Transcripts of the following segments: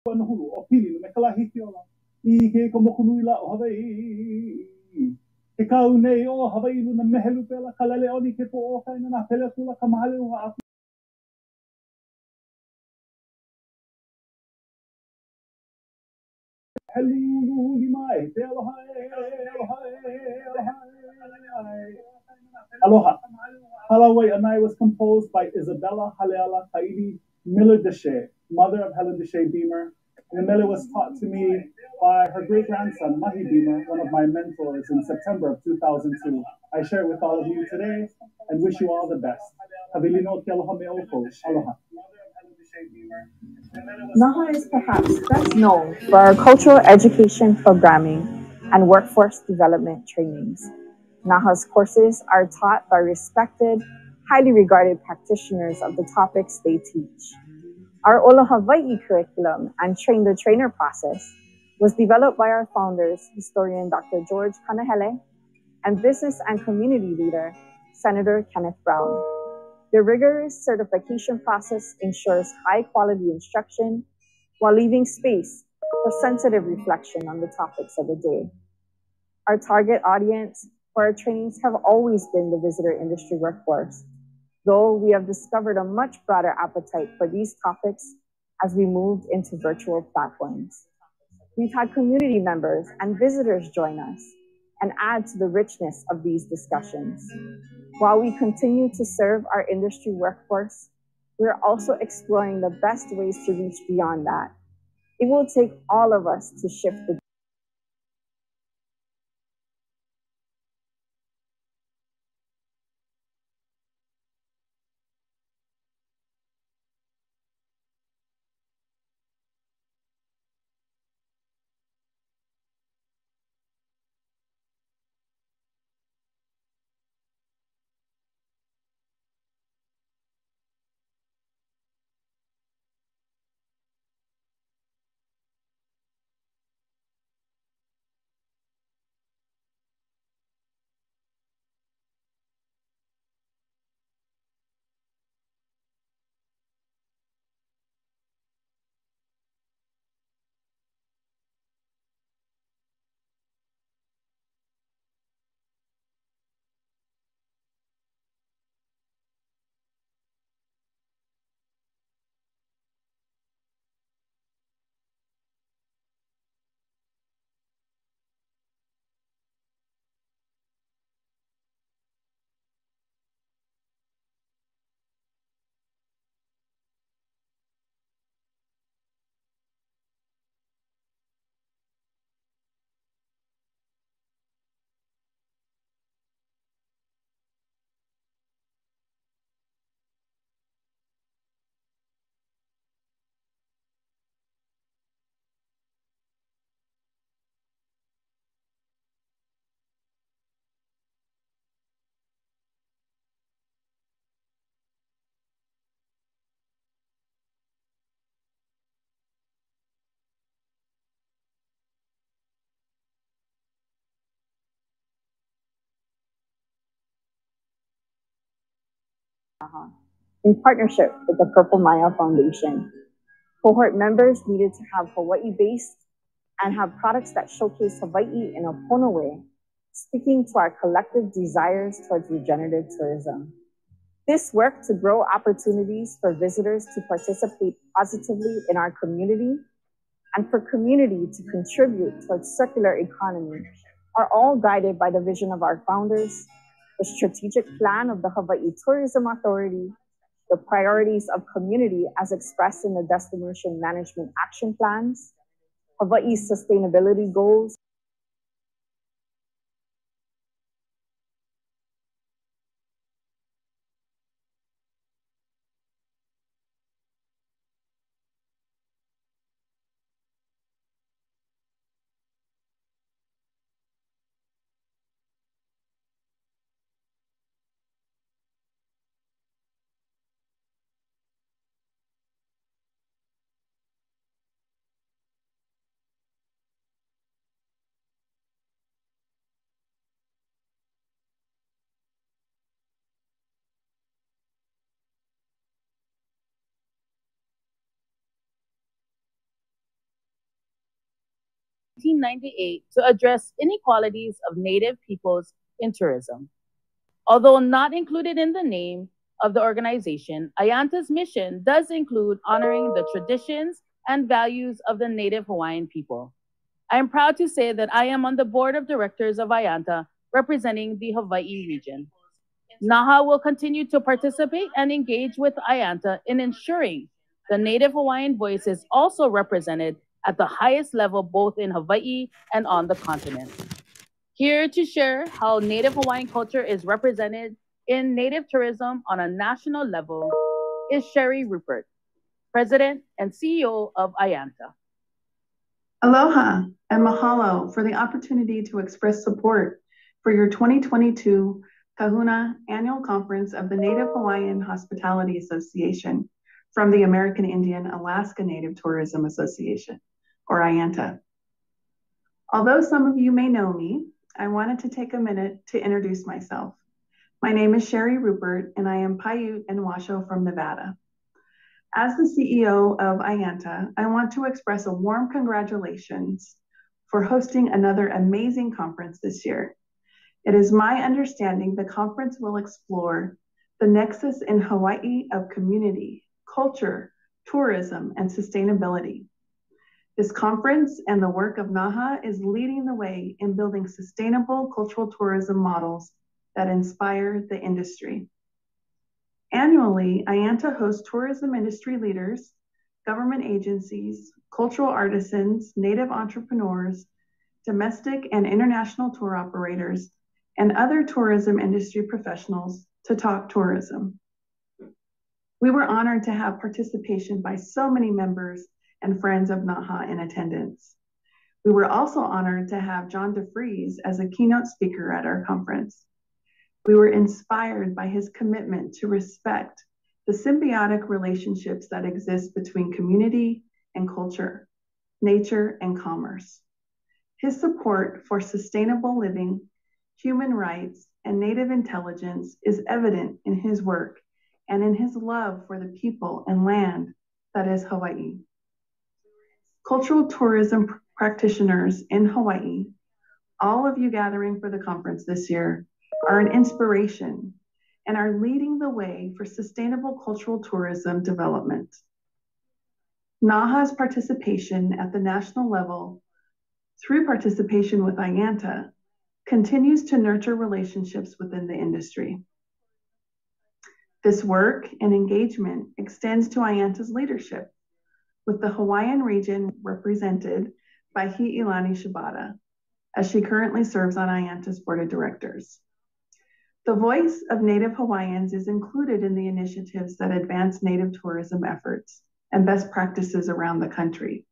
Hulu o pili me kalahi ola I ke komokunui la o Hawaii. Ke kau nei o Hawaii luna mehelu pela kalele oni ke po o kaina na pele kula ka mahale o a helu li mai te aloha aloha aloha aloha. Halawai Anai was composed by Isabella Haleala Kaidi Miller Deshe, mother of Helen Deshe Beamer. And Miller was taught to me by her great grandson, Mahi Beamer, one of my mentors, in September of 2002. I share it with all of you today and wish you all the best. Habilino ke aloha me oko. Aloha. Naha is perhaps best known for our cultural education programming and workforce development trainings. Naha's courses are taught by respected, highly regarded practitioners of the topics they teach. Our Ola Hawaii curriculum and Train the Trainer process was developed by our founders, historian Dr. George Kanahele, and business and community leader, Senator Kenneth Brown. The rigorous certification process ensures high-quality instruction while leaving space for sensitive reflection on the topics of the day. Our target audience for our trainings have always been the visitor industry workforce, though we have discovered a much broader appetite for these topics as we moved into virtual platforms. We've had community members and visitors join us and add to the richness of these discussions. While we continue to serve our industry workforce, we are also exploring the best ways to reach beyond that. It will take all of us to shift the in partnership with the Purple Maya Foundation. Cohort members needed to have Hawaii-based and have products that showcase Hawaii in a Pono way, speaking to our collective desires towards regenerative tourism. This work to grow opportunities for visitors to participate positively in our community and for community to contribute towards circular economy are all guided by the vision of our founders, the strategic plan of the Hawaii Tourism Authority, the priorities of community as expressed in the Destination Management Action Plans, Hawaii's sustainability goals, 1998 to address inequalities of Native peoples in tourism. Although not included in the name of the organization, Ayanta's mission does include honoring the traditions and values of the Native Hawaiian people. I am proud to say that I am on the board of directors of Ayanta, representing the Hawaii region. NAHA will continue to participate and engage with Ayanta in ensuring the Native Hawaiian voice is also represented at the highest level, both in Hawaii and on the continent. Here to share how Native Hawaiian culture is represented in Native tourism on a national level is Sherry Rupert, President and CEO of Ayanta. Aloha and mahalo for the opportunity to express support for your 2022 Kahuna Annual Conference of the Native Hawaiian Hospitality Association from the American Indian Alaska Native Tourism Association, or Ayanta. Although some of you may know me, I wanted to take a minute to introduce myself. My name is Sherry Rupert, and I am Paiute and Washoe from Nevada. As the CEO of Ayanta, I want to express a warm congratulations for hosting another amazing conference this year. It is my understanding the conference will explore the nexus in Hawaii of community, culture, tourism, and sustainability. This conference and the work of NAHA is leading the way in building sustainable cultural tourism models that inspire the industry. Annually, Ayanta hosts tourism industry leaders, government agencies, cultural artisans, Native entrepreneurs, domestic and international tour operators, and other tourism industry professionals to talk tourism. We were honored to have participation by so many members and friends of NAHA in attendance. We were also honored to have John DeFries as a keynote speaker at our conference. We were inspired by his commitment to respect the symbiotic relationships that exist between community and culture, nature and commerce. His support for sustainable living, human rights, and Native intelligence is evident in his work and in his love for the people and land that is Hawaii. Cultural tourism practitioners in Hawaii, all of you gathering for the conference this year, are an inspiration and are leading the way for sustainable cultural tourism development. NAHA's participation at the national level through participation with Ayanta continues to nurture relationships within the industry. This work and engagement extends to Ayanta's leadership, with the Hawaiian region represented by Hi'ilani Shibata, as she currently serves on Ayanta's board of directors. The voice of Native Hawaiians is included in the initiatives that advance Native tourism efforts and best practices around the country.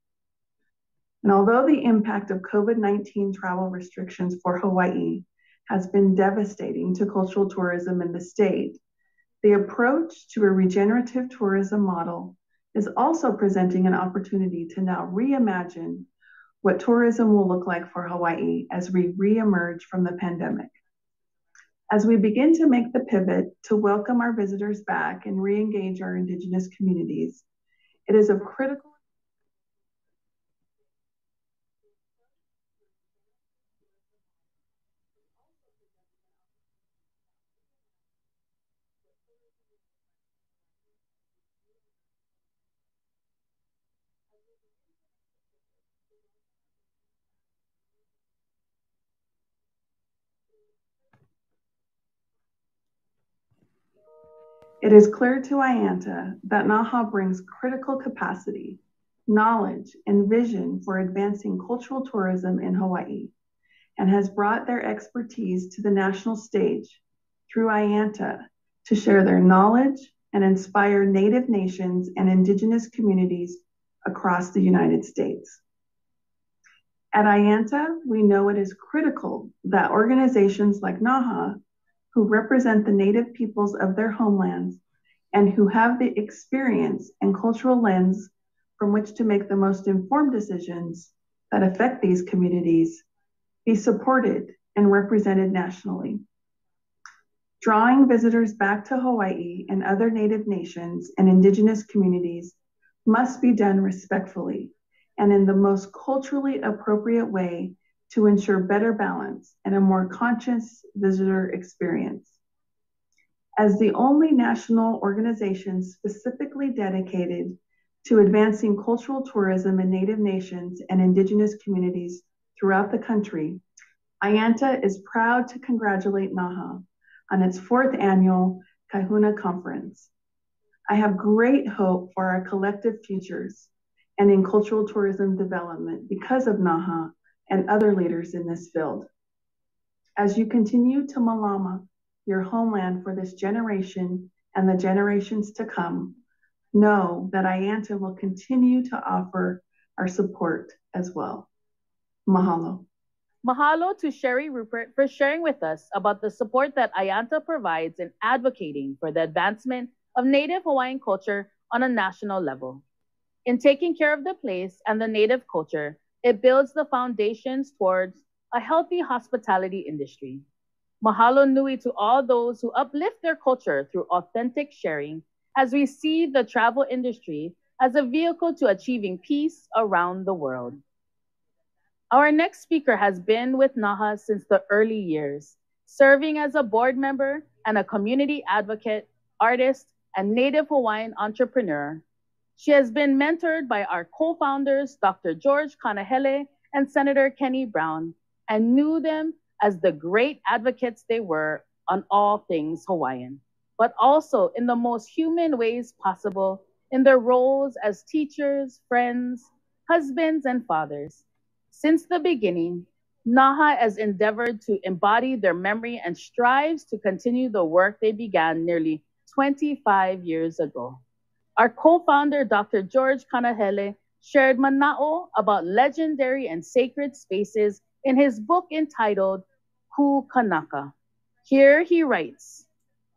And although the impact of COVID-19 travel restrictions for Hawaii has been devastating to cultural tourism in the state, the approach to a regenerative tourism model is also presenting an opportunity to now reimagine what tourism will look like for Hawaii as we reemerge from the pandemic. As we begin to make the pivot to welcome our visitors back and re-engage our Indigenous communities, it is of critical It is clear to Ayanta that NAHA brings critical capacity, knowledge, and vision for advancing cultural tourism in Hawaii, and has brought their expertise to the national stage through Ayanta to share their knowledge and inspire Native nations and Indigenous communities across the United States. At Ayanta, we know it is critical that organizations like NAHA, who represent the Native peoples of their homelands and who have the experience and cultural lens from which to make the most informed decisions that affect these communities, be supported and represented nationally. Drawing visitors back to Hawaii and other Native nations and Indigenous communities must be done respectfully and in the most culturally appropriate way to ensure better balance and a more conscious visitor experience. As the only national organization specifically dedicated to advancing cultural tourism in Native nations and Indigenous communities throughout the country, Ayanta is proud to congratulate NAHA on its 4th annual Kahuna Conference. I have great hope for our collective futures and in cultural tourism development because of NAHA and other leaders in this field. As you continue to Malama, your homeland for this generation and the generations to come, know that Ayanta will continue to offer our support as well. Mahalo. Mahalo to Sherry Rupert for sharing with us about the support that Ayanta provides in advocating for the advancement of Native Hawaiian culture on a national level. In taking care of the place and the Native culture, it builds the foundations towards a healthy hospitality industry. Mahalo nui to all those who uplift their culture through authentic sharing as we see the travel industry as a vehicle to achieving peace around the world. Our next speaker has been with NAHA since the early years, serving as a board member and a community advocate, artist, and Native Hawaiian entrepreneur. She has been mentored by our co-founders, Dr. George Kanahele and Senator Kenny Brown, and knew them as the great advocates they were on all things Hawaiian, but also in the most human ways possible in their roles as teachers, friends, husbands, and fathers. Since the beginning, NAHA has endeavored to embody their memory and strives to continue the work they began nearly 25 years ago. Our co-founder, Dr. George Kanahele, shared mana'o about legendary and sacred spaces in his book entitled Ku Kanaka. Here he writes,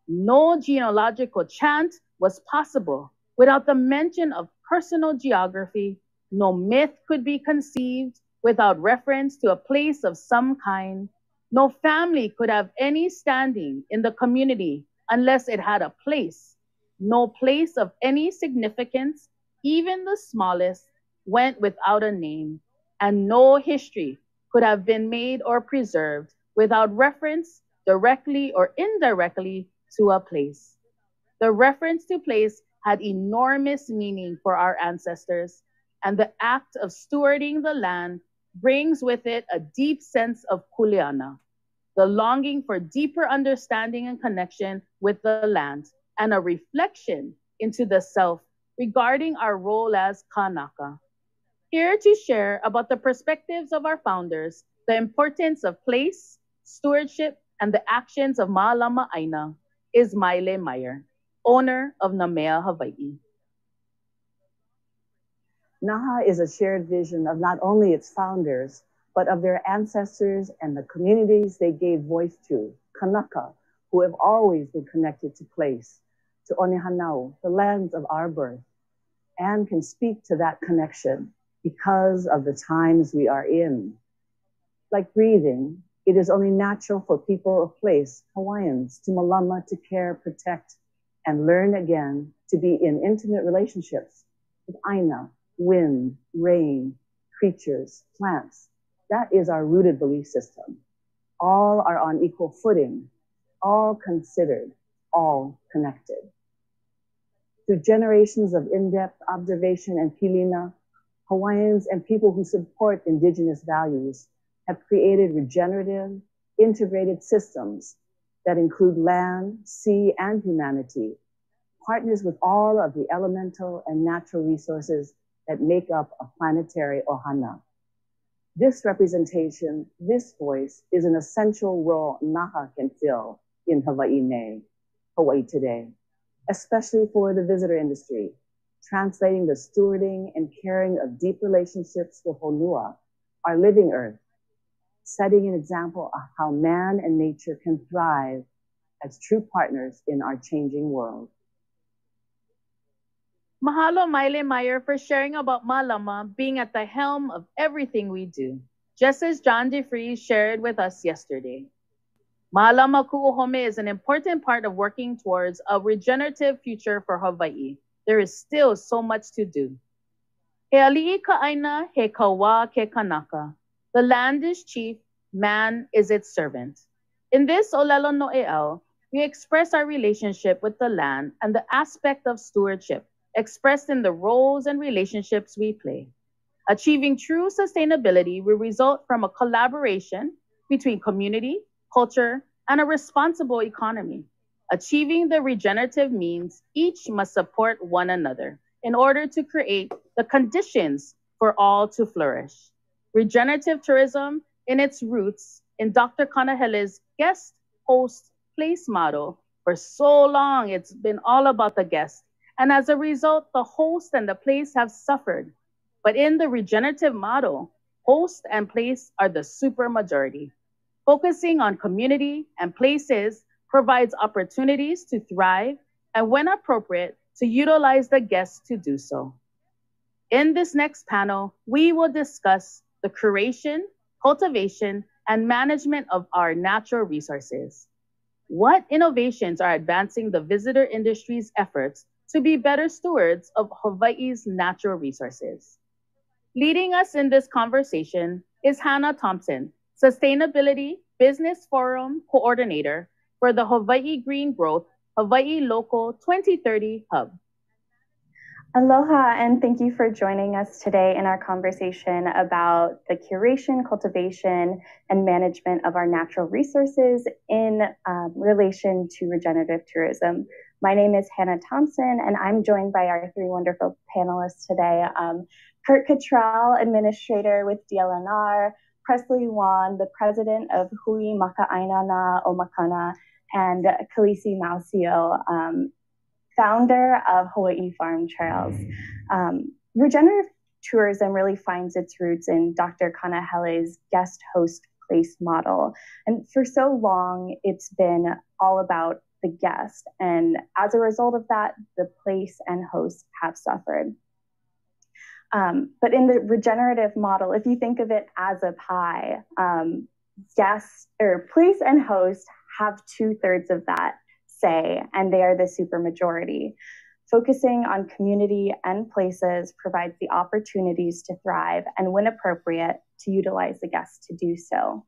no genealogical chant was possible without the mention of personal geography. No myth could be conceived without reference to a place of some kind. No family could have any standing in the community unless it had a place. No place of any significance, even the smallest, went without a name, and no history could have been made or preserved without reference, directly or indirectly, to a place. The reference to place had enormous meaning for our ancestors, and the act of stewarding the land brings with it a deep sense of kuleana, the longing for deeper understanding and connection with the land, and a reflection into the self regarding our role as Kanaka. Here to share about the perspectives of our founders, the importance of place, stewardship, and the actions of Ma'alama Aina is Maile Meyer, owner of Namea Hawaii. NAHA is a shared vision of not only its founders, but of their ancestors and the communities they gave voice to, Kanaka, who have always been connected to place, to Onehanau, the lands of our birth, and can speak to that connection because of the times we are in. Like breathing, it is only natural for people of place, Hawaiians, to malama, to care, protect, and learn again to be in intimate relationships with Aina, wind, rain, creatures, plants. That is our rooted belief system. All are on equal footing, all considered, all connected. Through generations of in-depth observation and pilina, Hawaiians and people who support indigenous values have created regenerative, integrated systems that include land, sea, and humanity, partners with all of the elemental and natural resources that make up a planetary ohana. This representation, this voice, is an essential role NAHA can fill in Hawaii Nei, Hawaii today, especially for the visitor industry, translating the stewarding and caring of deep relationships with Honua, our living earth, setting an example of how man and nature can thrive as true partners in our changing world. Mahalo Maile Meyer for sharing about Malama being at the helm of everything we do, just as John DeFries shared with us yesterday. Malama Ku'uhome is an important part of working towards a regenerative future for Hawaii. There is still so much to do. He ali'i ka'aina, he kawa ke kanaka. The land is chief, man is its servant. In this Olelo No'eau, we express our relationship with the land and the aspect of stewardship expressed in the roles and relationships we play. Achieving true sustainability will result from a collaboration between community, culture, and a responsible economy. Achieving the regenerative means each must support one another in order to create the conditions for all to flourish. Regenerative tourism, in its roots in Dr. Kanahele's guest host place model, for so long it's been all about the guest. And as a result, the host and the place have suffered. But in the regenerative model, host and place are the supermajority. Focusing on community and places provides opportunities to thrive and, when appropriate, to utilize the guests to do so. In this next panel, we will discuss the curation, cultivation, and management of our natural resources. What innovations are advancing the visitor industry's efforts to be better stewards of Hawaii's natural resources? Leading us in this conversation is Hannah Thompson, Sustainability Business Forum Coordinator for the Hawaii Green Growth Hawaii Local 2030 Hub. Aloha, and thank you for joining us today in our conversation about the curation, cultivation, and management of our natural resources in relation to regenerative tourism. My name is Hannah Thompson, and I'm joined by our three wonderful panelists today. Kurt Cottrell, Administrator with DLNR, Presley Wan, the President of Hui Maka'aina na Omakana, and Kalisi Mausio, founder of Hawaii Farm Trails. Regenerative tourism really finds its roots in Dr. Kanahele's guest host place model. And for so long, it's been all about the guest. And as a result of that, the place and host have suffered. But in the regenerative model, if you think of it as a pie, guests or place and host have 2/3 of that say, and they are the supermajority. Focusing on community and places provides the opportunities to thrive and, when appropriate, to utilize the guests to do so.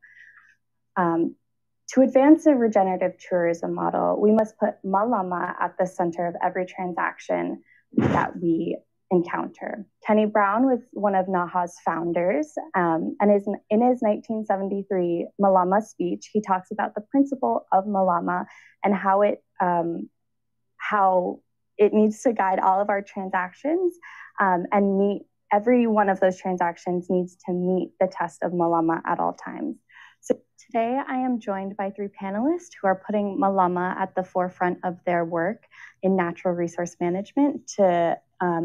To advance a regenerative tourism model, we must put Malama at the center of every transaction that we encounter. Kenny Brown was one of NAHA's founders, and in his 1973 Malama speech, he talks about the principle of Malama and how it needs to guide all of our transactions and meet every one of those transactions needs to meet the test of Malama at all times. So today I am joined by three panelists who are putting Malama at the forefront of their work in natural resource management to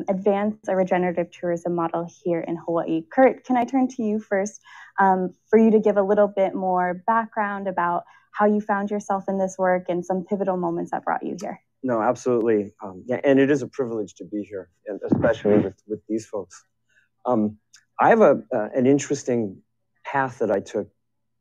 advance a regenerative tourism model here in Hawaii. Kurt, can I turn to you first for you to give a little bit more background about how you found yourself in this work and some pivotal moments that brought you here? No, absolutely. Yeah, and it is a privilege to be here, and especially with these folks. I have an interesting path that I took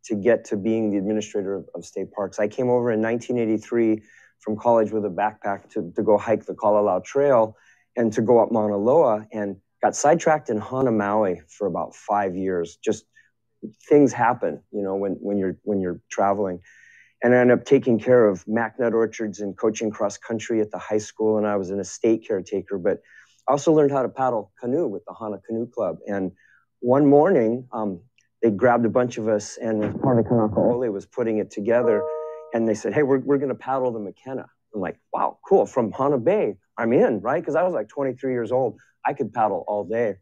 to get to being the administrator of state parks. I came over in 1983 from college with a backpack to go hike the Kalalau Trail and to go up Mauna Loa, and got sidetracked in Hana Maui for about 5 years. Just things happen, you know, when you're traveling. And I ended up taking care of MacNut orchards and coaching cross country at the high school, and I was an estate caretaker, but I also learned how to paddle canoe with the Hana Canoe Club. And one morning, they grabbed a bunch of us, and part of Kanaka Ole was putting it together, and they said, hey, we're going to paddle the McKenna. I'm like, wow, cool, from Hana Bay, I'm in, right? Because I was like 23 years old. I could paddle all day.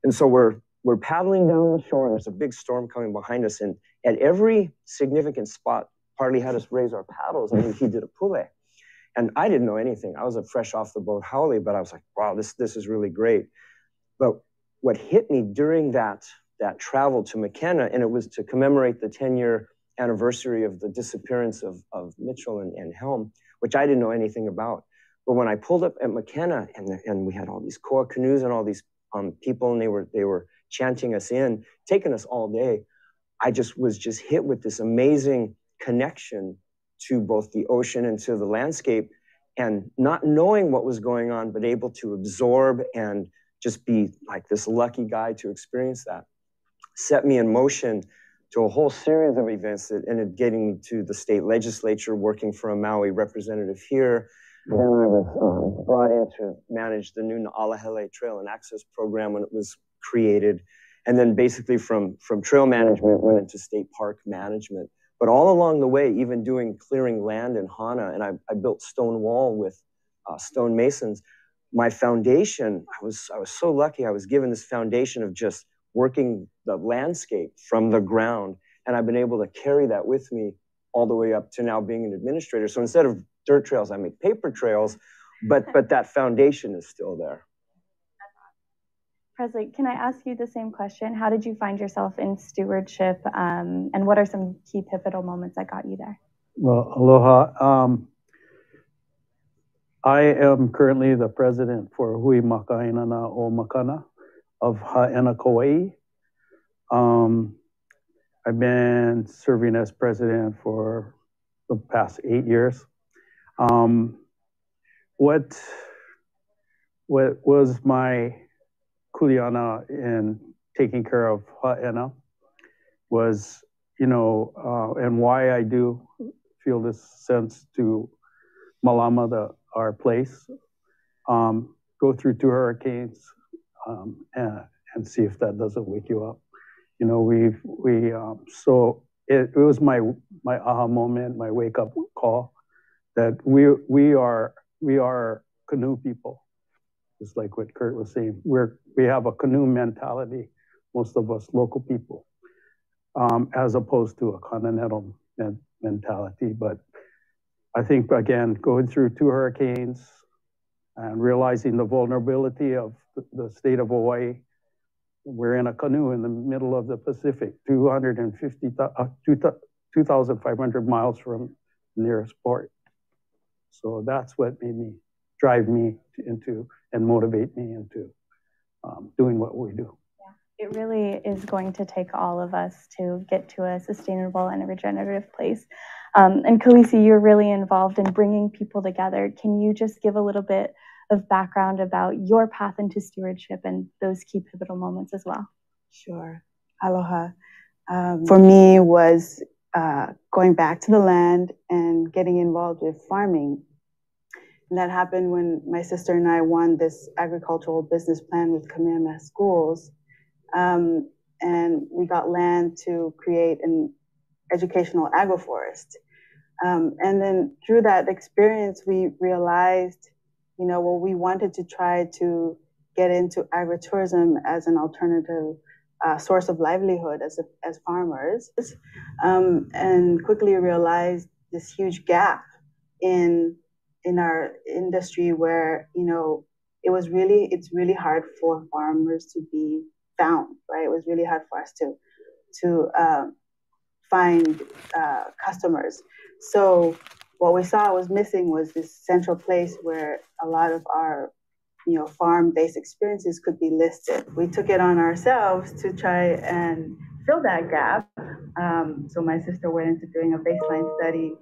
And so we're paddling down the shore, and there's a big storm coming behind us, and at every significant spot, Harley had us raise our paddles, and he did a pule. And I didn't know anything. I was a fresh off the boat haole, but I was like, wow, this is really great. But what hit me during that travel to McKenna, and it was to commemorate the 10-year anniversary of the disappearance of Mitchell and Helm, which I didn't know anything about. But when I pulled up at McKenna, and we had all these koa canoes and all these people, and they were chanting us in, taking us all day, I was hit with this amazing connection to both the ocean and to the landscape, and not knowing what was going on, but able to absorb and just be like this lucky guy to experience that set me in motion to a whole series of events that ended getting me to the state legislature, working for a Maui representative here. Then I was brought in to manage the new Na'alahele Trail and Access Program when it was created. And then basically from trail management went into state park management. But all along the way, even doing clearing land in Hana, and I built stone wall with stone masons. My foundation, I was so lucky. I was given this foundation of just working the landscape from the ground. And I've been able to carry that with me all the way up to now being an administrator. So instead of dirt trails, I make paper trails, but that foundation is still there. Presley, can I ask you the same question? How did you find yourself in stewardship, and what are some key pivotal moments that got you there? Well, aloha. I am currently the president for Hui Makainana o Makana of Ha'ena, Kauai. I've been serving as president for the past 8 years. What was my kuleana in taking care of Ha'ena was, and why I do feel this sense to Malama, our place, go through 2 hurricanes, and see if that doesn't wake you up. So it was my aha moment, my wake up call, that we are canoe people, just like what Kurt was saying. We have a canoe mentality, most of us local people, as opposed to a continental mentality. But I think, again, going through 2 hurricanes and realizing the vulnerability of the state of Hawaii, we're in a canoe in the middle of the Pacific, 2,500 miles from the nearest port. So that's what made drive me into and motivate me into doing what we do. Yeah, it really is going to take all of us to get to a sustainable and a regenerative place. And Khaleesi, you're really involved in bringing people together. Can you just give a little bit of background about your path into stewardship and those key pivotal moments as well? Sure. Aloha. For me was going back to the land and getting involved with farming. And that happened when my sister and I won this agricultural business plan with Kamehameha Schools. And we got land to create an educational agroforest. And then through that experience, we realized, we wanted to try to get into agritourism as an alternative source of livelihood as farmers, and quickly realized this huge gap in our industry where, it's really hard for farmers to be found, right? It was really hard for us to find customers. So what we saw was missing was this central place where a lot of our, farm-based experiences could be listed. We took it on ourselves to try and fill that gap. So my sister went into doing a baseline study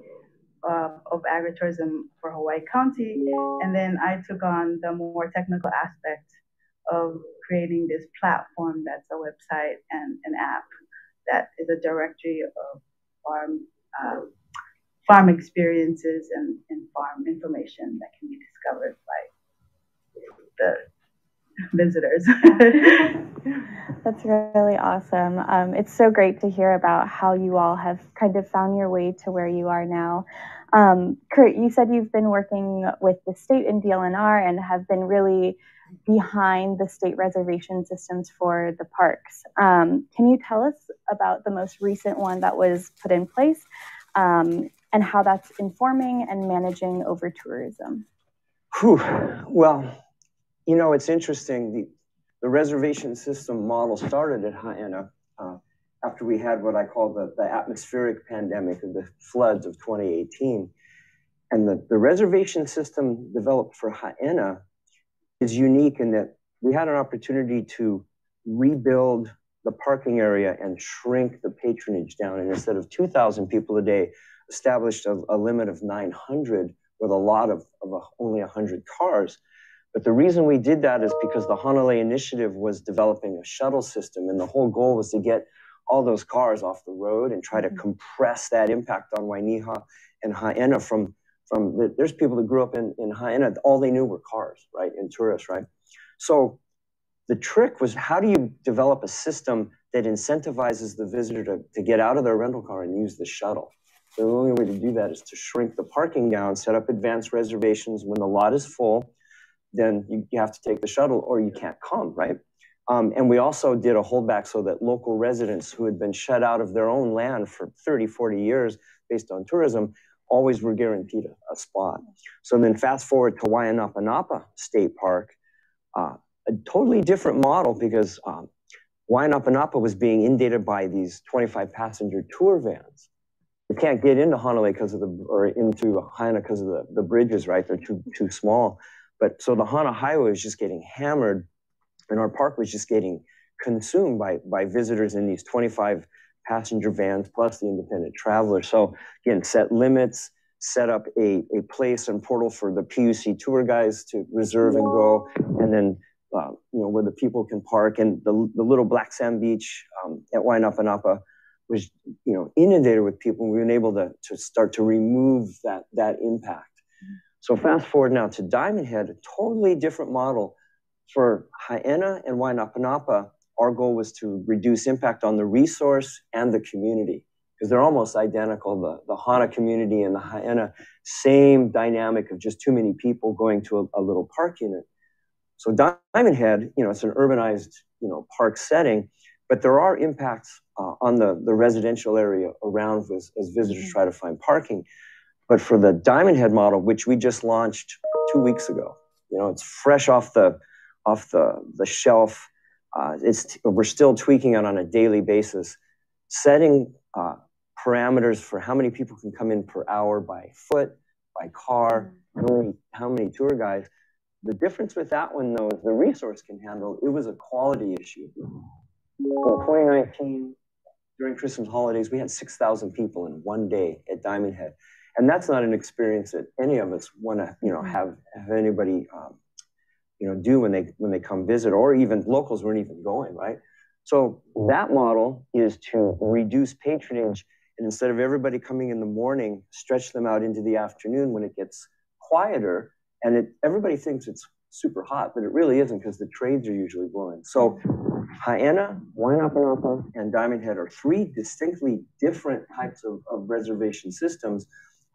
of agritourism for Hawaii County, and then I took on the more technical aspect of creating this platform that's a website and an app that is a directory of farm experiences and farm information that can be discovered by the visitors. That's really awesome. It's so great to hear about how you all have kind of found your way to where you are now. Kurt, you said you've been working with the state in DLNR and have been really behind the state reservation systems for the parks. Can you tell us about the most recent one that was put in place, and how that's informing and managing over tourism? Well, it's interesting. The reservation system model started at Ha'ena after we had what I call the atmospheric pandemic of the floods of 2018. And the reservation system developed for Ha'ena is unique in that we had an opportunity to rebuild the parking area and shrink the patronage down. And instead of 2,000 people a day, established a limit of 900 with a lot of only 100 cars. But the reason we did that is because the Hanalei Initiative was developing a shuttle system, and the whole goal was to get all those cars off the road and try to compress that impact on Wainiha and Haena from there's people that grew up in Haena, all they knew were cars, right, and tourists, right? So the trick was, how do you develop a system that incentivizes the visitor to get out of their rental car and use the shuttle? So the only way to do that is to shrink the parking down, set up advanced reservations. When the lot is full, then you have to take the shuttle or you can't come, right? And we also did a holdback so that local residents who had been shut out of their own land for 30, 40 years based on tourism always were guaranteed a spot. So then fast forward to Wainapanapa State Park, a totally different model, because Wainapanapa was being inundated by these 25-passenger tour vans. You can't get into Hanalei or into Haena because of the bridges, right? They're too small. But so the Hana Highway was just getting hammered, and our park was just getting consumed by visitors in these 25-passenger vans, plus the independent travelers. So again, set limits, set up a place and portal for the PUC tour guys to reserve and go, and then where the people can park. And the little black sand beach at Wainapanapa was inundated with people. We've been able to start to remove that impact. So fast forward now to Diamond Head, a totally different model. For Haena and Wainapanapa, our goal was to reduce impact on the resource and the community, because they're almost identical. The Hana community and the Haena, same dynamic of just too many people going to a little park unit. So Diamond Head, it's an urbanized, park setting, but there are impacts on the residential area around as visitors try to find parking. But for the Diamond Head model, which we just launched 2 weeks ago, it's fresh off the shelf. We're still tweaking it on a daily basis, setting parameters for how many people can come in per hour by foot, by car, how many tour guides. The difference with that one, though, is the resource can handle. It was a quality issue. In 2019, during Christmas holidays, we had 6,000 people in one day at Diamond Head. And that's not an experience that any of us want to, have anybody, do when they come visit, or even locals weren't even going, right? So that model is to reduce patronage, and instead of everybody coming in the morning, stretch them out into the afternoon when it gets quieter. And everybody thinks it's super hot, but it really isn't, because the trades are usually blowing. So Haena, Wainapanapa, and Diamond Head are three distinctly different types of reservation systems.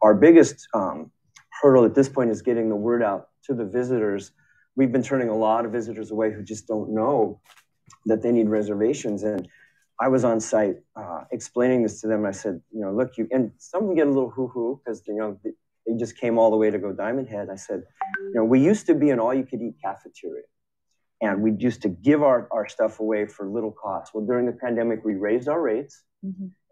Our biggest hurdle at this point is getting the word out to the visitors. We've been turning a lot of visitors away who just don't know that they need reservations. And I was on site explaining this to them. I said, look, and some of them get a little hoo-hoo because they just came all the way to go Diamond Head. I said, we used to be an all-you-could-eat cafeteria, and we used to give our stuff away for little cost. Well, during the pandemic, we raised our rates,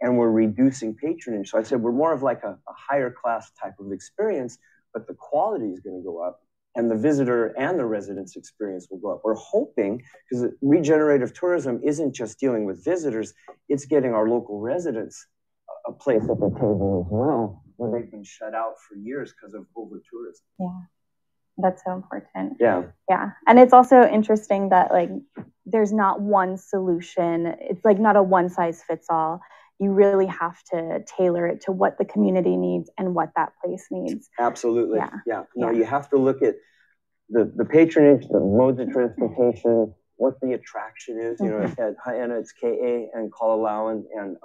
and we're reducing patronage. So I said, we're more of like a higher class type of experience, but the quality is going to go up, and the visitor and the residents' experience will go up. We're hoping, because regenerative tourism isn't just dealing with visitors, it's getting our local residents a place at the table as well, where they've been shut out for years because of over-tourism. Yeah, that's so important. Yeah. Yeah, and it's also interesting that there's not one solution. It's not a one-size-fits-all. You really have to tailor it to what the community needs and what that place needs. Absolutely. Yeah. No, you have to look at the patronage, the modes of transportation, what the attraction is. At Haena, it's KA and Kalalauan, and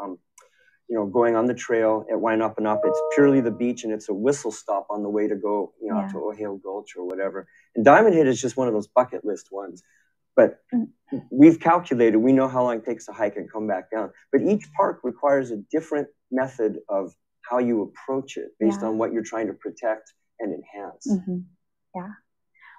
going on the trail at Wainapanapa, it's purely the beach, and it's a whistle stop on the way to go, to Ohio Gulch or whatever. And Diamond Head is just one of those bucket list ones. But we've calculated, we know how long it takes to hike and come back down. But each park requires a different method of how you approach it based on what you're trying to protect and enhance. Yeah.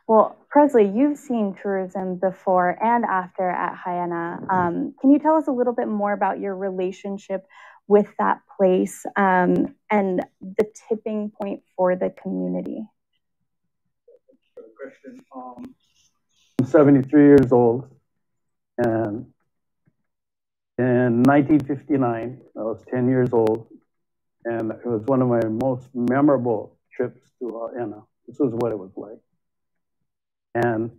Well, Presley, you've seen tourism before and after at Haena. Can you tell us a little bit more about your relationship with that place and the tipping point for the community? Good question. I'm 73 years old, and in 1959, I was 10 years old, and it was one of my most memorable trips to Haena. This was what it was like. and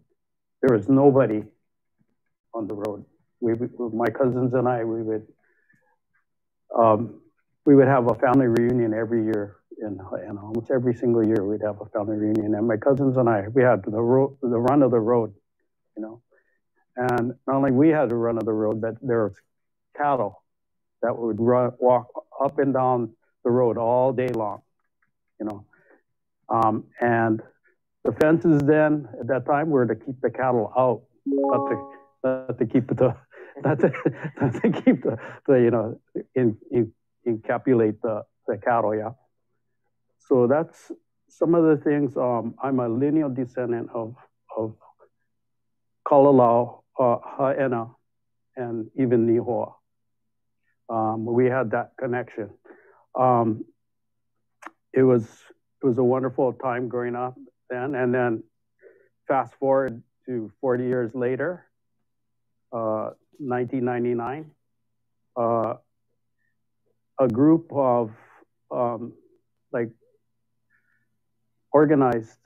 there was nobody on the road. My cousins and I, we would have a family reunion every year, and almost every single year we'd have a family reunion. And my cousins and I, we had the run of the road, you know. And not only we had the run of the road, but there was cattle that would walk up and down the road all day long, you know. And the fences then at that time were to keep the cattle out, not to keep the you know, encapsulate the cattle, yeah. So that's some of the things. I'm a lineal descendant of Kalalau, Ha'ena, and even Nihoa. We had that connection. It was a wonderful time growing up then, and then fast forward to 40 years later, 1999, a group of we organized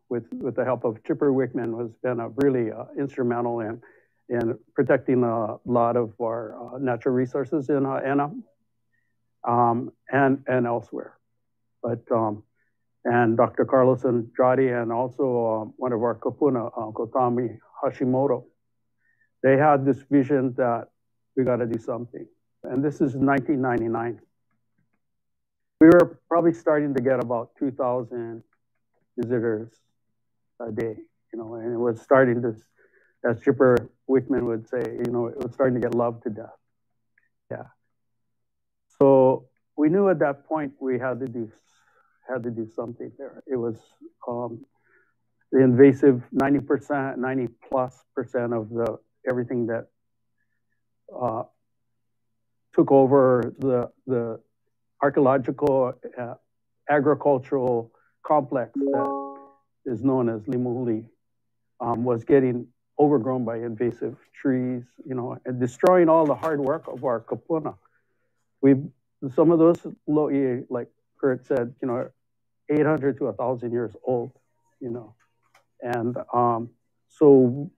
with the help of Chipper Wickman, who's been a really instrumental in protecting a lot of our natural resources in Ha'ena and elsewhere. But and Dr. Carlos Andrade, and also one of our kapuna, Uncle Tommy Hashimoto, they had this vision that we got to do something. And this is 1999. We were probably starting to get about 2,000 visitors a day, you know, and it was starting to, as Chipper Wickman would say, you know, it was starting to get loved to death. Yeah. So we knew at that point we had to do something there. It was the invasive 90%, 90+% of everything that took over the archaeological, agricultural complex that is known as Limuhuli was getting overgrown by invasive trees, you know, and destroying all the hard work of our kapuna. Some of those lo'i, like Kurt said, you know, 800 to 1,000 years old, you know. And so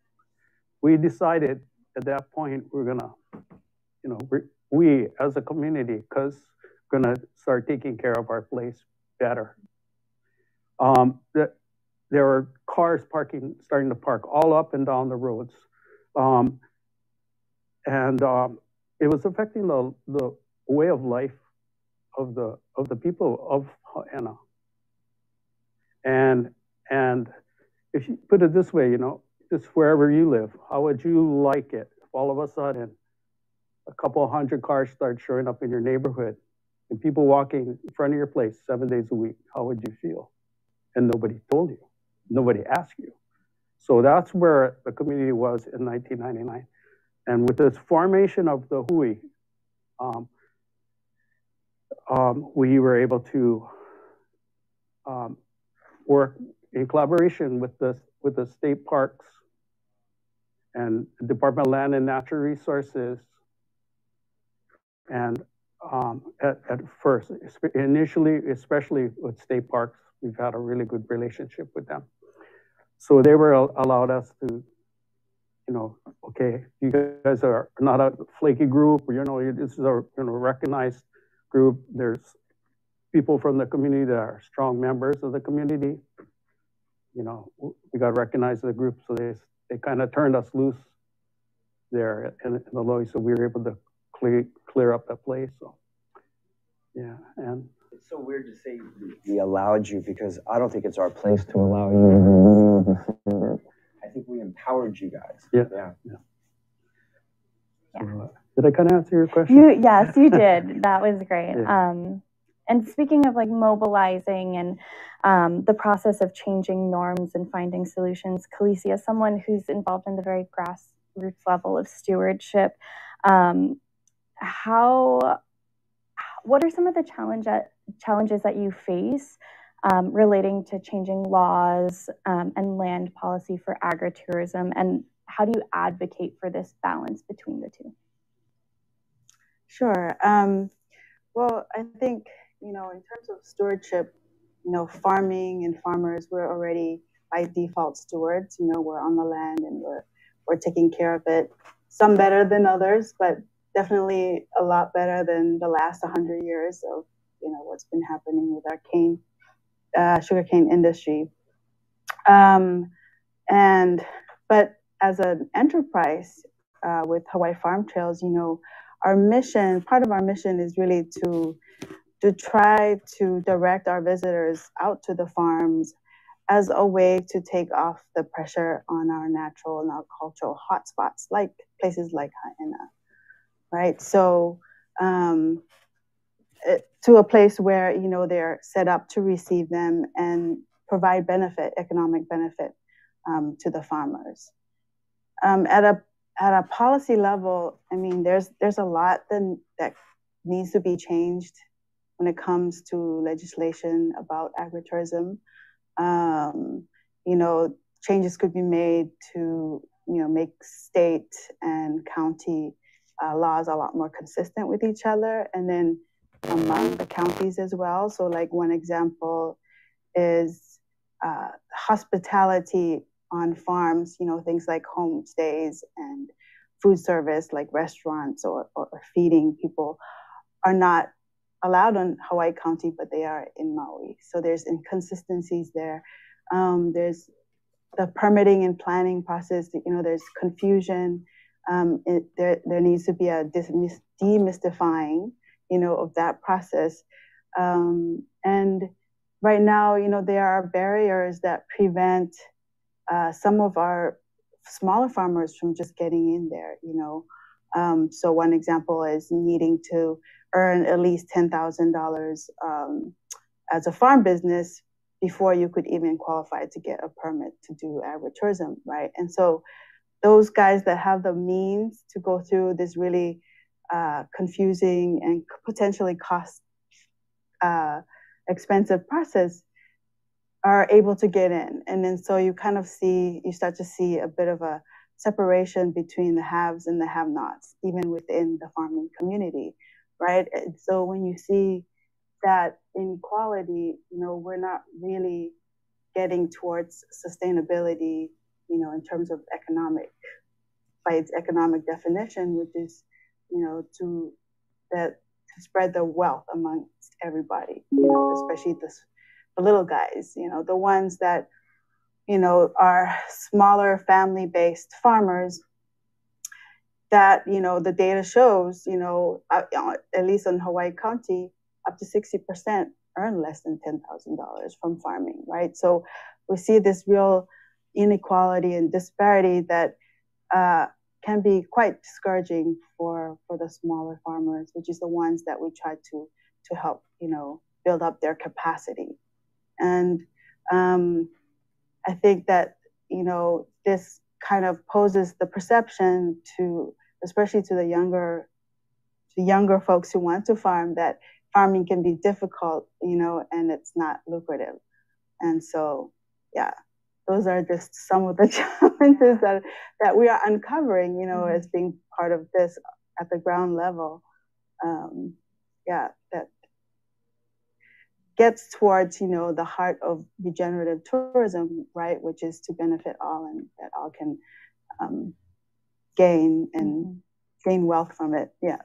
we decided at that point we're gonna, you know, we as a community, gonna start taking care of our place better. There were cars starting to park all up and down the roads, and it was affecting the way of life of the people of Ha'ena. And if you put it this way, you know, just wherever you live, how would you like it if all of a sudden a couple 100 cars start showing up in your neighborhood and people walking in front of your place 7 days a week? How would you feel? And nobody told you, nobody asked you. So that's where the community was in 1999. And with this formation of the Hui, we were able to work in collaboration with the state parks and Department of Land and Natural Resources. And at first, initially, especially with state parks, we've had a really good relationship with them. So they were allowed us to, you know, okay, you guys are not a flaky group, you know, this is a, you know, recognized group. There's people from the community that are strong members of the community. You know, we got recognized as a group, so they kind of turned us loose there in the Lo'i, so we were able to clear up that place. So yeah, and it's so weird to say we allowed you, because I don't think it's our place to allow you. I think we empowered you guys. Yeah. So, did I kind of answer your question? Yes, you did. That was great. Yeah. And speaking of like mobilizing and the process of changing norms and finding solutions, Khaleesi, as someone who's involved in the very grassroots level of stewardship, what are some of the challenges that you face relating to changing laws and land policy for agritourism, and how do you advocate for this balance between the two? Sure. Well, I think, you know, in terms of stewardship, farming and farmers, we're already by default stewards. We're on the land and we're taking care of it. Some better than others, but definitely a lot better than the last 100 years of what's been happening with our sugarcane industry. But as an enterprise with Hawaii Farm Trails, part of our mission is really to try to direct our visitors out to the farms as a way to take off the pressure on our natural and our cultural hotspots, like places like Ha'ena, right? So to a place where, they're set up to receive them and provide economic benefit to the farmers. At a policy level, I mean, there's a lot that needs to be changed when it comes to legislation about agritourism. Changes could be made to, make state and county laws a lot more consistent with each other, and then among the counties as well. So like one example is hospitality on farms, things like homestays and food service, like restaurants or feeding people, are not allowed on Hawaii County, but they are in Maui. So there's inconsistencies there. There's the permitting and planning process, there's confusion. There needs to be a demystifying, of that process. And right now, there are barriers that prevent some of our smaller farmers from just getting in there, So one example is needing to earn at least $10,000 as a farm business before you could even qualify to get a permit to do agritourism, right? And so those guys that have the means to go through this really confusing and potentially cost expensive process are able to get in. And then so you start to see a bit of a separation between the haves and the have-nots, even within the farming community, right? And so when you see that inequality, we're not really getting towards sustainability, in terms of by its economic definition, which is, to spread the wealth amongst everybody, especially the little guys, the ones that, are smaller family-based farmers that, the data shows, at least in Hawaii County, up to 60% earn less than $10,000 from farming, right? So we see this real inequality and disparity that can be quite discouraging for the smaller farmers, which is the ones that we try to help, build up their capacity. And I think that, this kind of poses the perception especially to the younger folks who want to farm, that farming can be difficult, and it's not lucrative. And so, yeah, those are just some of the challenges that we are uncovering, as being part of this at the ground level. That gets towards, the heart of regenerative tourism, right, which is to benefit all and that all can gain wealth from it. Yeah.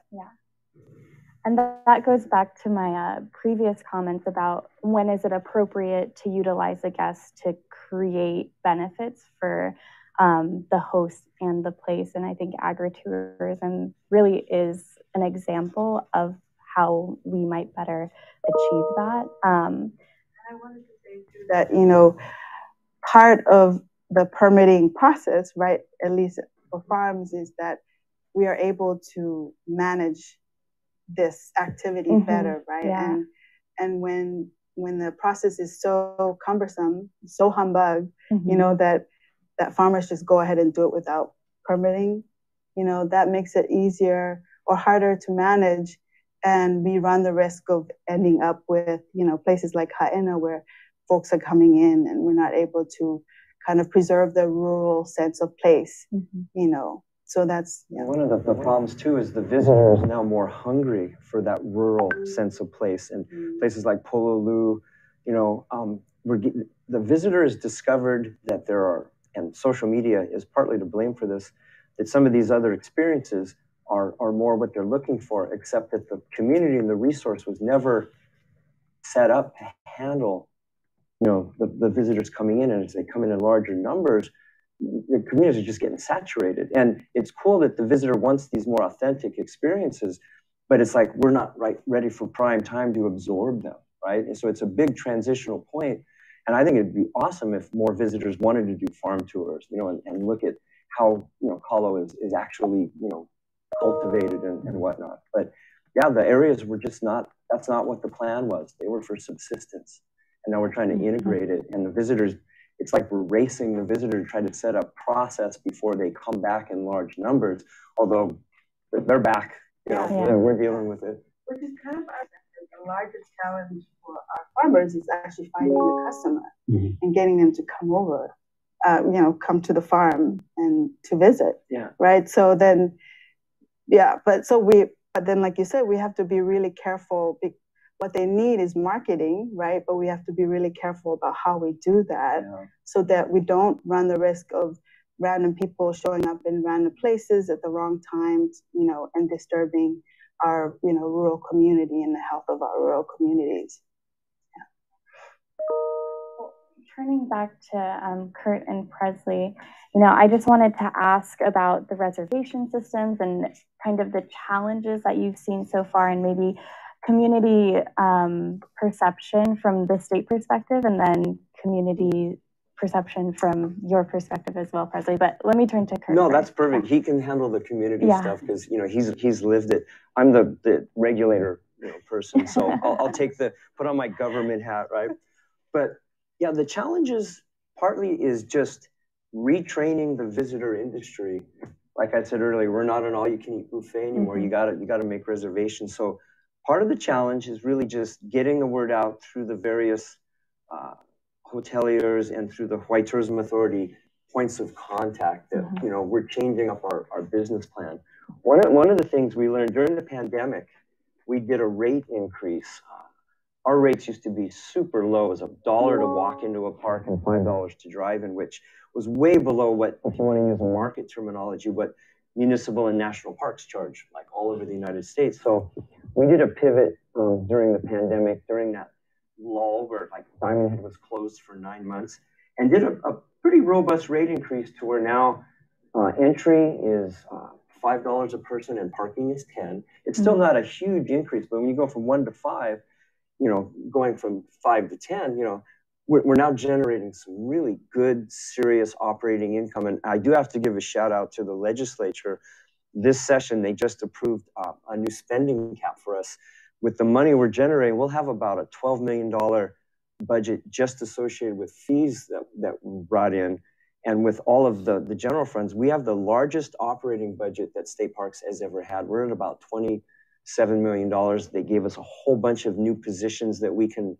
And that goes back to my previous comments about when is it appropriate to utilize a guest to create benefits for the host and the place. And I think agritourism really is an example of how we might better achieve that. And I wanted to say too that, part of the permitting process, right, at least for farms, is that we are able to manage this activity better, right? Yeah. And when the process is so cumbersome, so humbug, that farmers just go ahead and do it without permitting, that makes it easier or harder to manage. And we run the risk of ending up with, places like Ha'ena where folks are coming in and we're not able to kind of preserve the rural sense of place, So that's one of the problems too is the visitor is now more hungry for that rural sense of place, and places like Pololu, The visitors discovered that there are, and social media is partly to blame for this, that some of these other experiences are more what they're looking for, except that the community and the resource was never set up to handle, the visitors coming in, and as they come in larger numbers, the communities are just getting saturated. And it's cool that the visitor wants these more authentic experiences, but it's like we're not ready for prime time to absorb them, right? And so it's a big transitional point. And I think it'd be awesome if more visitors wanted to do farm tours, and look at how, kalo is actually, cultivated and whatnot. But yeah, the areas were just that's not what the plan was. They were for subsistence. And now we're trying to integrate it. And the visitors, it's like we're racing the visitor to try to set up process before they come back in large numbers. Although they're back, we're dealing with it. Which is kind of the largest challenge for our farmers is actually finding the customer and getting them to come over, come to the farm and to visit. Yeah. Right. So then, but then, like you said, we have to be really careful. What they need is marketing, right? But we have to be really careful about how we do that so that we don't run the risk of random people showing up in random places at the wrong times, and disturbing our, rural community and the health of our rural communities. Turning back to Kurt and Presley, I just wanted to ask about the reservation systems and kind of the challenges that you've seen so far, and maybe community perception from the state perspective, and then community perception from your perspective as well, Presley. But let me turn to Kurt. No, that's perfect. He can handle the community stuff because he's lived it. I'm the regulator person, so I'll put on my government hat, right? But yeah, the challenges partly is just retraining the visitor industry. Like I said earlier, we're not an all-you-can-eat buffet anymore. You gotta make reservations. So part of the challenge is really just getting the word out through the various hoteliers and through the Hawaii Tourism Authority points of contact that we're changing up our business plan. One of the things we learned during the pandemic, we did a rate increase. Our rates used to be super low. It was $1 to walk into a park and $5 to drive in, which was way below what, if you want to use a market terminology, what municipal and national parks charge, like all over the United States. So we did a pivot during the pandemic, during that lull where like Diamond Head was closed for 9 months, and did a pretty robust rate increase to where now entry is $5 a person and parking is $10. It's still not a huge increase, but when you go from 1 to 5, going from 5 to 10, we're now generating some really good, serious operating income. And I do have to give a shout out to the legislature. This session, they just approved a new spending cap for us. With the money we're generating, we'll have about a $12 million budget just associated with fees that we brought in. And with all of the general funds, we have the largest operating budget that State Parks has ever had. We're at about $27 million. They gave us a whole bunch of new positions that we can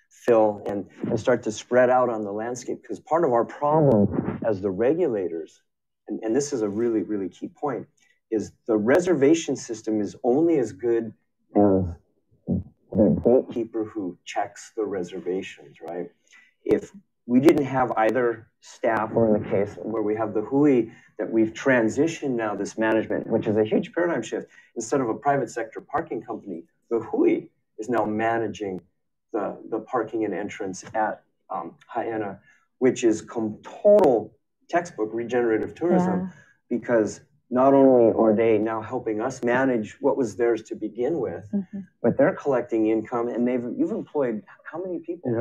fill and start to spread out on the landscape. Because part of our problem as the regulators, and this is a really, really key point, is the reservation system is only as good as the gatekeeper who checks the reservations, right? If we didn't have either staff, or in the case where we have the Hui, that we've transitioned now this management, which is a huge paradigm shift. Instead of a private sector parking company, the Hui is now managing the parking and entrance at Haena, which is total textbook regenerative tourism, because not only are they now helping us manage what was theirs to begin with, but they're collecting income, and you've employed how many people?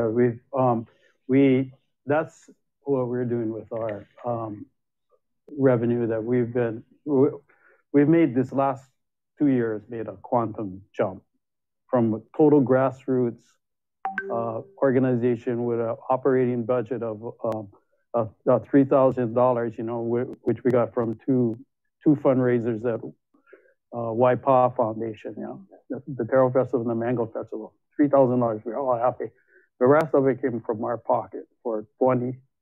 Yeah, that's what we're doing with our revenue that we've made this last 2 years, made a quantum jump from a total grassroots organization with an operating budget of $3,000, which we got from two fundraisers at Waipa'a Foundation, the Taro Festival and the Mango Festival. $3,000, we're all happy. The rest of it came from our pocket for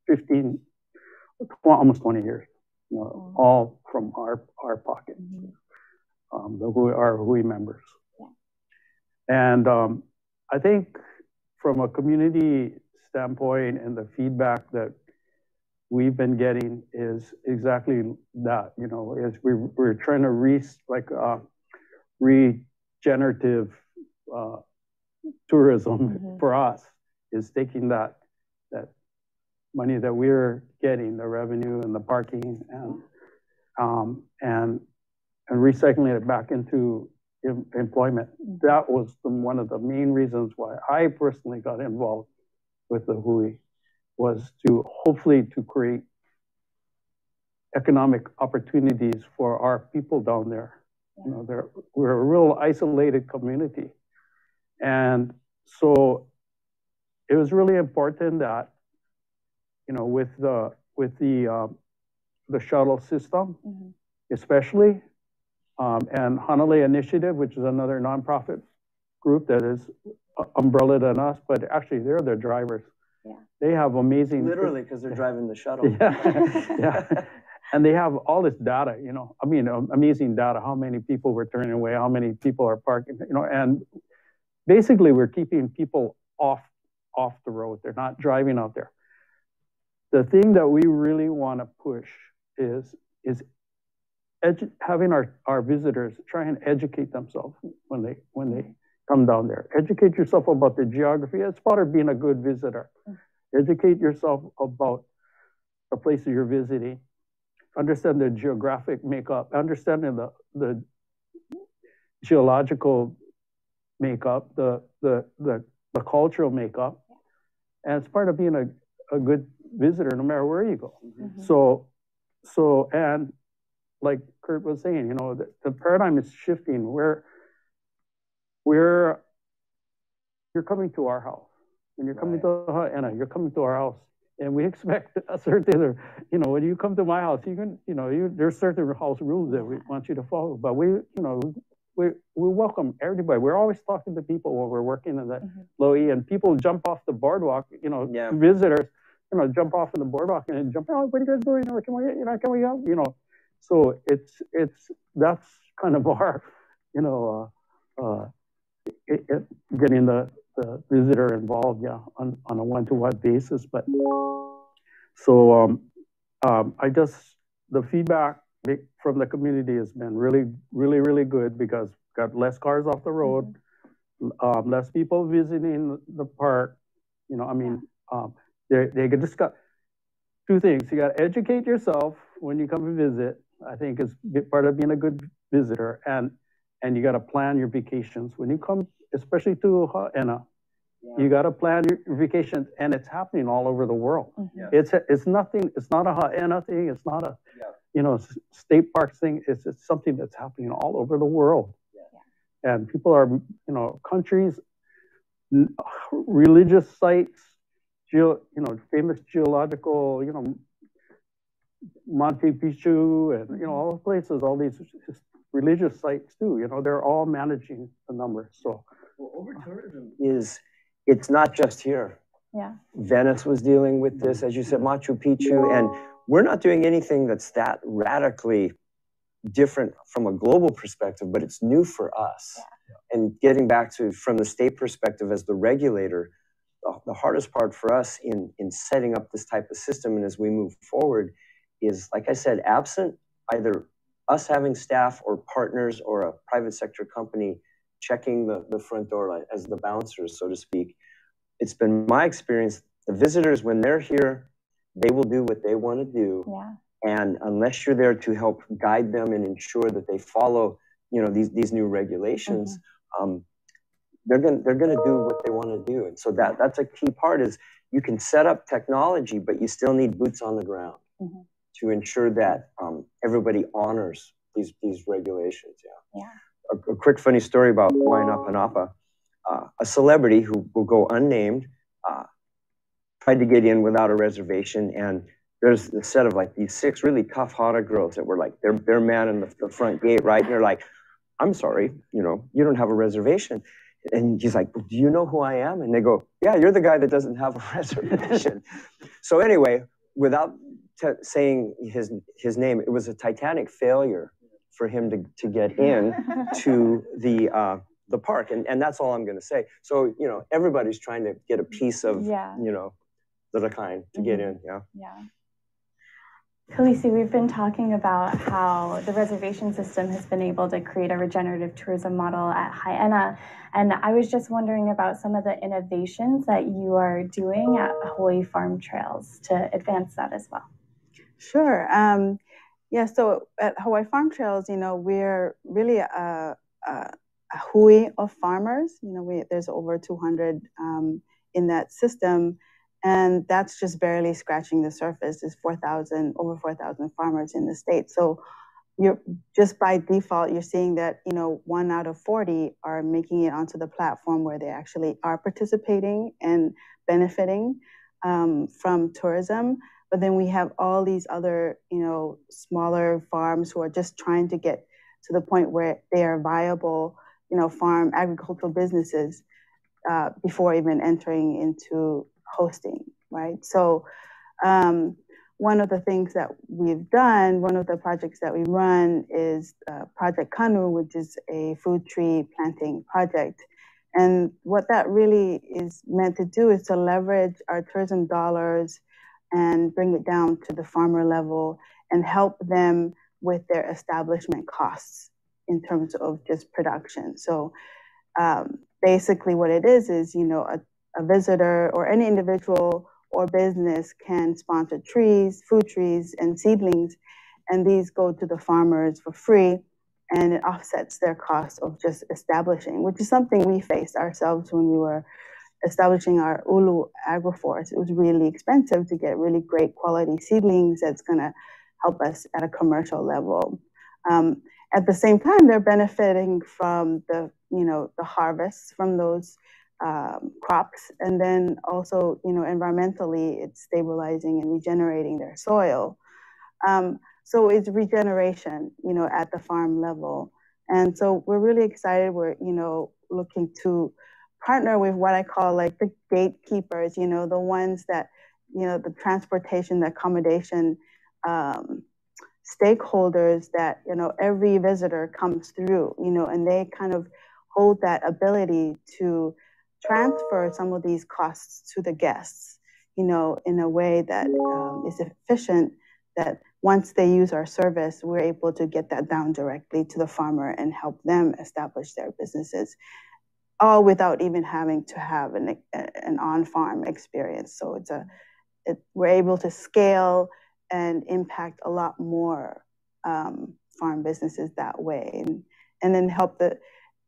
15, almost 20 years, all from our pocket, our Hui members. And I think from a community standpoint and the feedback that we've been getting is exactly that, you know, is we're trying to regenerative tourism for us is taking that money that we're getting, the revenue and the parking, and recycling it back into employment. That was one of the main reasons why I personally got involved with the Hui, was to hopefully to create economic opportunities for our people down there. You know, we're a real isolated community. And so it was really important that, you know, with the shuttle system, especially, and Hanalei Initiative, which is another nonprofit group that is umbrellaed on us, but actually they're the drivers. Yeah. They have amazing... Literally, because they're driving the shuttle. Yeah. And they have all this data, you know, I mean, amazing data, how many people we're turning away, how many people are parking, you know, and basically we're keeping people off the road. They're not driving out there. The thing that we really want to push is having our visitors try and educate themselves when they come down there. Educate yourself about the geography. It's part of being a good visitor. Educate yourself about the places you're visiting. Understand the geographic makeup. Understanding the geological makeup, the cultural makeup, and it's part of being a good visitor no matter where you go. So and like Kurt was saying, you know, the paradigm is shifting where you're coming to our house. When you're coming to Ha'ena, you're coming to our house. And we expect a certain, you know, when you come to my house, you can, you know, there's certain house rules that we want you to follow. But we welcome everybody. We're always talking to people when we're working in the Lo'i, and people jump off the boardwalk, you know, visitors, you know, jump off in the boardwalk and jump, oh, what are you guys doing? Can we help? You know, so that's kind of our, you know, getting the visitor involved, on a one-to-one basis. But so the feedback from the community has been really, really, really good, because got less cars off the road, less people visiting the park. You know, I mean, they just got two things. You got to educate yourself when you come and visit. I think is part of being a good visitor, and you got to plan your vacations when you come, especially to Ha'ena. You got to plan your vacations, and it's happening all over the world. It's nothing. It's not a Ha'ena thing. It's not a you know, state parks thing. It's something that's happening all over the world. And people are, you know, countries, religious sites, you know, famous geological, you know, Monte Picchu, and you know, all the places, all these religious sites too. You know, they're all managing the numbers. So, over-tourism it's not just here. Venice was dealing with this, as you said, Machu Picchu, and we're not doing anything that's that radically different from a global perspective, but it's new for us. And getting back to, from the state perspective as the regulator, the hardest part for us in setting up this type of system and as we move forward is, like I said, absent either us having staff or partners or a private sector company checking the front door as the bouncers, so to speak. It's been my experience, the visitors, when they're here, they will do what they want to do. And unless you're there to help guide them and ensure that they follow, you know, these new regulations, they're gonna do what they want to do. And so that's a key part, is you can set up technology, but you still need boots on the ground to ensure that everybody honors these regulations. A quick funny story about Huayna Panapa. A celebrity who will go unnamed tried to get in without a reservation, and there's a set of like these 6 really tough Hana girls that were like, they're manning the front gate, right? And they're like, I'm sorry, you know, you don't have a reservation. And he's like, do you know who I am? And they go, yeah, you're the guy that doesn't have a reservation. So anyway, without saying his name, it was a titanic failure for him to get in to the the park, and that's all I'm going to say. So, you know, everybody's trying to get a piece of, you know, the Rakain to get in. Yeah. Khaleesi, we've been talking about how the reservation system has been able to create a regenerative tourism model at Haena, and I was just wondering about some of the innovations that you are doing at Hawaii Farm Trails to advance that as well. Sure. Yeah, so at Hawaii Farm Trails, you know, we're really a hui of farmers. You know, there's over 200 in that system. And that's just barely scratching the surface. There's over 4,000 farmers in the state. So you're just by default, you're seeing that, you know, 1 out of 40 are making it onto the platform where they actually are participating and benefiting from tourism. But then we have all these other, you know, smaller farms who are just trying to get to the point where they are viable, you know, farm agricultural businesses before even entering into hosting, right? So one of the things that we've done, one of the projects that we run is Project Kanu, which is a food tree planting project. And what that really is meant to do is to leverage our tourism dollars and bring it down to the farmer level and help them with their establishment costs in terms of just production. So basically what it is, you know, a visitor or any individual or business can sponsor trees, food trees, and seedlings, and these go to the farmers for free, and it offsets their cost of just establishing, which is something we faced ourselves when we were establishing our Ulu agroforest. It was really expensive to get really great quality seedlings that's going to help us at a commercial level. At the same time, they're benefiting from the, you know, the harvests from those crops, and then also, you know, environmentally, it's stabilizing and regenerating their soil. So it's regeneration, you know, at the farm level. And so we're really excited. We're, you know, looking to partner with what I call like the gatekeepers, you know, the ones that, you know, the transportation, the accommodation stakeholders that, you know, every visitor comes through, you know, and they kind of hold that ability to transfer some of these costs to the guests, you know, in a way that is efficient, that once they use our service, we're able to get that down directly to the farmer and help them establish their businesses, all without even having to have an on-farm experience. So we're able to scale and impact a lot more farm businesses that way, and then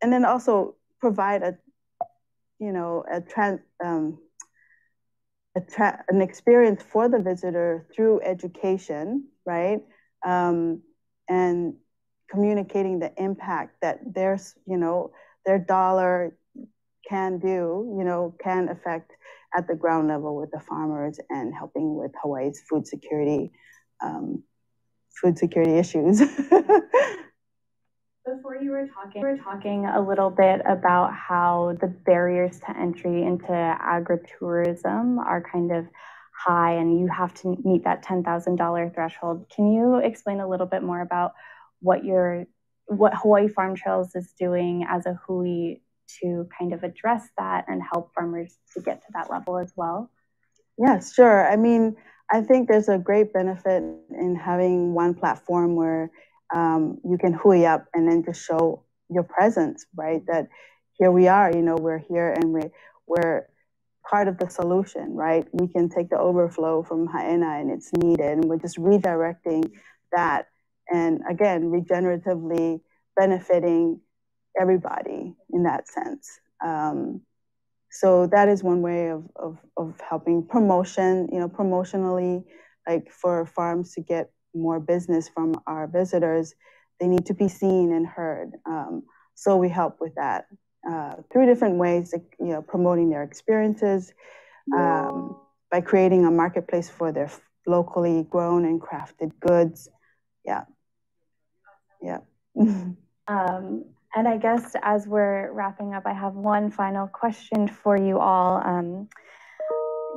and then also provide an experience for the visitor through education, right? And communicating the impact that their dollar can do, you know, can affect at the ground level with the farmers and helping with Hawaii's food security issues. Before you were talking a little bit about how the barriers to entry into agritourism are kind of high and you have to meet that $10,000 threshold. Can you explain a little bit more about what Hawaii Farm Trails is doing as a hui to kind of address that and help farmers to get to that level as well? Yes, sure. I mean, I think there's a great benefit in having one platform where you can hui up and then just show your presence, right? That here we are, you know, we're here and we're part of the solution, right? We can take the overflow from Haena and it's needed, and we're just redirecting that. And again, regeneratively benefiting everybody in that sense. So that is one way of helping promotion, you know, promotionally, like for farms to get more business from our visitors, they need to be seen and heard. So we help with that through different ways, like, you know, promoting their experiences, by creating a marketplace for their locally grown and crafted goods. Yeah. Yeah. And I guess as we're wrapping up, I have one final question for you all.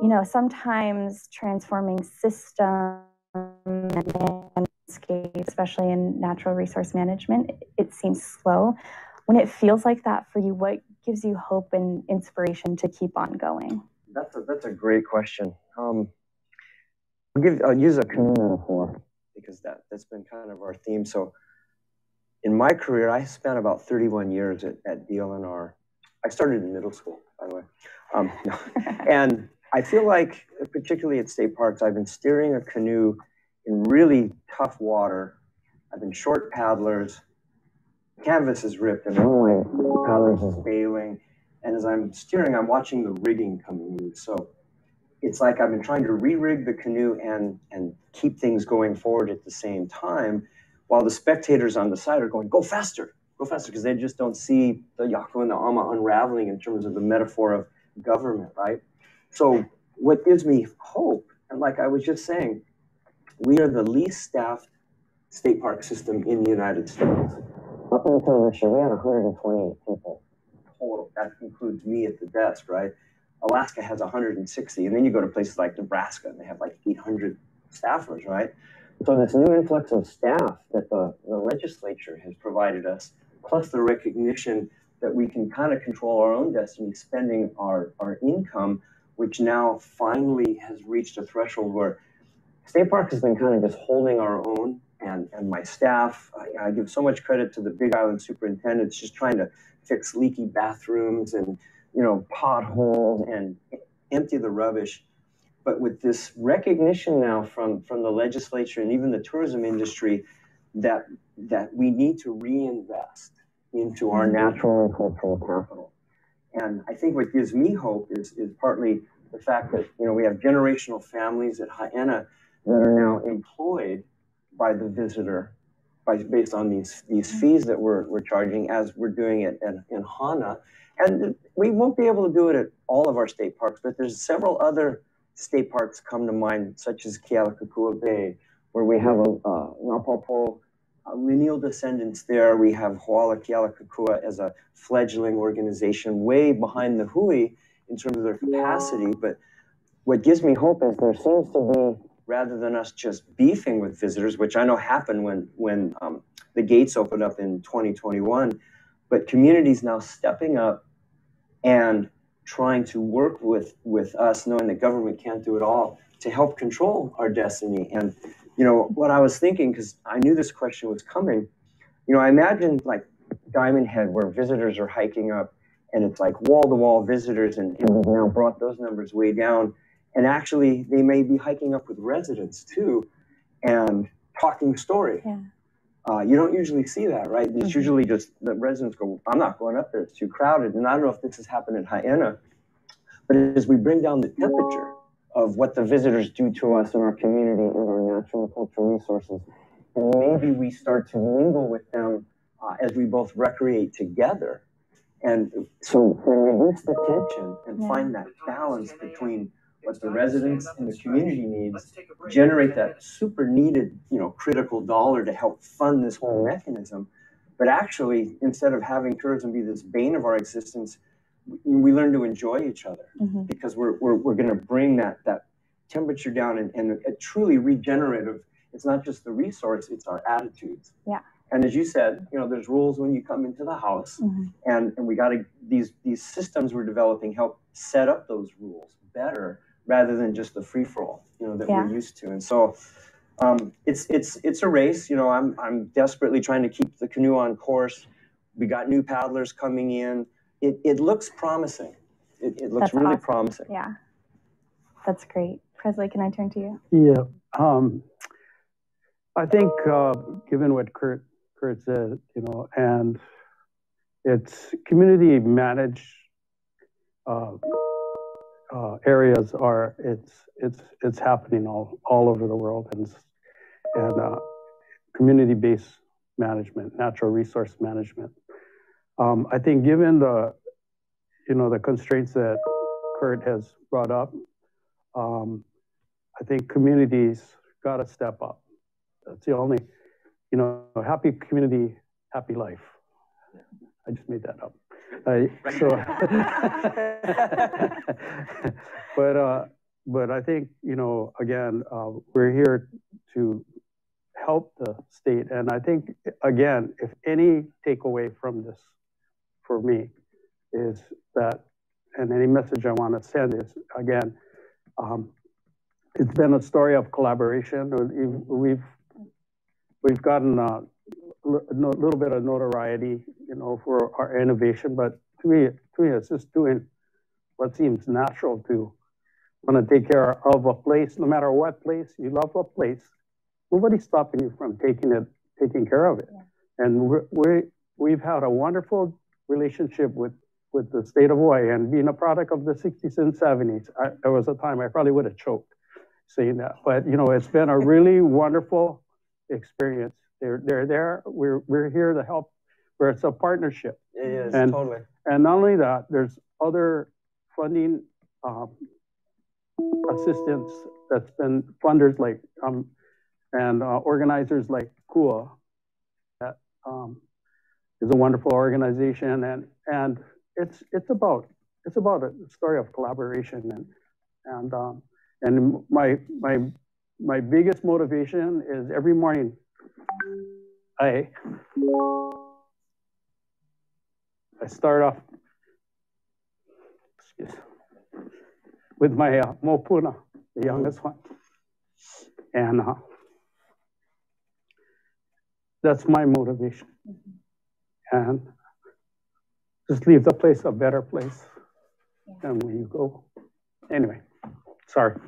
You know, sometimes transforming systems and landscape, especially in natural resource management, it seems slow. When it feels like that for you, what gives you hope and inspiration to keep on going? That's a great question. I'll use a canoe metaphor because that's been kind of our theme. So in my career, I spent about 31 years at DLNR. I started in middle school, by the way. No. And I feel like, particularly at state parks, I've been steering a canoe in really tough water. I've been short paddlers. Canvas is ripped and one of my paddlers is bailing. And as I'm steering, I'm watching the rigging come loose. So it's like I've been trying to re-rig the canoe and keep things going forward at the same time, while the spectators on the side are going, go faster, because they just don't see the Yaku and the Ama unraveling in terms of the metaphor of government, right? So what gives me hope, and like I was just saying, we are the least staffed state park system in the United States. Up until this year, we had 128 people total. That includes me at the desk, right? Alaska has 160, and then you go to places like Nebraska, and they have like 800 staffers, right? So this new influx of staff that the legislature has provided us, plus the recognition that we can kind of control our own destiny, spending our income, which now finally has reached a threshold where State Park has been kind of just holding our own, and my staff, I give so much credit to the Big Island superintendents just trying to fix leaky bathrooms and, you know, potholes and empty the rubbish. But with this recognition now from the legislature and even the tourism industry that we need to reinvest into our natural and cultural capital. And I think what gives me hope is partly the fact that, you know, we have generational families at Haena that are now employed by the visitor based on these fees that we're charging, as we're doing it in Hana. And we won't be able to do it at all of our state parks, but there's several other state parks come to mind, such as Kealakekua Bay, where we have Napopo lineal descendants there. We have Hoala Kealakekua as a fledgling organization way behind the Hui in terms of their capacity. But what gives me hope is there seems to be, rather than us just beefing with visitors, which I know happened when the gates opened up in 2021, but communities now stepping up and trying to work with us, knowing that government can't do it all, to help control our destiny. And, you know, what I was thinking, because I knew this question was coming, you know, I imagined like Diamond Head, where visitors are hiking up, and it's like wall-to-wall visitors, and we've now brought those numbers way down. And actually, they may be hiking up with residents too, and talking story. Yeah. You don't usually see that, right? It's usually just the residents go, I'm not going up there, it's too crowded. And I don't know if this has happened in Haena, but as we bring down the temperature of what the visitors do to us in our community and our natural and cultural resources, and maybe we start to mingle with them as we both recreate together. And so reduce the tension and find that balance between what the residents and the community needs, generate that super needed, you know, critical dollar to help fund this whole mechanism. But actually, instead of having tourism be this bane of our existence, we learn to enjoy each other because we're going to bring that temperature down and a truly regenerative. It's not just the resource, it's our attitudes. Yeah. And as you said, you know, there's rules when you come into the house, and we got to, these systems we're developing help set up those rules better, rather than just the free-for-all, you know, that we're used to. And so it's a race. You know, I'm desperately trying to keep the canoe on course. We got new paddlers coming in. It looks promising. It looks really awesome. Promising. Yeah, that's great. Presley, can I turn to you? Yeah, I think given what Kurt said, you know, and it's community managed areas are it's happening all over the world, and community-based management, natural resource management. I think given the constraints that Kurt has brought up, I think communities got to step up. That's the only, you know, happy community, happy life. I just made that up. But I think, you know, again, we're here to help the state. And I think, again, if any takeaway from this for me is that, and any message I want to send is, again, it's been a story of collaboration. We've gotten a little bit of notoriety, for our innovation, but to me, it's just doing what seems natural to want to take care of a place, no matter what place. You love a place, nobody's stopping you from taking care of it. Yeah. And we've had a wonderful relationship with the state of Hawaii, and being a product of the 60s and 70s. There was a time I probably would have choked saying that, but it's been a really wonderful experience. They're there. We're here to help. Where it's a partnership. It is, and, totally. And not only that, there's other funding assistance that's been funders like and organizers like KUA. That is a wonderful organization, and it's about a story of collaboration, and my biggest motivation is every morning I start off with my mopuna, the youngest one, and that's my motivation. And just leave the place a better place than when you go. Anyway, sorry.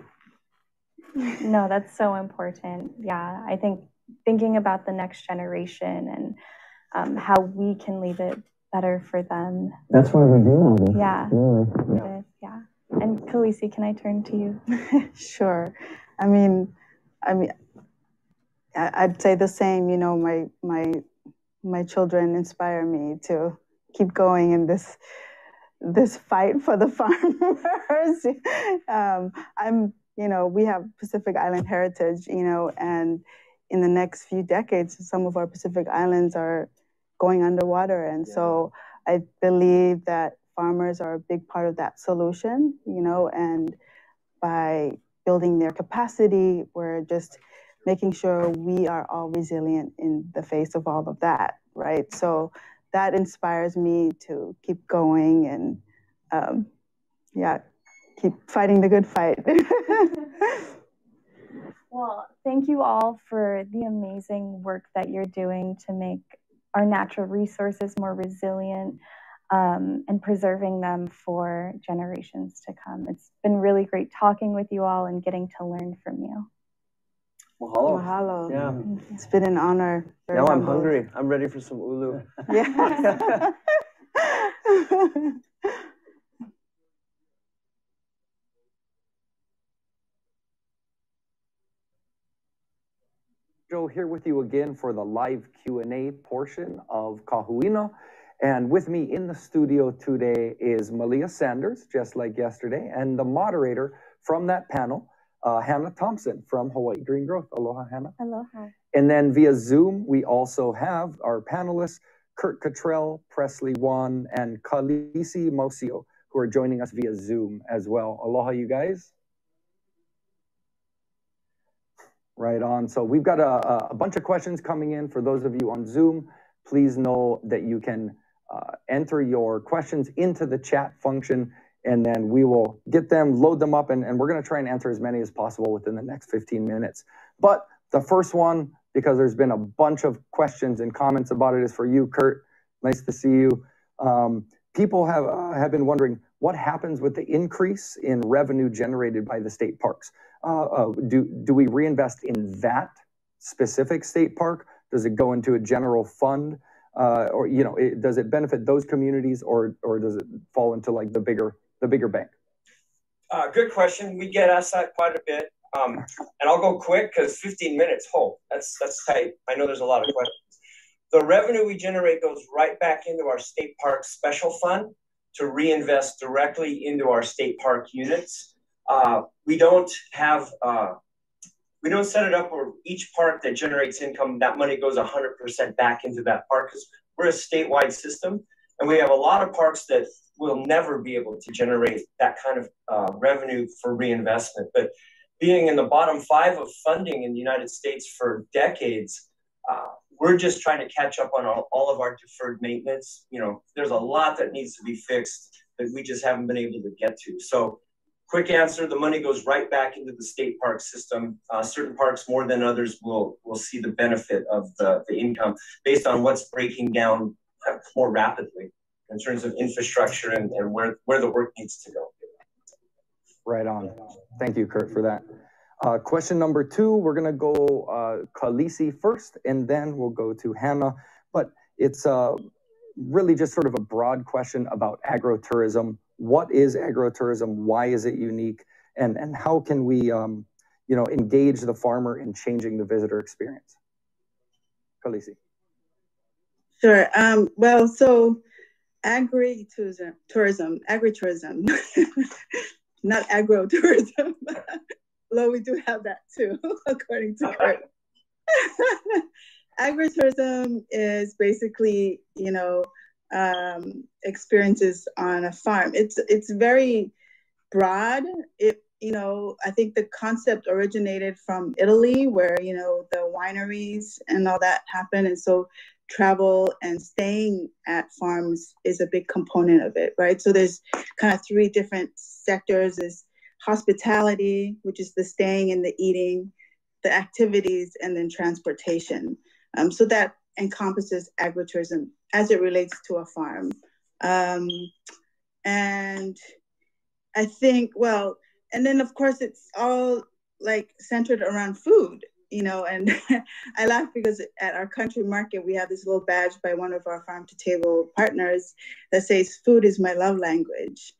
No, that's so important. Yeah, I think thinking about the next generation and how we can leave it better for them. That's why we do all this. Yeah. Really. Yeah. And Khaleesi, can I turn to you? Sure. I mean, I'd say the same. My children inspire me to keep going in this fight for the farmers. We have Pacific Island heritage, and in the next few decades, some of our Pacific Islands are going underwater. And so I believe that farmers are a big part of that solution, and by building their capacity, we're just making sure we are all resilient in the face of all of that, right? So that inspires me to keep going and, keep fighting the good fight. Well, thank you all for the amazing work that you're doing to make our natural resources more resilient and preserving them for generations to come. It's been really great talking with you all and getting to learn from you. Mahalo. Mahalo. Yeah. It's been an honor. Now I'm hungry. I'm ready for some ulu. Yeah. Joe here with you again for the live Q&A portion of Kahuina. And with me in the studio today is Malia Sanders, just like yesterday, and the moderator from that panel, Hannah Thompson from Hawaii Green Growth. Aloha, Hannah. Aloha. And then via Zoom, we also have our panelists, Kurt Cottrell, Presley Wan, and Khaleesi Mosio, who are joining us via Zoom as well. Aloha, you guys. Right on. So we've got a bunch of questions coming in. For those of you on Zoom, please know that you can enter your questions into the chat function, and then we will get them, load them up, and we're going to try and answer as many as possible within the next 15 minutes. But the first one, because there's been a bunch of questions and comments about it, is for you, Kurt. Nice to see you. People have been wondering what happens with the increase in revenue generated by the state parks. Do we reinvest in that specific state park? Does it go into a general fund? Or does it benefit those communities, or does it fall into like the bigger bank? Good question. We get asked that quite a bit. And I'll go quick because 15 minutes. That's tight. I know there's a lot of questions. The revenue we generate goes right back into our state park special fund to reinvest directly into our state park units. We don't set it up where each park that generates income, that money goes 100% back into that park, because we're a statewide system, and we have a lot of parks that will never be able to generate that kind of revenue for reinvestment. But being in the bottom 5 of funding in the United States for decades, we're just trying to catch up on all of our deferred maintenance. You know, there's a lot that needs to be fixed that we just haven't been able to get to. So quick answer, the money goes right back into the state park system. Certain parks more than others will see the benefit of the income based on what's breaking down more rapidly in terms of infrastructure and where the work needs to go. Right on. Thank you, Kurt, for that. Question number 2, we're gonna go Khaleesi first, and then we'll go to Hannah. But it's really just sort of a broad question about agrotourism. What is agrotourism? Why is it unique? And how can we, you know, engage the farmer in changing the visitor experience? Khaleesi. Sure. Well, so agritourism, not agrotourism, although we do have that too, according to Kurt. Agritourism is basically, you know, experiences on a farm. It's very broad. You know, I think the concept originated from Italy, where, you know, the wineries and all that happened, and so travel and staying at farms is a big component of it, right? So there's kind of 3 different sectors. There's hospitality, which is the staying and the eating, the activities, and then transportation. So that encompasses agritourism as it relates to a farm. And I think, well, and then of course it's all like centered around food, you know, and I laugh because at our country market, we have this little badge by one of our farm to table partners that says, "Food is my love language."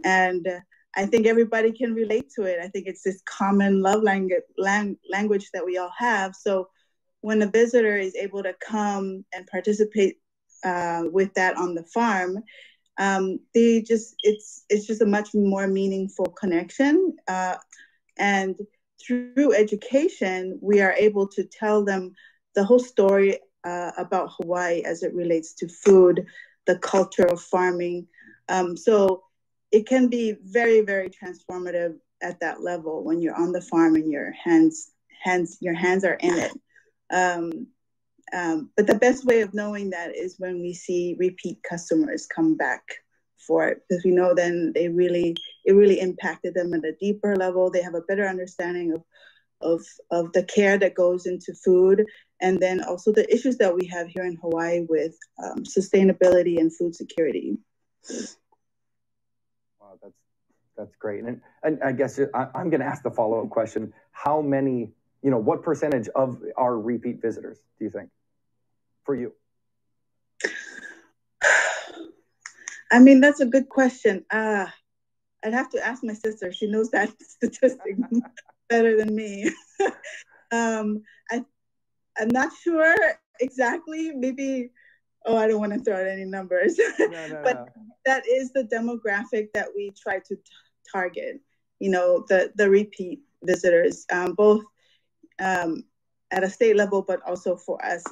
And I think everybody can relate to it. I think it's this common love language that we all have. So when a visitor is able to come and participate with that on the farm, it's just a much more meaningful connection. And through education, we are able to tell them the whole story about Hawaii as it relates to food, the culture of farming. So it can be very, very transformative at that level when you're on the farm and your hands are in it. But the best way of knowing that is when we see repeat customers come back for it, because we know then it really impacted them at a deeper level. They have a better understanding of the care that goes into food, and then also the issues that we have here in Hawaii with sustainability and food security. Wow, that's great. And I guess I'm going to ask the follow-up question: how many, you know, what percentage of our repeat visitors do you think for you? I mean, that's a good question. I'd have to ask my sister. She knows that statistic better than me. I'm not sure exactly. Maybe, I don't want to throw out any numbers. No. That is the demographic that we try to target, you know, the repeat visitors, both at a state level, but also for us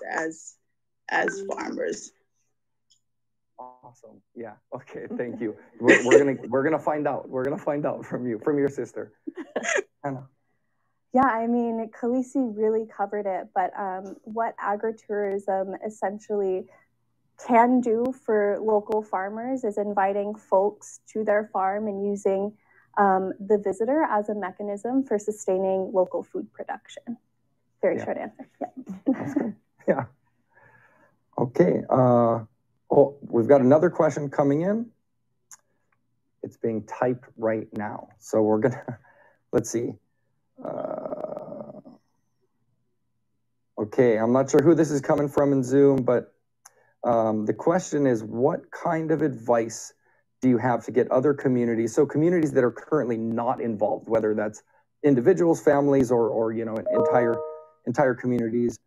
as farmers. Awesome. Yeah. Okay. Thank you. We're gonna find out. We're gonna find out from your sister. Hannah. Yeah, I mean, Khaleesi really covered it, but what agritourism essentially can do for local farmers is inviting folks to their farm and using the visitor as a mechanism for sustaining local food production. Very short answer. Yeah. That's good. Yeah. Okay. We've got another question coming in. It's being typed right now. So we're gonna, let's see. Okay, I'm not sure who this is coming from in Zoom, but the question is, what kind of advice do you have to get other communities, so communities that are currently not involved, whether that's individuals, families, or you know, entire communities,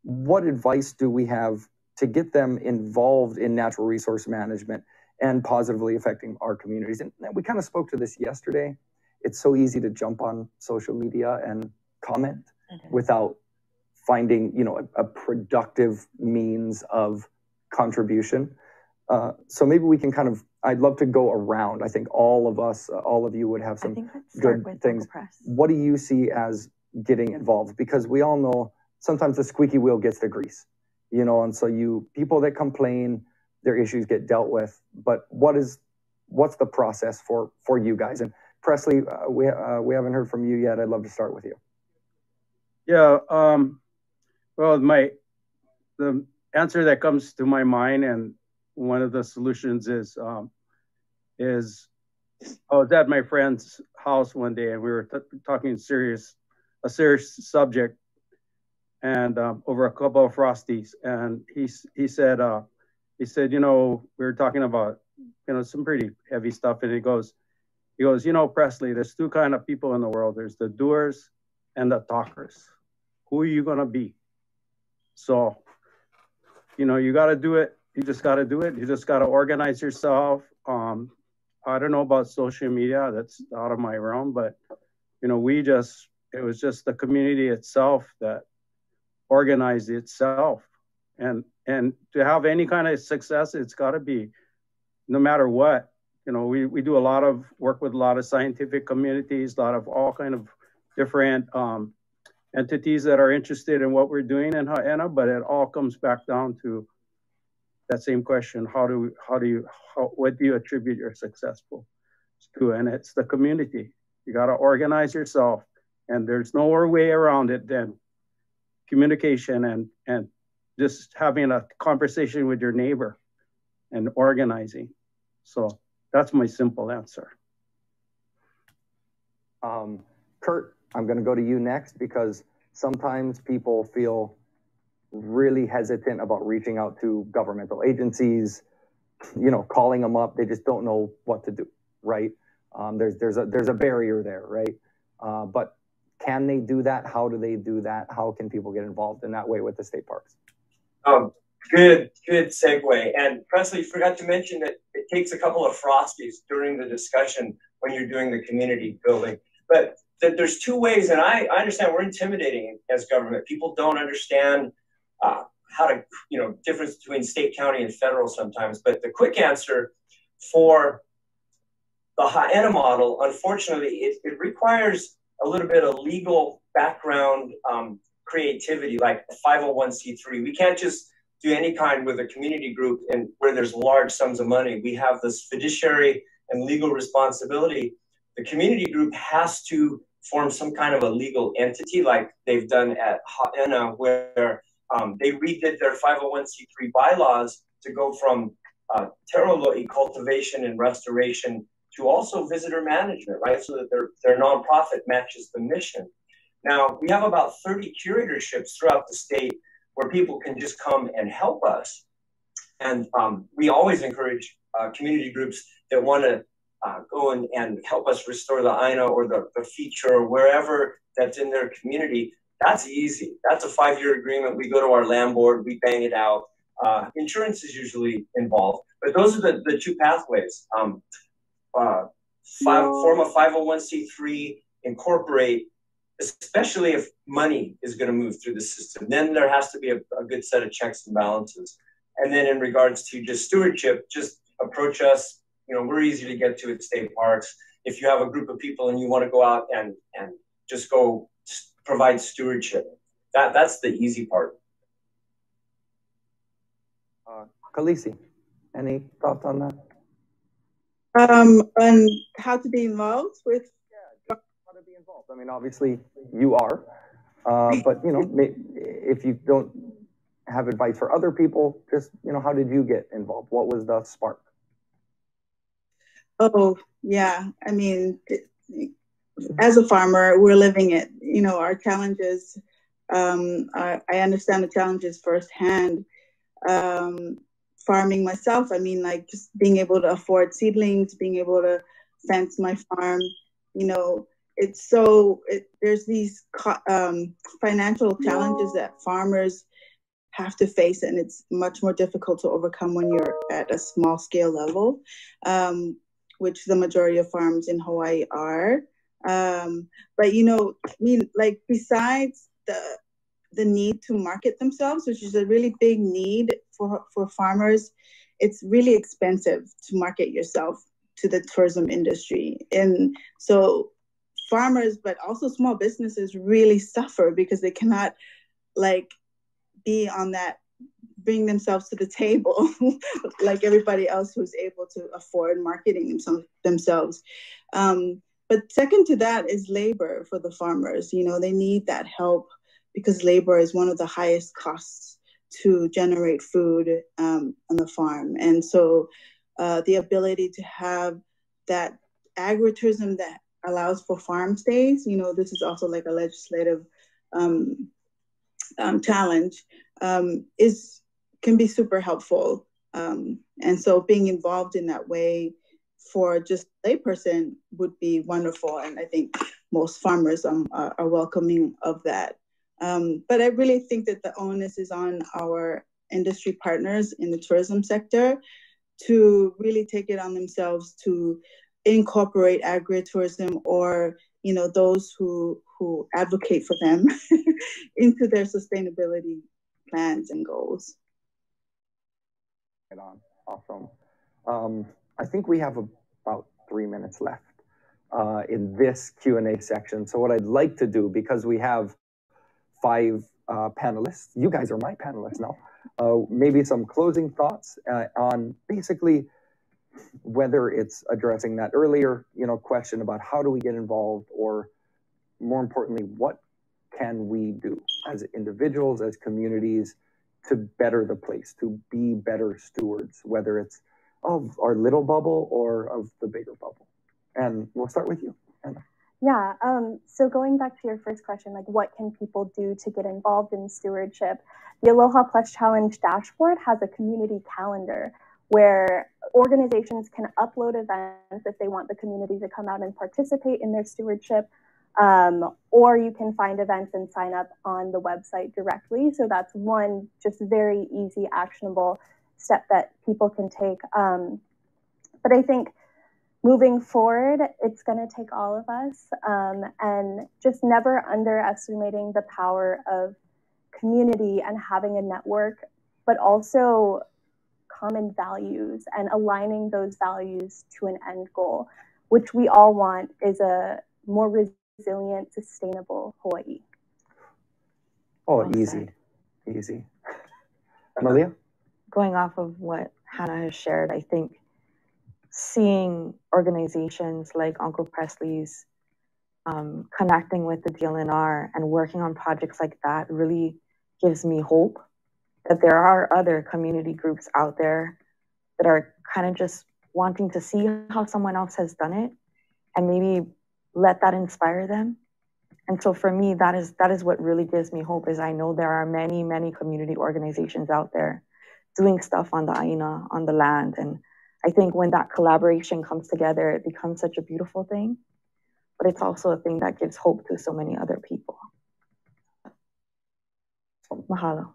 what advice do we have to get them involved in natural resource management and positively affecting our communities? And we kind of spoke to this yesterday. It's so easy to jump on social media and comment without finding, you know, a productive means of contribution. So maybe we can kind of, I'd love to go around. I think all of us, all of you would have some good things. What do you see as getting involved? Because we all know sometimes the squeaky wheel gets the grease. you know, and so people that complain, their issues get dealt with. But what's the process for you guys? And Presley, we haven't heard from you yet. I'd love to start with you. Yeah. Well, the answer that comes to my mind, and one of the solutions is I was at my friend's house one day, and we were talking a serious subject, and over a couple of Frosties, and he said, you know, we were talking about, you know, some pretty heavy stuff, and he goes, you know, Presley, there's two kind of people in the world. There's the doers and the talkers. Who are you gonna be? So, you know, you got to do it. You just got to do it. You just got to organize yourself. I don't know about social media. That's out of my realm, but, you know, it was just the community itself that organized itself. And to have any kind of success, it's got to be, no matter what, you know, we do a lot of work with a lot of scientific communities, a lot of all kind of different entities that are interested in what we're doing in Haena, but it all comes back down to that same question: what do you attribute your successful to? And it's the community. You got to organize yourself, and there's no other way around it than communication and just having a conversation with your neighbor and organizing. So that's my simple answer. Kurt, I'm going to go to you next, because sometimes people feel really hesitant about reaching out to governmental agencies, you know, calling them up. They just don't know what to do, right? There's a barrier there, right? But can they do that? How do they do that? How can people get involved in that way with the state parks? Good segue. And Presley, you forgot to mention that it takes a couple of Frosties during the discussion when you're doing the community building. But there's two ways, and I understand we're intimidating as government. People don't understand how to, you know, difference between state, county, and federal sometimes. But the quick answer for the Haena model, unfortunately, it requires a little bit of legal background creativity, like a 501c3. We can't just do any kind with a community group and where there's large sums of money. We have this fiduciary and legal responsibility. The community group has to form some kind of a legal entity, like they've done at Haena, where they redid their 501c3 bylaws to go from terolo'i, cultivation and restoration, to also visitor management, right? So that their nonprofit matches the mission. Now, we have about 30 curatorships throughout the state where people can just come and help us. And we always encourage community groups that want to go and help us restore the Aina or the feature or wherever that's in their community. That's easy. That's a 5-year agreement. We go to our land board, we bang it out. Insurance is usually involved, but those are the two pathways. Form a 501c3, incorporate, especially if money is going to move through the system. Then there has to be a good set of checks and balances. And then in regards to just stewardship, just approach us. You know, we're easy to get to at state parks. If you have a group of people and you want to go out and just go provide stewardship, that's the easy part. Khaleesi, any thoughts on that? On how to be involved with? Yeah, how to be involved. I mean, obviously you are, but you know, if you don't have advice for other people, just, you know, how did you get involved? What was the spark? Oh, yeah. I mean, as a farmer, we're living it. You know, our challenges, I understand the challenges firsthand. Farming myself, I mean, like just being able to afford seedlings, being able to fence my farm, you know, there's these financial challenges that farmers have to face, and it's much more difficult to overcome when you're at a small scale level, which the majority of farms in Hawaii are. But, you know, I mean, like besides the need to market themselves, which is a really big need for farmers, it's really expensive to market yourself to the tourism industry. And so farmers, but also small businesses really suffer because they cannot like be on that bring themselves to the table like everybody else who's able to afford marketing themselves. But second to that is labor for the farmers. You know, they need that help because labor is one of the highest costs to generate food on the farm. And so the ability to have that agritourism that allows for farm stays, you know, this is also like a legislative challenge, can be super helpful. And so being involved in that way for just a layperson would be wonderful. And I think most farmers are welcoming of that. But I really think that the onus is on our industry partners in the tourism sector to really take it on themselves to incorporate agritourism or, you know, those who advocate for them into their sustainability plans and goals. Right on. Awesome. I think we have about 3 minutes left in this Q&A section. So what I'd like to do, because we have 5 panelists, you guys are my panelists now, maybe some closing thoughts on basically whether it's addressing that earlier, you know, question about how do we get involved, or more importantly, what can we do as individuals, as communities, to better the place, to be better stewards, whether it's of our little bubble or of the bigger bubble. And we'll start with you, Anna. Yeah, so going back to your first question, like what can people do to get involved in stewardship? The Aloha Plus Challenge dashboard has a community calendar where organizations can upload events if they want the community to come out and participate in their stewardship, or you can find events and sign up on the website directly. So that's one just very easy, actionable step that people can take. But I think moving forward, it's going to take all of us, and just never underestimating the power of community and having a network, but also common values and aligning those values to an end goal, which we all want is a more resilient, sustainable Hawaii. Oh, easy. Malia? Going off of what Hannah has shared, I think seeing organizations like Uncle Presley's connecting with the DLNR and working on projects like that really gives me hope that there are other community groups out there that are kind of just wanting to see how someone else has done it and maybe let that inspire them. And so for me, that is what really gives me hope, is I know there are many, many community organizations out there doing stuff on the Aina, on the land. And I think when that collaboration comes together, it becomes such a beautiful thing, but it's also a thing that gives hope to so many other people. Mahalo.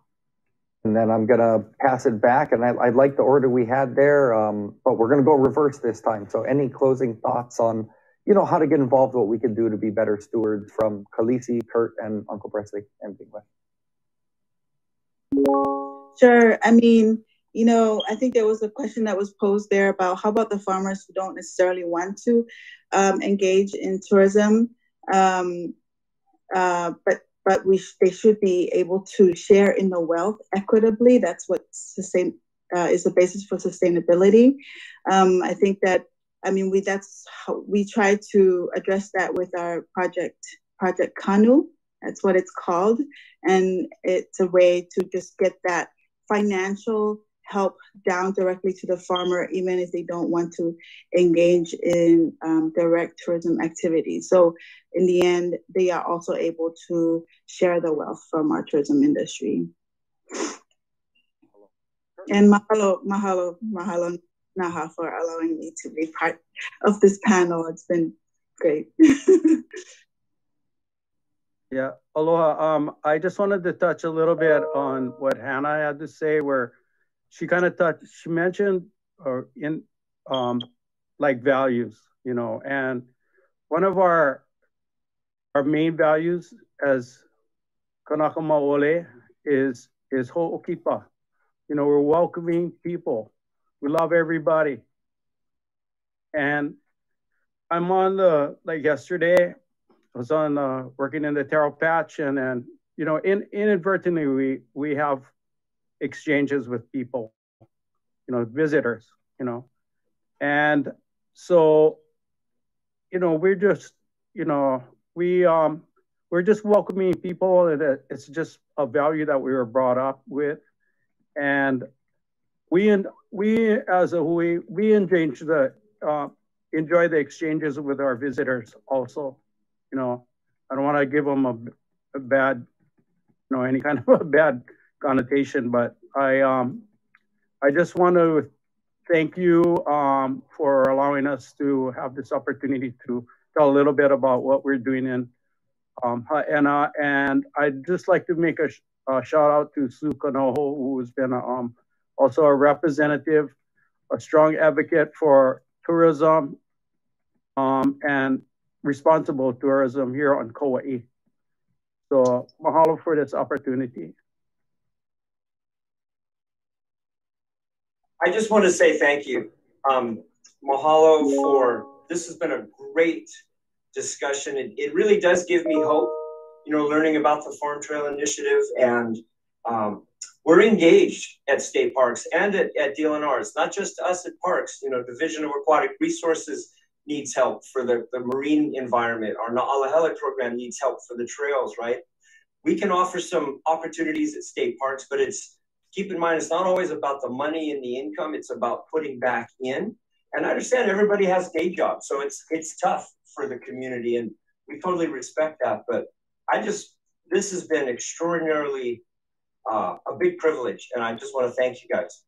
And then I'm gonna pass it back, and I like the order we had there, but we're gonna go reverse this time. So any closing thoughts on, you know, how to get involved, what we can do to be better stewards from Khaleesi, Kurt, and Uncle Presley, and Big West? Sure. I mean, you know, I think there was a question that was posed there about how about the farmers who don't necessarily want to engage in tourism, but they should be able to share in the wealth equitably. That's what is the basis for sustainability. I think that, I mean, that's how we try to address that with our Project Kanu. That's what it's called. And it's a way to just get that financial help down directly to the farmer, even if they don't want to engage in direct tourism activities. So in the end, they are also able to share the wealth from our tourism industry. And mahalo, Naha, for allowing me to be part of this panel. It's been great. Yeah, aloha. I just wanted to touch a little bit on what Hannah had to say, where she kind of she mentioned like values, you know, and one of our main values as Kanaka Maoli is ho'okipa. You know, we're welcoming people. We love everybody. And I'm on like yesterday, I was on working in the taro patch, and then, you know, inadvertently we have exchanges with people, visitors, And so, we're just, we're just welcoming people. It's just a value that we were brought up with. And we enjoy the exchanges with our visitors also. I don't want to give them a bad, any kind of a bad connotation, but I just want to thank you for allowing us to have this opportunity to tell a little bit about what we're doing in Ha'ena. And I'd just like to make a shout out to Sue Kanoho, who's been also a representative, a strong advocate for tourism and responsible tourism here on Kauai. So mahalo for this opportunity. I just want to say thank you. Mahalo for, this has been a great discussion. It really does give me hope, learning about the Farm Trail Initiative. And we're engaged at state parks and at DLNR. It's not just us at parks. Division of Aquatic Resources needs help for the marine environment. Our Na'alahele program needs help for the trails, right? We can offer some opportunities at state parks, but keep in mind, it's not always about the money and the income. It's about putting back in. And I understand everybody has day jobs, so it's tough for the community, and we totally respect that. But this has been extraordinarily a big privilege, and I just want to thank you guys.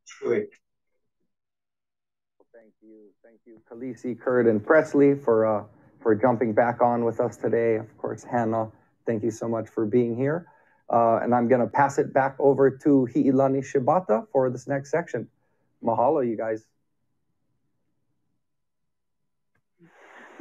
Truly. Thank you, Khaleesi, Kurt, and Presley for jumping back on with us today. Of course, Hannah, thank you so much for being here. And I'm going to pass it back over to Hi'ilani Shibata for this next section. Mahalo, you guys.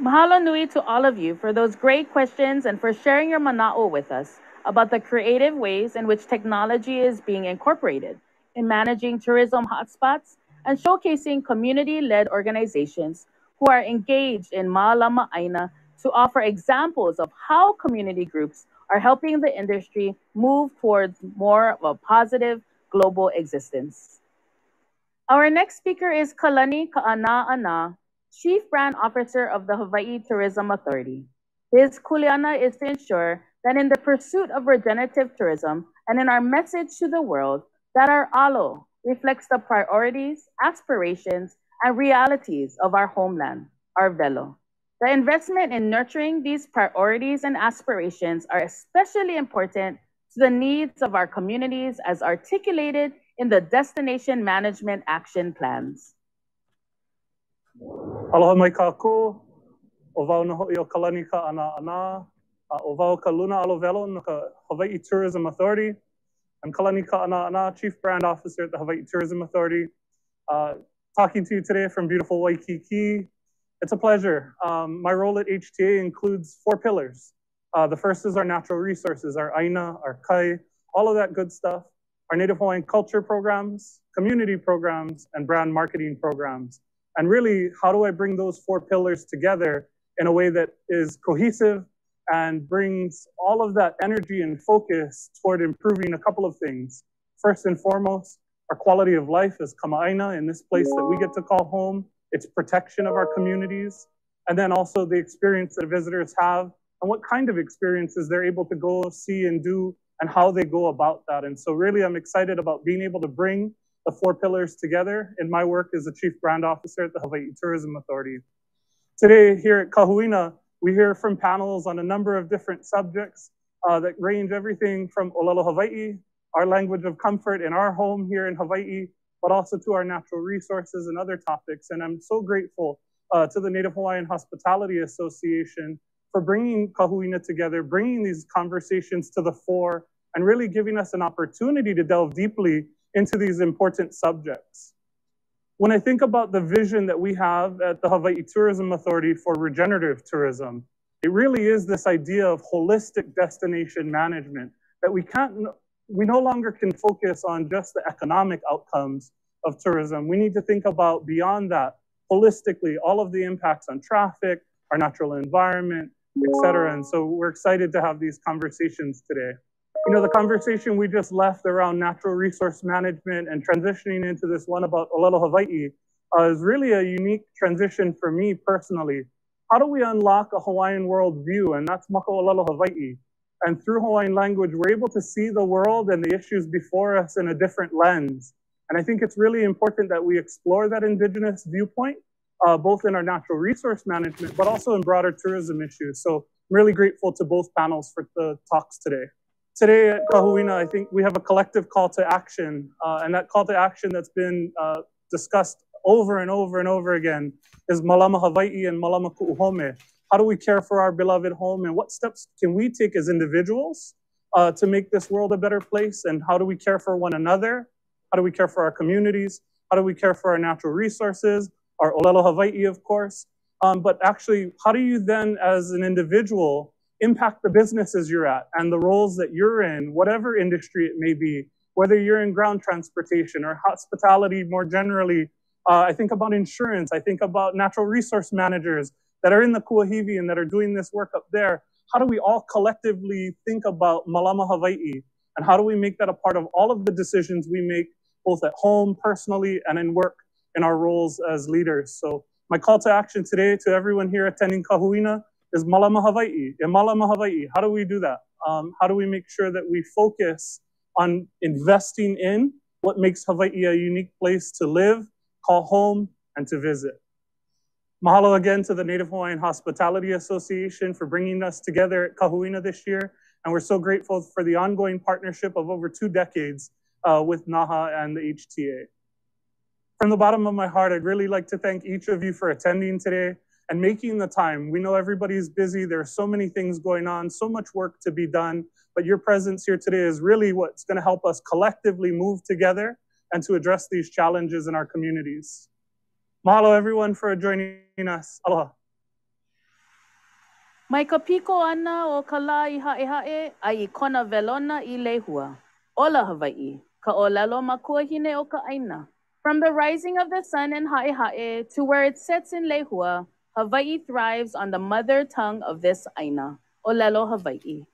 Mahalo nui to all of you for those great questions and for sharing your mana'o with us about the creative ways in which technology is being incorporated in managing tourism hotspots and showcasing community-led organizations who are engaged in Ma'alama Aina to offer examples of how community groups are helping the industry move towards more of a positive global existence. Our next speaker is Kalani Ka'ana'ana, Chief Brand Officer of the Hawaii Tourism Authority. His kuleana is to ensure that in the pursuit of regenerative tourism and in our message to the world, that our alo reflects the priorities, aspirations, and realities of our homeland, our velo. The investment in nurturing these priorities and aspirations are especially important to the needs of our communities as articulated in the Destination Management Action Plans. Aloha mai kākou, o wau na ho'i o Kalani Ka'ana'ana, o wau ka Luna Alo Velo no ka Hawaii Tourism Authority. I'm Kalani Ka'ana'ana, Chief Brand Officer at the Hawaii Tourism Authority. Talking to you today from beautiful Waikiki. It's a pleasure. My role at HTA includes 4 pillars. The first is our natural resources, our aina, our kai, all of that good stuff. Our Native Hawaiian culture programs, community programs, and brand marketing programs. And really, how do I bring those 4 pillars together in a way that is cohesive and brings all of that energy and focus toward improving a couple of things. First and foremost, our quality of life as Kama'aina in this place that we get to call home, its protection of our communities, and then also the experience that visitors have and what kind of experiences they're able to go see and do and how they go about that. And so really I'm excited about being able to bring the 4 pillars together in my work as the Chief Brand Officer at the Hawaii Tourism Authority. Today here at Kahuina, we hear from panels on a number of different subjects that range everything from Olelo Hawaii, our language of comfort in our home here in Hawaii, but also to our natural resources and other topics. And I'm so grateful to the Native Hawaiian Hospitality Association for bringing Kahuina together, bringing these conversations to the fore, and really giving us an opportunity to delve deeply into these important subjects. When I think about the vision that we have at the Hawaii Tourism Authority for regenerative tourism, it really is this idea of holistic destination management, that we no longer can focus on just the economic outcomes of tourism. We need to think about beyond that, holistically, all of the impacts on traffic, our natural environment, et cetera. And so we're excited to have these conversations today. The conversation we just left around natural resource management and transitioning into this one about Olelo Hawaii is really a unique transition for me personally. How do we unlock a Hawaiian worldview? And that's Mako Olelo Hawaii. And through Hawaiian language, we're able to see the world and the issues before us in a different lens. And I think it's really important that we explore that indigenous viewpoint, both in our natural resource management, but also in broader tourism issues. So I'm really grateful to both panels for the talks today. Today at Kahuina, I think we have a collective call to action, and that call to action that's been discussed over and over and over again is Malama Hawaii and Malama Ku'uhome. How do we care for our beloved home, and what steps can we take as individuals to make this world a better place, and how do we care for one another? How do we care for our communities? How do we care for our natural resources, our Olelo Hawaii, of course? But actually, how do you then, as an individual, impact the businesses you're at and the roles that you're in, whatever industry it may be, whether you're in ground transportation or hospitality more generally? I think about insurance. I think about natural resource managers that are in the Kuahivi and that are doing this work up there. How do we all collectively think about Malama Hawaii? And how do we make that a part of all of the decisions we make, both at home, personally, and in work in our roles as leaders? So my call to action today to everyone here attending Kahuina is Malama Hawaii. Malama Hawaii, how do we do that? How do we make sure that we focus on investing in what makes Hawaii a unique place to live, call home, and to visit? Mahalo again to the Native Hawaiian Hospitality Association for bringing us together at Kahuina this year. And we're so grateful for the ongoing partnership of over 2 decades with NAHA and the HTA. From the bottom of my heart, I'd really like to thank each of you for attending today and making the time. We know everybody's busy. There are so many things going on, so much work to be done, but your presence here today is really what's going to help us collectively move together and to address these challenges in our communities. Mahalo everyone for joining us. Aloha. Mai ka piko ana o ka la I hae ai kona velona I lehua. Ola Hawaii, ka olelo makuahine o ka aina. From the rising of the sun in Haʻehaʻe to where it sets in Lehua, Hawaii thrives on the mother tongue of this aina, Olelo Hawaii.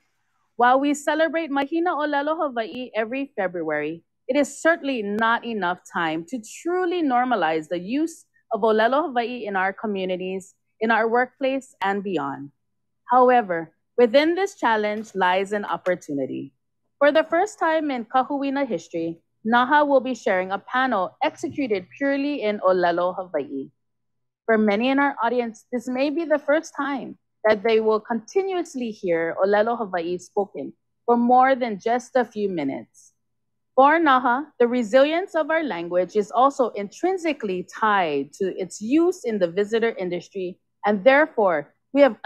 While we celebrate Mahina Olelo Hawaii every February, it is certainly not enough time to truly normalize the use of Olelo Hawaii in our communities, in our workplace, and beyond. However, within this challenge lies an opportunity. For the first time in Kahuina history, NAHA will be sharing a panel executed purely in Olelo Hawaii. For many in our audience, this may be the first time that they will continuously hear Olelo Hawaii spoken for more than just a few minutes. For NAHA, the resilience of our language is also intrinsically tied to its use in the visitor industry, and therefore, we have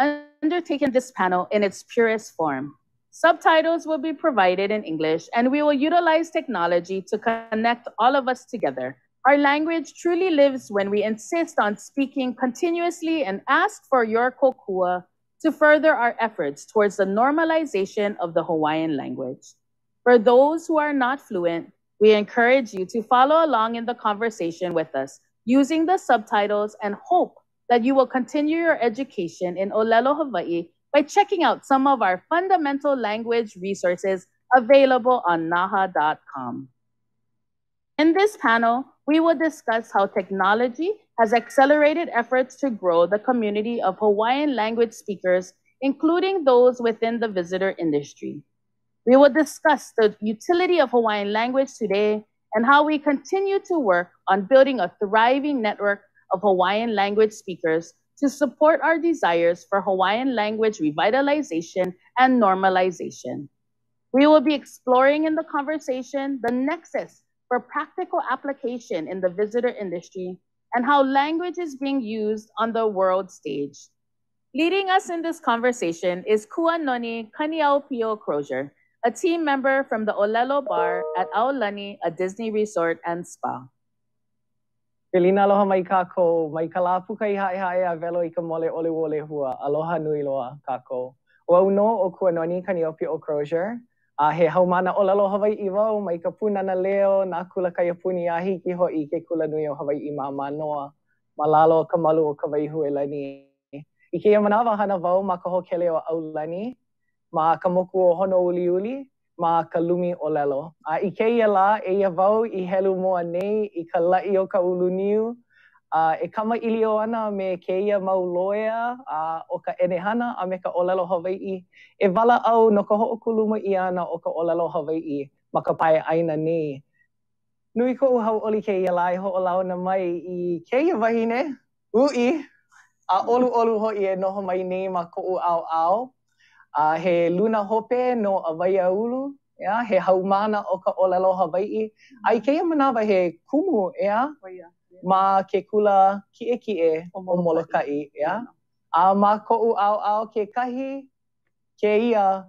undertaken this panel in its purest form. Subtitles will be provided in English, and we will utilize technology to connect all of us together. Our language truly lives when we insist on speaking continuously and ask for your kokua to further our efforts towards the normalization of the Hawaiian language. For those who are not fluent, we encourage you to follow along in the conversation with us using the subtitles and hope that you will continue your education in Olelo Hawaii by checking out some of our fundamental language resources available on naha.com. In this panel, we will discuss how technology has accelerated efforts to grow the community of Hawaiian language speakers, including those within the visitor industry. We will discuss the utility of Hawaiian language today and how we continue to work on building a thriving network of Hawaiian language speakers to support our desires for Hawaiian language revitalization and normalization. We will be exploring in the conversation the nexus for practical application in the visitor industry and how language is being used on the world stage. Leading us in this conversation is Kuanoni Kaniaupio Crozier, a team member from the Olelo Bar at Aulani, a Disney resort and spa. Pelina aloha mai kākou, mai ka lā puka I hae a velo I ka mole ole wole hua, aloha nui loa kākou. Ua uno o Kuanoni Kaniaupio Crozier, he haumana Olelo Hawaii wau, mai ka punana leo, nā kula kaya puni a hiki ho'i ke kula nui o Hawaii mama noa, malalo ka malu o ka waihu e lani. I ke manawa hana wau ma ka hokele o Aulani, ma ka moku o Honouliuli, ma ka lumi olelo. I keia la e ia wau I helu moa nei I ka lai o ka uluniu. E kama ilio ana me keia mau loea o ka enehana a me ka olelo Hawaii. E wala au no ka ho'okuluma I ana o ka olelo Hawaii ma ka pae aina nei. Nui ko'u hau'oli keia la e ho'olauna mai I keia wahine, ui, a olu ho'i e noho mai nei ma ko'u au. He luna hope no Awaiaulu, he haumana o ka olelo Hawaii. Ai keia manawa he kumu, ma ke kula ki'e o Moloka'i, A ma ko'u au ke kahi, ke ia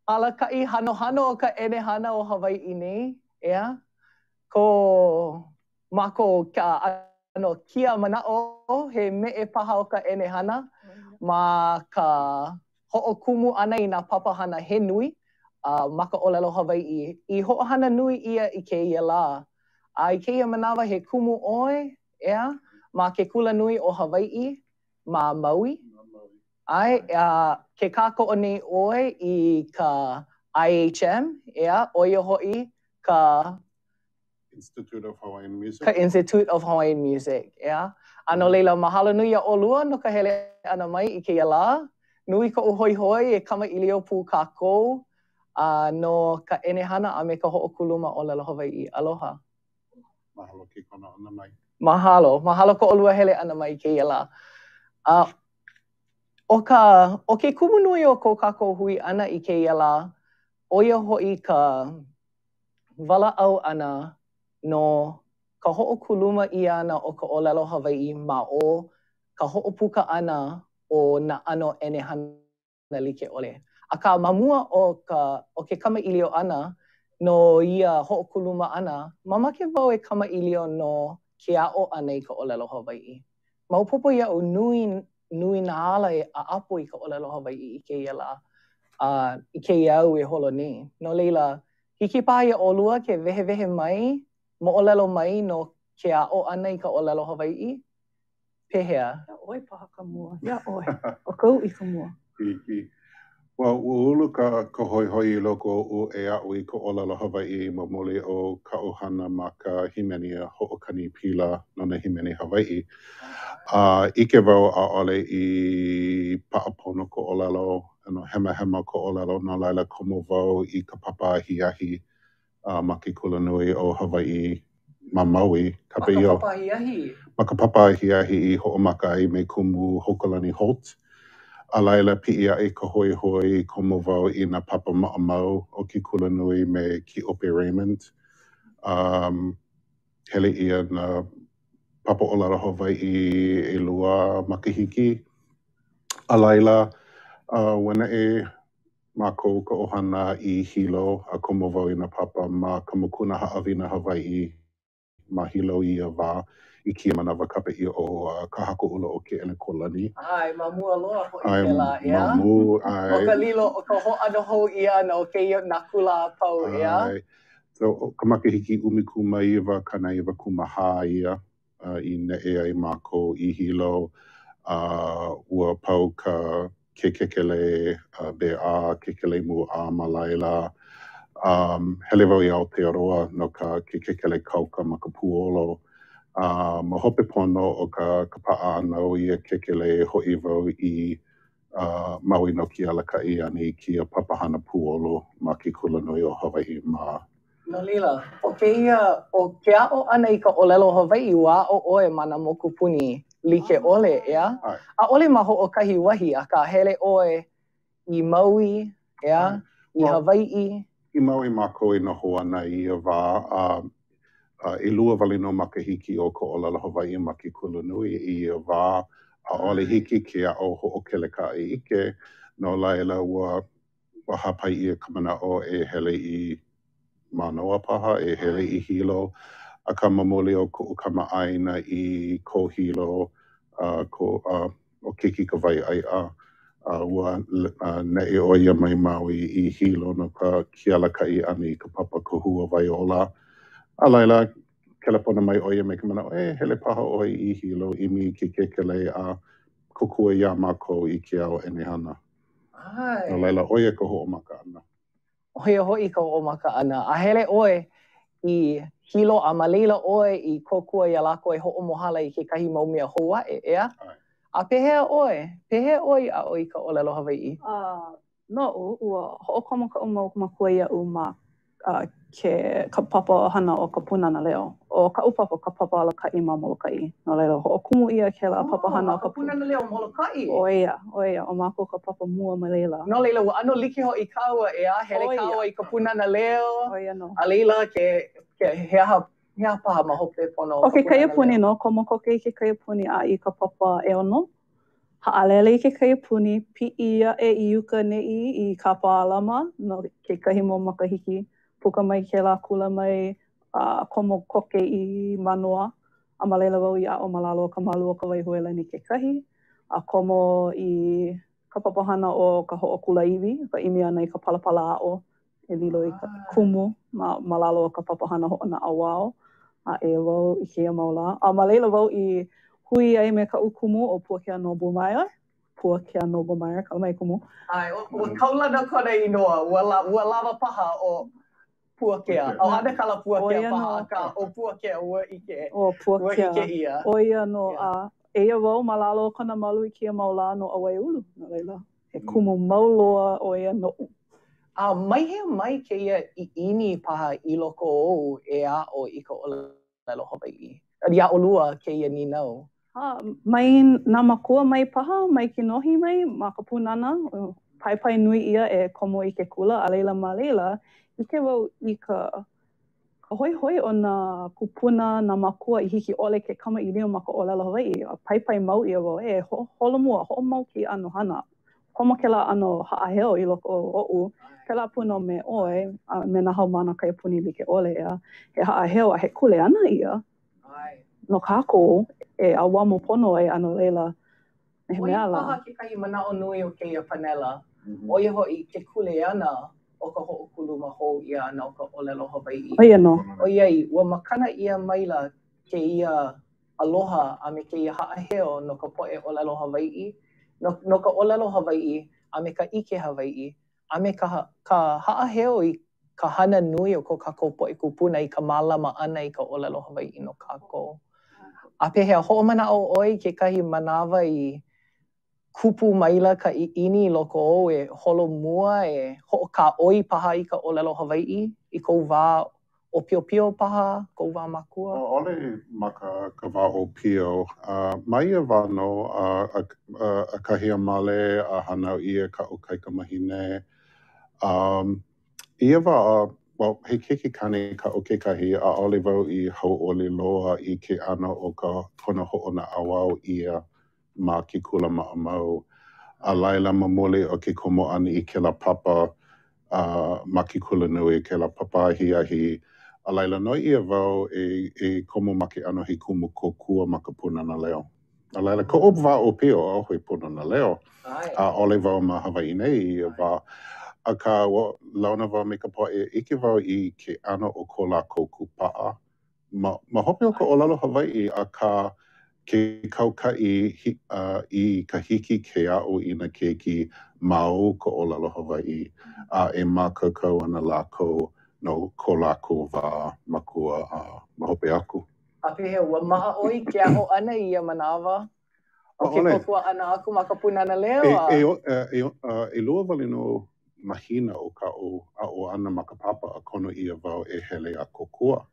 alaka'i hano o ka enehana o Hawaii nei, Ko mako ka ano kia mana'o he me'e paha o ka enehana ma ka ho'okumu ana I nā papahana he nui ma ka olelo Hawaii. I ho'ohana nui ia I keia la. I keia manawa he kumu ʻoe, ma ke kula nui o Hawaii ma Maui. Ai, ke kāko'o nei ʻoe I ka IHM, ʻoia ho'i ka Institute of Hawaiian Music. Ka Institute of Hawaiian Music, Ano leila mahalo nui a olua no ka hele ana mai I keia la. Nui ko'u hoihoi e kama ilio pū kākou no ka enehana a me ka ho'okuluma olelo Hawaii. Aloha. Mahalo ke kona ana mai. Mahalo ko olua hele ana mai keia la. O ke kumu nui o ko kākou hui ana I keia la, oia ho'i ka wala'au ana no ka ho'okuluma I ana o ka olelo Hawaii ma o ka ho'opuka ana o na ano enehana like ole. Aka mamua o ke kamaʻilio ana no ia ho'okuluma ana, mamake wau e kamaʻilio no ke a'o ana I ka olelo Hawaii. Maopopo iaʻu nui nā ala e a'apo I ka olelo Hawaii I keia la. I keia au e holo nei. No leila, hiki paha ia ʻolua ke wehewehe mai, mo'olelo mai no ke a'o ana I ka olelo Hawaii? Pehea? Ia ʻoe paha ka mua. Ia ʻoe. O kou I ka mua. Well, ulu ka hoihoi I loko o e a'o I ka olelo Hawaii ma mole o ka ohana ma ka himeni a ho'okani pila no na himeni Hawaii. Ike wau a'ole I pa'apono ko olelo, hema ko olelo no laila komo wau I ka papa ahiahi ma ke kula nui o Hawaii ma Maui. Ma ka papa ahiahi? Ma ka papa ahiahi I ho'omaka ai me kumu Hokalani Holt. A laila pi'i ai ka hoihoi komo wau I nā papa ma'amau o ke kula nui me ki Ope Raymond. Hele ia na papa olelo Hawaii e lua makahiki. A laila, wana e mākou ka ohana I Hilo a komo wau I nā papa ma ka mokuna ha'awina Hawaii ma Hilo I a wā I kia manawa kapa'i o ka hako'ula o ke Elekolani. Ai, mamua loa ho'i ke la, Mamu, ai. O ka lilo, o ka ho'ano hou ia no keia nā kula pau, Ai. So, ka makahiki umikuma kana iwa kumaha ia I ne'e ai mākou I Hilo. Ua pau ka ke kekele be'a, kekele mu'a ma laila. Hele wau I Aotearoa no ka ke kekele kauka ma ka puolo. Ma hope pono o ka pa'a anau I kekele ho'i wau I Maui no ki Alaka'i ani kia papahana puolo ma ke kula nui o Hawaii ma. No lila, o ke a'o ana I ka olelo Hawaii wa o oe mana moku puni like ole, A ole ma ho'okahi wahi a ka hele oe I Maui, I Hawaii. I Maui mākou I noho ana I a wā. E lua wale no makahiki o ka olelo Hawaii ma ke kula nui I a wā. A ole hiki ke a'o ho'okeleka I ike. No laila ua hapai I ka mana'o e hele I Manoa paha, e hele I Hilo. A ka mamoli o ko'u kama'aina I ko Hilo, o Kiki ka wai'ai'a. Ua ne'e o ia mai Maui I Hilo no ka kialaka'i ani I ka papa kahua Waiola. A laila, kelepona mai o ia me ka mana'o, hele paha oi I Hilo I mi ke kekele a kokua ia mākou I ke ao enehana. Ai. No laila, o ia ka ho'omaka ana. Oia hoi ka o maka ana. A hele oe I hilo a maleila oe I kokua ia lako e ho'omohala I kekahi mau mea Hawaiʻi, ea? A pehea oe a oi ka ʻōlelo Hawaiʻi? Noʻu, ua hoʻokomo ka mau makua iaʻu ma ka papa hana o ka punana leo. O ka upapa ka papa alakaʻi ma Molokaʻi. No laila hoʻokumu ʻia kēlā papa hana o ka punana leo Molokaʻi? Oia, o mākou ka papa mua ma leila. No leila, ua ano like hoʻi kaua ea, hele kaua I ka punana leo. Oia no. A leila ke heha paha ma hope pono. O ke kaiapuni no, komo koke I ke kaiapuni a I ka papa e ono. Ha'alele I ke kaiapuni, pi'i ia e iuka ne'i I kapa alama, no kekahi mau makahiki. Puka mai kēlā kula mai komo koke I manoa. A malela wau I a'o malalo ka malu o ka waihuelani kekahi. A komo I ka papahana o ka ho'okulaiwi, ka imi ana I ka palapala a'o. E lilo I ka kumu, malalo o ka papahana ho'ona awao. A e wau I keia maula. A malela wau I hui ai me ka ukumu o Puakea Noble Maier. Puakea Noble Maier, ka mai kumu. Ai, ua kaulana kona inoa, ua lava paha o Puakea. O hana kala Puakea paha, ka o Puakea ua ike. O Puakea. Ua ike ia. Oia no, eia wau malalo o kana malu I keia maula no Awaiulu. No leila, he kumu mauloa o ia no'u. Mai he mai keia I ini paha I loko o e a o I ka ʻōlelo Hawaiʻi. Ia o lua keia ni nau. Mai nā makua mai paha, mai ke nohi mai, ma ka punana, pai nui ia e komo I ke kula, a leila ma leila, ike wau I ka hoi o nā kupuna, nā makua I hiki ole ke kama I lio ma ka ʻōlelo Hawaiʻi, pai mau ia wau, holomua, ho'omau ki ano hana, komo kēlā ano ha'aheo I loko o o'u, kēlā puna me oe, me nā haumana kaiapuni like ole ea, he ha'aheo a he kule ana ia. No kākou, e awamo pono e ano leila. Oia paha kekahi mana'o nui o keia panela. Oia ho'i ke kule ana o ka ho'okulu ma hou ia ana o ka ʻōlelo Hawaiʻi. Oia no. Oiai, ua makana ia maila ke ia aloha a me ke ia ha'aheo no ka po'e ʻōlelo Hawaiʻi. No ka ʻōlelo Hawaiʻi a me ka ʻike Hawaiʻi. A me ka ha'aheo I ka hana nui o ko kākou po'e kupuna I ka mālama ana I ka ʻōlelo Hawaiʻi no kākou. A pehea ho'omana'o oi kekahi manawa I kupu maila ka i'ini I loko o e holomua e ho'okā'oi paha I ka ʻōlelo Hawaiʻi I kou wā o piopio paha, kou wā makua? Ole ma ka wā o pio. Mai ia wāno a kahia male a hanau ia ka o kaikamahine. Ia wā well, he keke kane ka o kekahi a ole wau I hauʻoli loa I ke ano o ka kona ho'ona awao ia ma ke kula ma'amau. A laila mamole o ke komo ana I kēlā papa ma ke kula nui, kēlā papa ahi. A laila noi ia wau e komo ma ke ano he kumu kokua ma ka punana leo. A laila ko o wā o pio a hoi punana leo. A ole wau ma Hawaii nei ia wā. A ka launa wau me ka poe, ike wau I ke ano o ko lākou kupa'a. Ma hope o ka ʻōlelo Hawaiʻi a ka ke kauka'i I ka hiki ke a'u I na keiki mau ka ʻōlelo Hawaiʻi. A e mākaukau ana lākou no ko lākou wā makua ma hope aku. A pehea, ua maha oi ke aho ana I ia manawa? O ke kokua ana aku ma ka punana leo? E lua wale no mahina o ka o ana ma ka papa a kono ia wau e hele a kokua.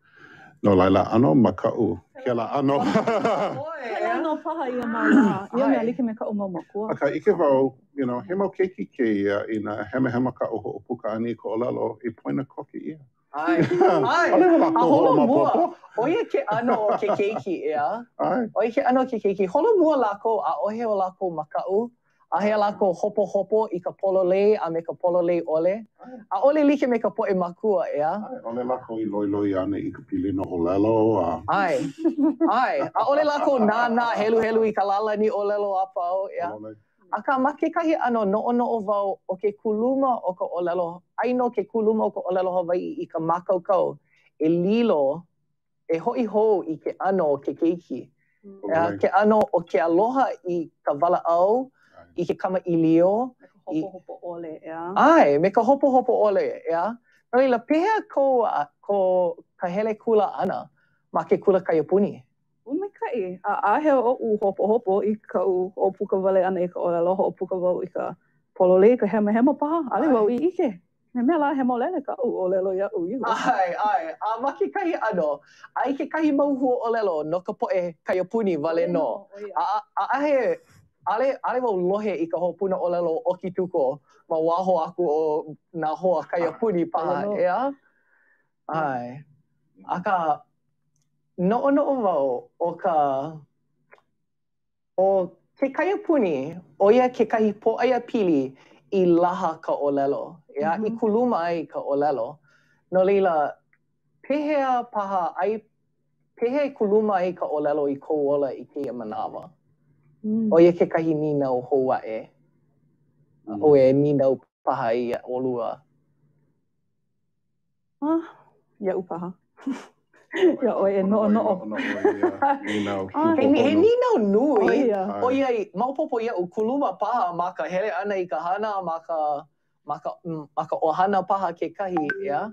No laila ano ma ka'u. Kela ano. Kela ano paha ia mauna. Ia mea like me ka'u mau makua. Aka ike wau, he mau keiki ke ia I na hema ka'u ho'opuka ani ko olalo I poina koke ia. Ai. A holo mua. Oia ke ano o ke keiki ia. Oia ke ano o ke keiki. Holo mua lako a ohe o lako ma ka'u. A hea lako hopo I ka pololei a me ka pololei ole. A ole like me ka po'e makua, ea? Ole lako I loiloi ana I ka pilina olelo. Ai. A ole lako nā helu I ka lalani olelo a pau, ea? A ka ma kekahi ano no'o wau o ke kuluma o ka olelo. Aino ke kuluma o ka olelo Hawaiʻi I ka makaukau. E lilo, e ho'i hou I ke ano o ke keiki. Ke ano o ke aloha I ka walaʻau. I ke kama ilio, Hopo ole, yeah. Ai, me ka hopo ole, yeah. Nō la pehea ko ka hele kula ana ma ke kula kaiapuni. Umaikai, a he o u hopo I ka u o puka wale ana I ka olelo ho puka wau I ka polole ka hema paha. Ale wau I ike. Me mea la hema olele ka u olelo ia u iho. Ai, a ma ke kahi ano, ai ke kahi mauhu olelo no ka poe kaiapuni wale no. A he ale wau lohe I ka hopuna olelo o ki tuko ma waho aku o na hoa kaiapuni paha, ea? Ai, aka no'o wau o ke kaiapuni, o ia ke kahi po'aia pili I laha ka olelo, ea? I kuluma ai ka olelo. No leila, pehea kuluma ai ka olelo I kou ola I keia manawa. O ia ke kahi ninau houa'e. O e ninau paha I olua. Ia'u paha. Ia o e no'o. He ninau nui. O iai, maupopo ia'u kuluma paha ma ka hele ana I ka hana, ma ka ohana paha ke kahi, ia?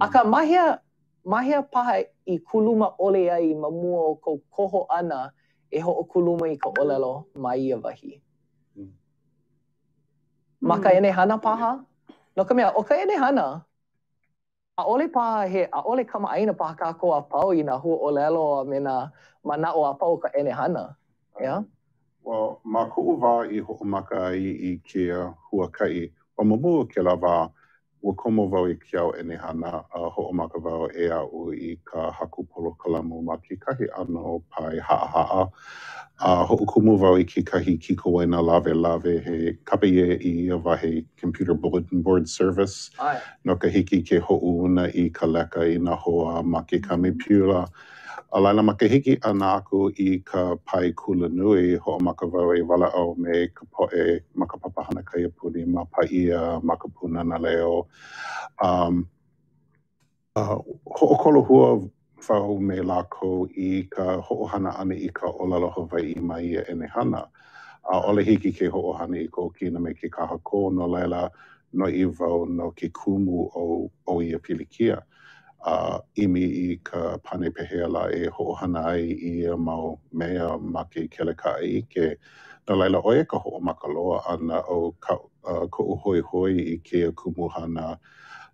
Aka mahea paha I kuluma ole ai ma mua o kou koho ana e ho'okuluma I ka olelo ma ia wahi. Ma ka ene hana paha? No ka mea, o ka ene hana, a'ole paha a'ole kama'aina paha kākou a pau I nā hua olelo me nā mana'o a pau ka ene hana, ia? Well, ma ko'u wā I ho'omaka ai I kia huaka'i, o mamua ke la wā, ua komo wau I ke au ene hana ho'omaka wau e a'u I ka haku polo kalamu ma ke kahi ano pai ha'a. Ho'okumu wau I ke kahi kiko waina lawe he kapaia I ia wahe computer bulletin board service. No ka hiki ke ho'ouna I ka leka I nā hoa ma ke kamipiula. A laila ma ka hiki ana aku I ka pai kula nui ho'omaka wau e wala'au me ka po'e ma ka papahana kaiapuni ma paia ma ka punana leo. Ho'okolo hua wau me lākou I ka ho'ohana ana I ka olelo Hawai'i ma ia ene hana. Ole hiki ke ho'ohana I ko kina me ke kahako no laila no I wau no ke kumu o ia pilikia. Imi I ka pane pehea la e ho'ohana ai I ia mau mea ma ke keleka'a ike. No laila oia ka ho'omaka loa ana o ko'u hoi I ke kumuhana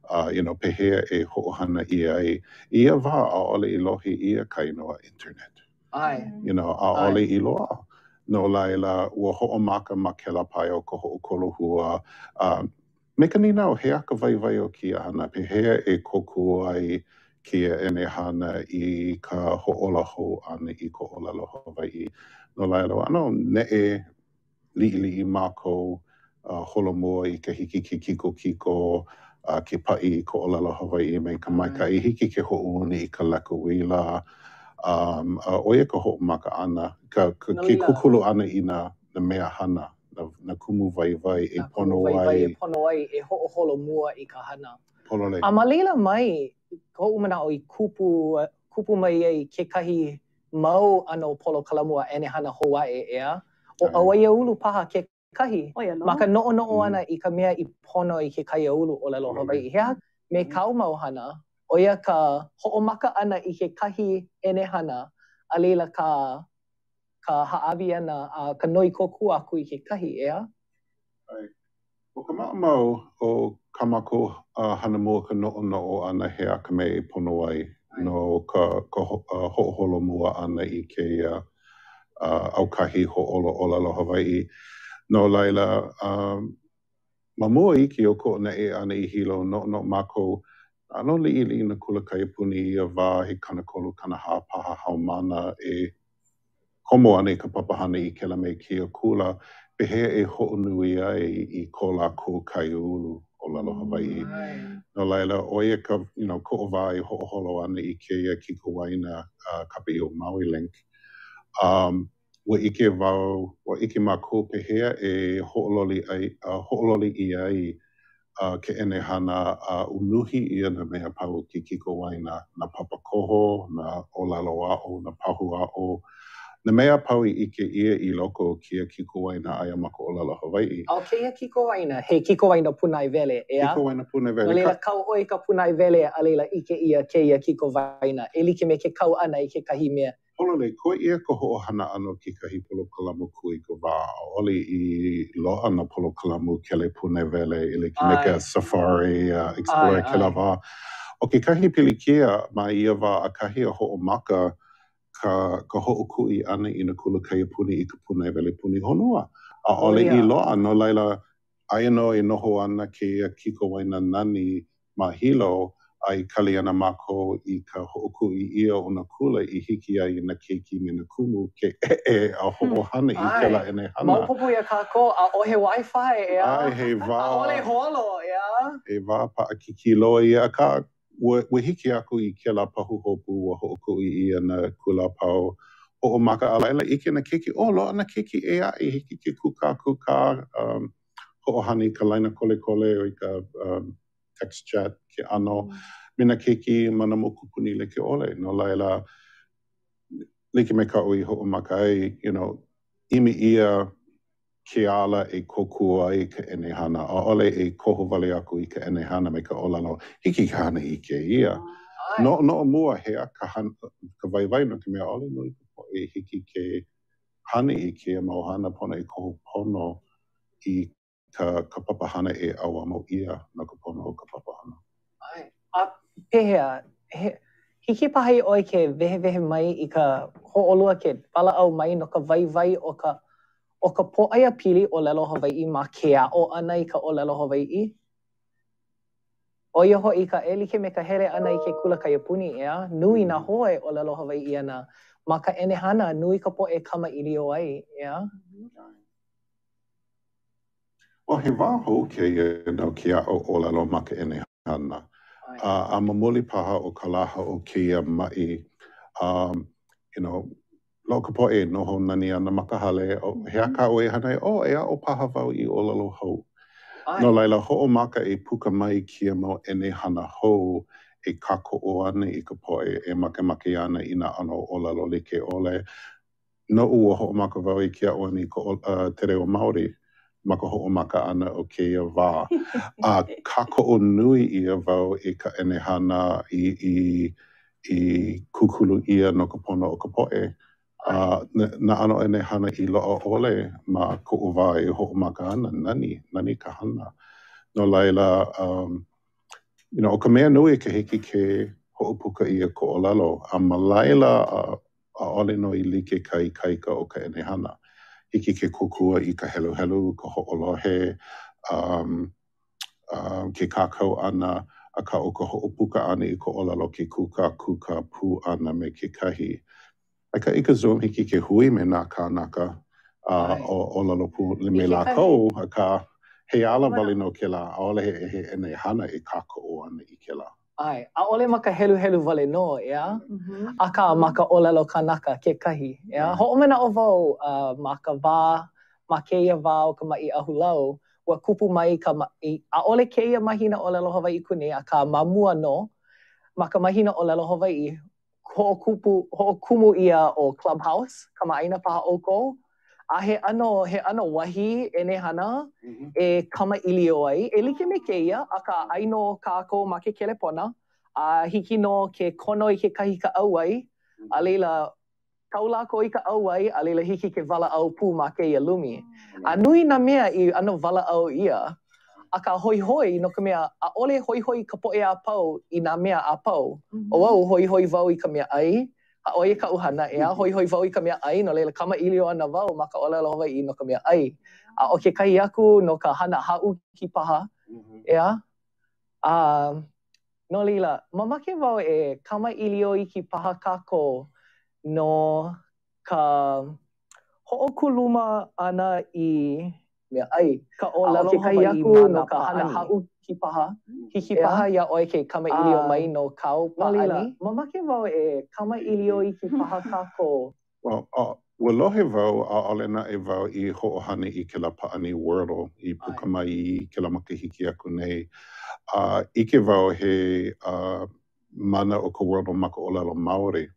pehea e ho'ohana ia ai. Ia wā a'ole I lohi ia ka inoa internet. A'ole I loa. No laila ua ho'omaka ma ke lapai o ka ho'okolo hua. Me ka ninau, he aka waiwai o kia hana, pehea e koku ai kia ene hana I ka ho'ola hou ana I ko olelo Hawai'i. No laila, ano ne'e li'i mākou holomua I ka hiki ke kiko ke pa'i I ko olelo Hawai'i me ka maikai hiki ke ho'ouni I ka leka wila. Oia ka ho'omaka ana, ke kukulu ana I na mea hana. Na kumu waiwai e pono ai e ho'oholomua I ka hana. Polole. A ma leila mai, ko'u mana'o I kupu mai ai ke kahi mau ano polo kalamua ene hana Hawai'i ea. O auaia ulu paha ke kahi. Ma ka no'o ana I ka mea I pono I ke kaia ulu o lelo Hawai'i. Hea me kau mau hana, oia ka ho'omaka ana I ke kahi ene hana, a leila ka ha'awi ana, ka noi koku aku I ke kahi, ea? O ka ma'amau o ka mako hana mua ka no'o ana he aka me pono ai no ka ho'oholomua ana I ke aukahi ho'olelo Hawai'i. No laila, ma mua iki o ko ne'e ana I hilo no mako ano li'i na kula kaiapuni ia wā he kanakolu kanahā paha haumana e komo ana I ka papahana I kela me kia kula pehea e ho'onui ai I ko lākou kaiaulu o lelo Hawai'i. No laila, oia ka, ko'o wā I ho'oholo ana I keia kiko waina kapi o Maui Link. Ua ike mākou pehea e ho'ololi I ai ke ene hana unuhi ia na mea pau ki kiko waina na papakoho, na olalo a'o, na pahu a'o, Na mea pau I ike ia I loko o kia kikowaina aia ma ka olelo Hawaii. O kia kikowaina, he kikowaina punai vele, ea? Kikowaina punai vele. No leila kau oi ka punai vele a leila ike ia keia kikowaina. E like me ke kau ana I ke kahi mea. Holole, ko ia ka ho'ohana ano ki kahi polokalamu kui ka wā. Oli I loa na polokalamu kele punai vele I like me ke safari, explore kela wā. O ke kahi pilikia ma ia wā a kahi a ho'omaka ka ho'okui ana I na kula kaia puni I ka punai vele puni honua. A ole I loa, no laila, aia no I noho ana ke kikowaina nani ma hilo, ai kali ana mako I ka ho'okui ia o na kula I hiki ai na keiki me na kumu ke a ho'ohana I kela e ne hana. Maupopo ia kako a o he Wi-Fi, ea? Ai, he wā. A ole holo, ea? He wā pa a kiki loa ia ka. Ua hiki aku I kela pahu hopu wa ho'okui ia na kula pau ho'omaka a laila ike na keiki. O, loa na keiki e a I hiki ke kuka ho'ohani ka laina kole o I ka text chat ke ano. Mina keiki mana mokupuni leke ole. No laila, like me ka oi ho'omaka ai, imi ia ke ala e kokua I ka enehana. A ole e koho wale aku I ka enehana me ka olalo. Hiki ka hana I ke ia. No mua hea ka waiwai no ke mea ole nui e hiki ke hana I ke mauhana pona I koho pono I ka papahana e awa mo ia na ka pono o ka papahana. Ai, a pehea, hiki paha I oi ke vehe mai I ka ho'olua ke pala au mai no ka waiwai o ka po'aia pili o lelo Hawaii ma ke a'o ana I ka o lelo Hawaii. O ia ho'i ka e like me ka hele ana I ke kula kaiapuni ea, nui na hoe o lelo Hawaii ana, ma ka enehana nui ka po'e kamaʻili o ai, ea? O he wā hou ke no ke a'o o lelo ma ka enehana. A mamoli paha o ka laha o keia mai, lo ka po'e noho nani ana makahale, he aka o e hanai, e a'o paha wau I o lelo hou. No laila ho'omaka e puka mai kia mau enehana hou e kako o ana I ka po'e e make ana I na ano o lelo like ole. No ua ho'omaka wau I kia o ani ka te reo Māori. Ma ka ho'omaka ana o keia wā. A kako o nui ia wau I ka enehana I kukulu ia no ka pono o ka po'e. Na ano enehana I loa ole ma ko'u wā e ho'omaka ana, nani ka hana. No laila, o ka mea nui ke hiki ke ho'opuka ia ko o lalo. A ma laila a ole no I like kai kaika o ka enehana. Hiki ke kukua I ka helu, ka ho'olohe, ke kākau ana, a ka o ka ho'opuka ana I ka olalo ke kuka pū ana me ke kahi. Ai ka ika Zoom hiki ke hui me nā kānaka o olalo pū me lākou, a ka he ala wale no ke la, a ole he enehana e kākau ana I ke la. Ai, a ole maka helu wale no, ea? A ka maka olelo kanaka ke kahi, ea? Ho'omena o wau ma ka wā, ma keia wā o ka ma'i ahulau, ua kupu mai ka ma'i, a ole keia mahina olelo Hawaii kune, a ka mamua no, ma ka mahina olelo Hawaii, ho'okumu ia o Clubhouse, ka ma'aina paha oko, a he ano wahi enehana e kamaʻili o ai. E like me keia, a ka aino kākou ma ke kelepona, a hiki no ke kono I ke kahi ka auai, a leila kau lākou I ka auai, a leila hiki ke walaʻau pū ma keia lumi. A nui nā mea I ano walaʻau ia, a ka hoihoi no ka mea, a ole hoihoi ka poʻe a pau I nā mea a pau. O au hoihoi wau I ka mea ai, a oia ka uhana ea, hoihoi wau I ka mea ai, no leila kamaʻili o ana wau ma ka olelo Hawaii no ka mea ai. A o ke kai aku no ka hana ha'u ki paha, ea? No leila, mamake wau e kamaʻili o I ki paha kākou no ka ho'okuluma ana I mea ai. Ka olelo Hawaii ma ka hana ha'u ki paha. Hiki paha ia oi ke kamaʻili o mai no kau pa'ani. Mamake wau e kamaʻili o I ki paha kākou. Well, ua lohe wau a ole na e wau I ho'ohana I ke la pa'ani Wordle I puka mai I ke la makahiki aku nei. Ike wau he mana o ka Wordle ma ka olelo Māori.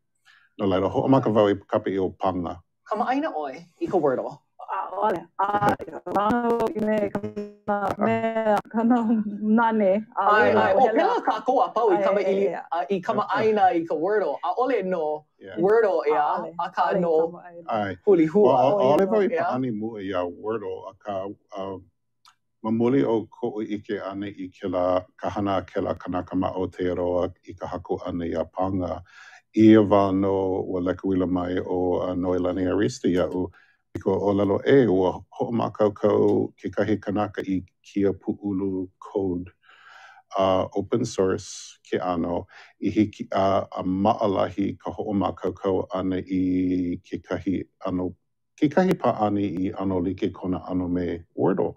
No laila ho'omaka wau I kape I o panga. Kama'aina oi I ka Wordle. Ole. Kana nane. Pela ka ko apau I kama'aina I ka Wordle. A ole no Wordle ea a ka no huli hua. Ole vai pa'ani mua ia Wordle a ka mamuli o ko'u ike ana I kela kahana kela kanaka ma Aotearoa I ka haku ana ia panga. Ia wā no ua lekuila mai o Noelani Arista ia'u. Ko olelo ua ho'omakaukau kekahi kanaka I kia pu'ulu code open source ke ano I hiki a ma'alahi ka ho'omakaukau ana I kekahi pa'ani I ano like kona ano me Wordle.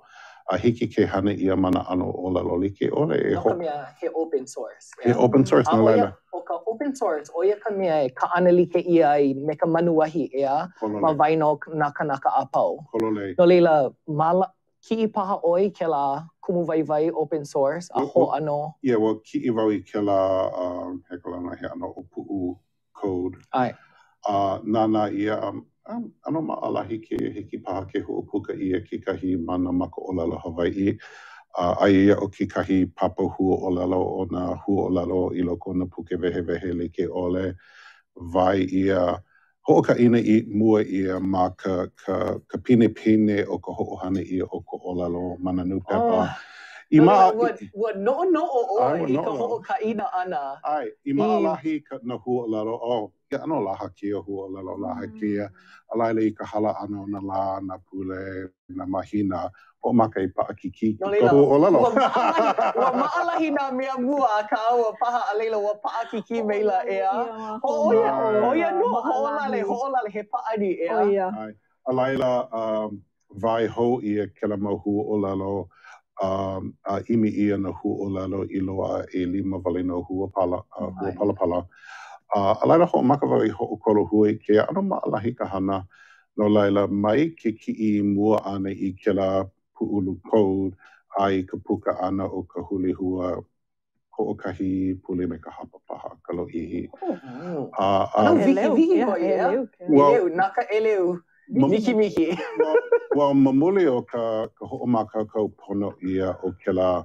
A hiki ke hana ia mana ano olelo like ole e no ka mea he open source. He open source no laila. O ka open source oia ka mea ka ana like ia I me ka manuahi ea ma waino na kanaka apau. Kolole. No leila ki'i paha oi ke la kumu vai open source a ho ano. Yeah, well ki'i wau I ke la he kalana he ano o pu'u code. Ai. Nana ia ano ma'alahi ke hiki paha ke ho'opuka ia kekahi mana maka olelo Hawaii. Aia o kekahi papa hua olelo o na hua olelo I loko na puke wehe like ole. Vai ia ho'oka'ina I mua ia ma ka pine o ka ho'ohana ia o ka olelo mananu pepa. Wa no'o oi I ka ho'oka'ina ana. Ai, I ma'alahi na hua olelo Ke ano laha kia hua lalo laha kia. Alaila I ka hala ano na la, na pule, na mahina. O maka I pa'akiki ka hua lalo. Wa ma'alahi na mea mua ka aua paha alaila wa pa'akiki meila ea. Oia no, ho'olale he pa'ani ea. Alaila vai ho ia ke la mau hua o lalo. A imi ia na hua o lalo I loa e 5 walino hua pala. Alaila ho'omakawau I ho'okolo hui ke ano ma'alahi ka hana no laila mai ke ki'i mua ana I ke la pu'ulu code ai ka puka ana o ka huli hua ho'okahi pule me ka hapa paha ka lo'ihi. Ano wiki ko ia? Eleu, naka eleu. Miki. Well, mamuli o ka ho'omakakau pono ia o ke la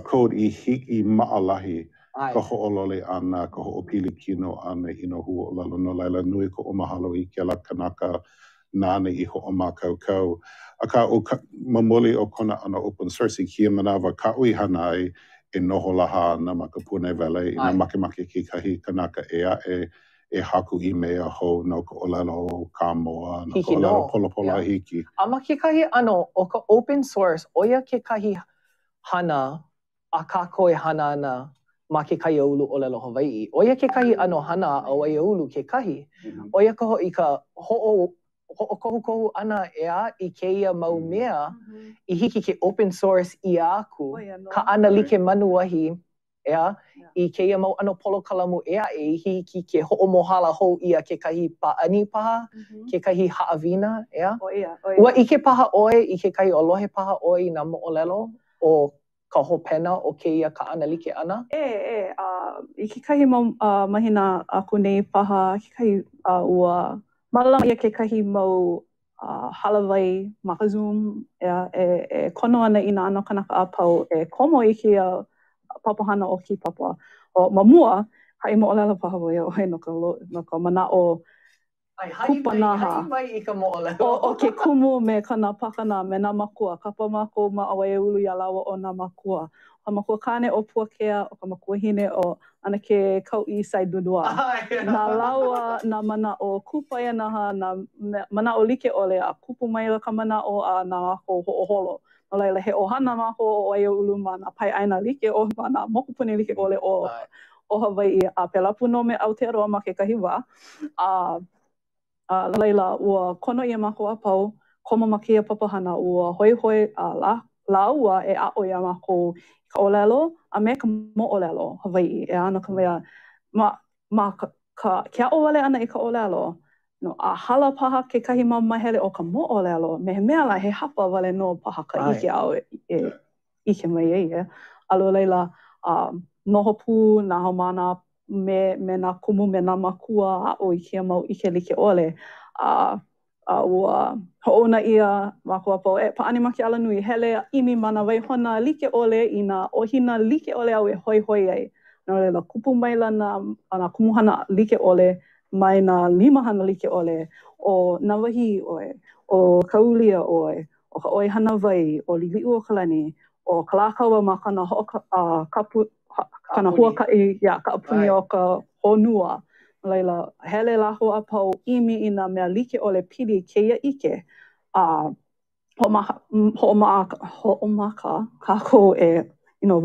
code I hiki ma'alahi. Ka ho'olole ana, ka ho'opili kino ana I no hua o lalo no laila nui ko o mahalo I ke la kanaka nane I ho'omakaukau. A ka o mamuli o kona ana open source I kia manawa ka ui hana ai e noho laha na makapune vele I na makemake ki kahi kanaka ea e haku I mea ho no ka olelo ka moa, no ka olelo polopola hiki. Ama ke kahi ano o ka open source, oia ke kahi hana a kako e hana ana ma ke kai ulu o lelo Hawaii. Oia ke kahi ano hana o ai ulu ke kahi. Oia koho I ka ho'okohu ana ea I keia mau mea I hiki ke open source I aku. Ka ana like manuahi ea I keia mau ano polo kalamu ea e hiki ke ho'omohala hou ia ke kahi pa'ani paha, ke kahi ha'awina ea. Ua ike paha oi I ke kahi olohe paha oi na mo'olelo o ka hopena o keia ka ana like ana? I ke kahi mahina aku nei paha, ke kahi ua malama ia ke kahi mau halawai ma ka Zoom e kono ana I na ano kanaka apau e komo I kia papahana o ki papa. O mamua, hai mo'olelo paha wai o no ka mana o kupanaha. O ke kumu me kana pakana me na makua. Kapa mako ma awai ulu ia lawa o na makua. Ka makua kane o puakea o ka makua hine o ana ke kau'i saidudua. Na lawa na mana o kupa ia naha na mana o like ole a kupu mai ka mana o a na mako ho'oholo. No laila he ohana mako o ai ulu ma na pai aina like o ma na mokupuni like ole o Hawaii a pelapu no me Aotearoa ma ke kahi wā. Laila, ua kono ia mako apau, koma ma kia papahana, ua hoi la ua e a'o ia mako ka olelo, a me ka mo'olelo Hawaii. E ano ka mea, ke a'o wale ana I ka olelo, no, a hala paha ke kahi mau mahele o ka mo'olelo, me he mea la he hapa wale no paha ka ike au ike mai e. Alo leila, noho pū, na haumana me nā kumu me nā makua o I kia mau ike like ole. Ua ho'ona ia makua po pa'ani ma ke ala nui hele imi mana waihona like ole I nā ohina like ole au hoi hoi ai. No le la kupu mai lana ana kumuhana like ole mai nā limahana like ole o nā wahi oe, o kaulia oe, o ka oihana wai, o lili'u o kalani, o ka lākaua ma kana kapu, kana huaka'i, ka apuni o ka honua. Laila, hele laho a pau imi I nā mea like ole pili keia ike. Ho'omaka kako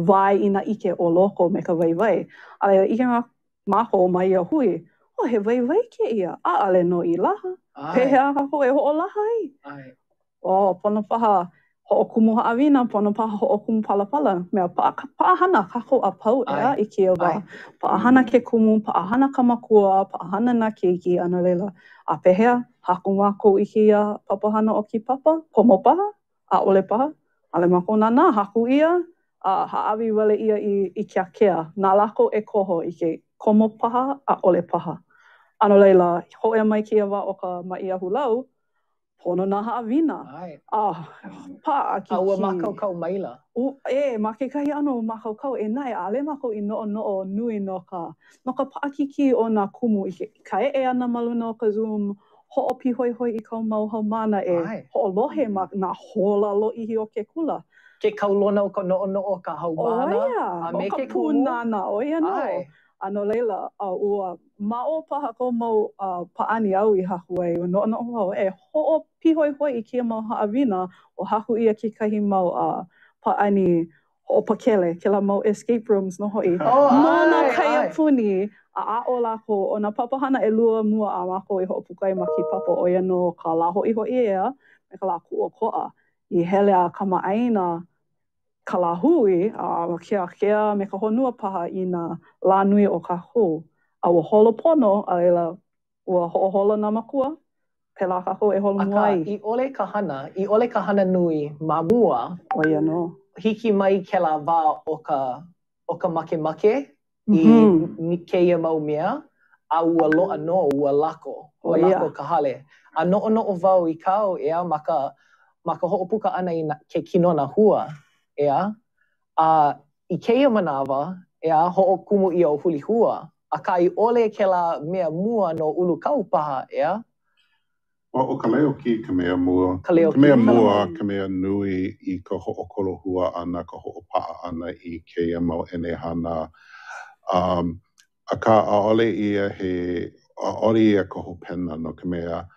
vai I nā ike o loko me ka waiwai. A ike ngā maho mai ia hui, he waiwai ke ia, ale no I laha. Pehea kako ho'olaha ai. Pono paha ho'okumu ha'awina, pono paha ho'okumu palapala. Mea pa'ahana kako a pau ea I kia wā. Pa'ahana ke kumu, pa'ahana ka makua, pa'ahana nā keiki, ana leila. A pehea, haku mako I kia papahana o ki papa, pomo paha, a ole paha. Ale mako nana, haku ia, ha'awi wale ia I kia kea. Nā lako e koho I ke komo paha, a ole paha. Ano leila, ho'ea mai kia wā o ka maia hulau, pono nā ha'awina. Pa'a ki ki. Aua makaukau maila. Ma ke kahi ano makaukau e nai, ale mako I no'o nui no ka pa'akiki o nā kumu. Ka ana maluna o ka Zoom, ho'opi hoi hoi I kau mau haumana e ho'olohe ma nā hola lo'ihi o ke kula. Ke kaulona o ka no'o ka haumana. A me ke punana, oia no. Ano leila, ua ma'o paha ko mau pa'ani au I haku ai, no hau, ho'opi hoi hoi I kia mau ha'awina, o haku ia ke kahi mau pa'ani ho'opakele, ke la mau escape rooms no hoi. Mono kai puni, a o lako, o na papahana e lua mua a mako I ho'opukai ma ki papa, oia no ka la hoi hoi ea, me ka la ku'oko'a, I hele a kama'aina, ka la hui, kea me ka honua paha I nā la nui o ka hu. A ua holo pono, a ela ua ho'oholo nā makua, pela ka hu e holo muai. I ole ka hana nui ma mua, oia no. Hiki mai ke la wā o ka make I keia mau mea, a ua loa no, ua lako ka hale. A no'o wau I kau ea ma ka ho'opuka ana I ke kinona hua. Ea, I keia manawa, ea, ho'okumu I o huli hua, a ka I ole ke la mea mua no ulu kau paha, ea? O ka leo ki ka mea mua. Ka mea mua, ka mea nui I ka ho'okolo hua ana, ka ho'opa'a ana I keia mau enehana. A ka aole ia aole ia ka hopena no ka mea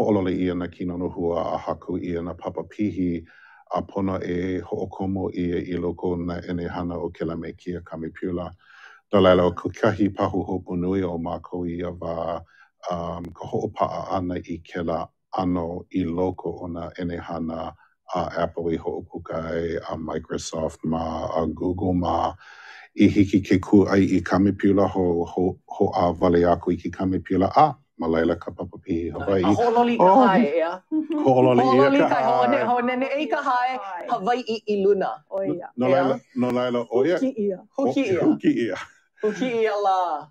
ho'olole ia na kinono hua a haku ia na papapihi, a pono e ho'okomo ia I loko na enehana o ke la me kia kamipiula. No laila o kukahi pahu hopu nui o mākou ia wā ka ho'opa'a ana I ke la ano I loko o na enehana a Apple I ho'opukai, a Microsoft ma, a Google ma, I hiki ke ku'ai I kamipiula ho a wale aku I ki kamipiula ma laila ka papapihi Hawaii. Ho'ololi ka hae, ea? Ho'ololi ka hae. Ho'onene ei ka hae, Hawaii I luna. No laila, oia. Huki ia la.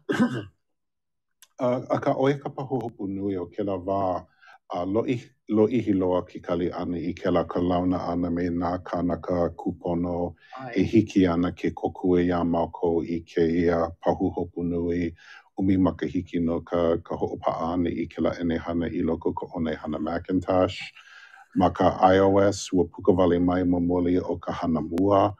A ka oia ka pahu hopu nui o ke la wā, lo'ihi loa ki kali ana I ke la ka launa ana me nā kānaka kupono e hiki ana ke kokue ia mākou I ke ia pahu hopu nui umi makahiki no ka ho'opa'a ana I ke la enehana I loko ka onehana Macintosh. Ma ka iOS, ua puka wale mai mamoli o ka hana mua.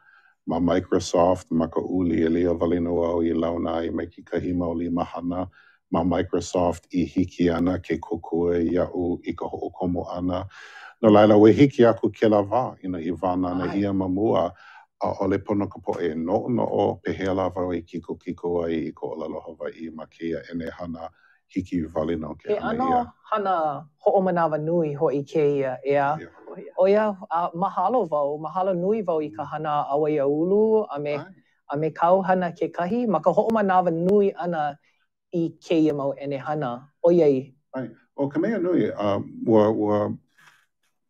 Ma Microsoft, ma ka uli e lia wale noa o I launa I mai ki kahi maoli mahana. Ma Microsoft I hiki ana ke kokue ia'u I ka ho'okomo ana. No laila, we hiki aku ke la wā, I wāna ana ia mamua, a ole pono ka po'e no'o pehea la wau I kiko ai I ko olalo Hawaii ma keia enehana hiki wale no ke ana ia. Ano hana ho'omanawa nui ho'i keia, ea? Oia, mahalo nui wau I ka hana Awaia Ulu, a me kau hana ke kahi, ma ka ho'omanawa nui ana I keia mau enehana. Oiai. O ka mea nui, ua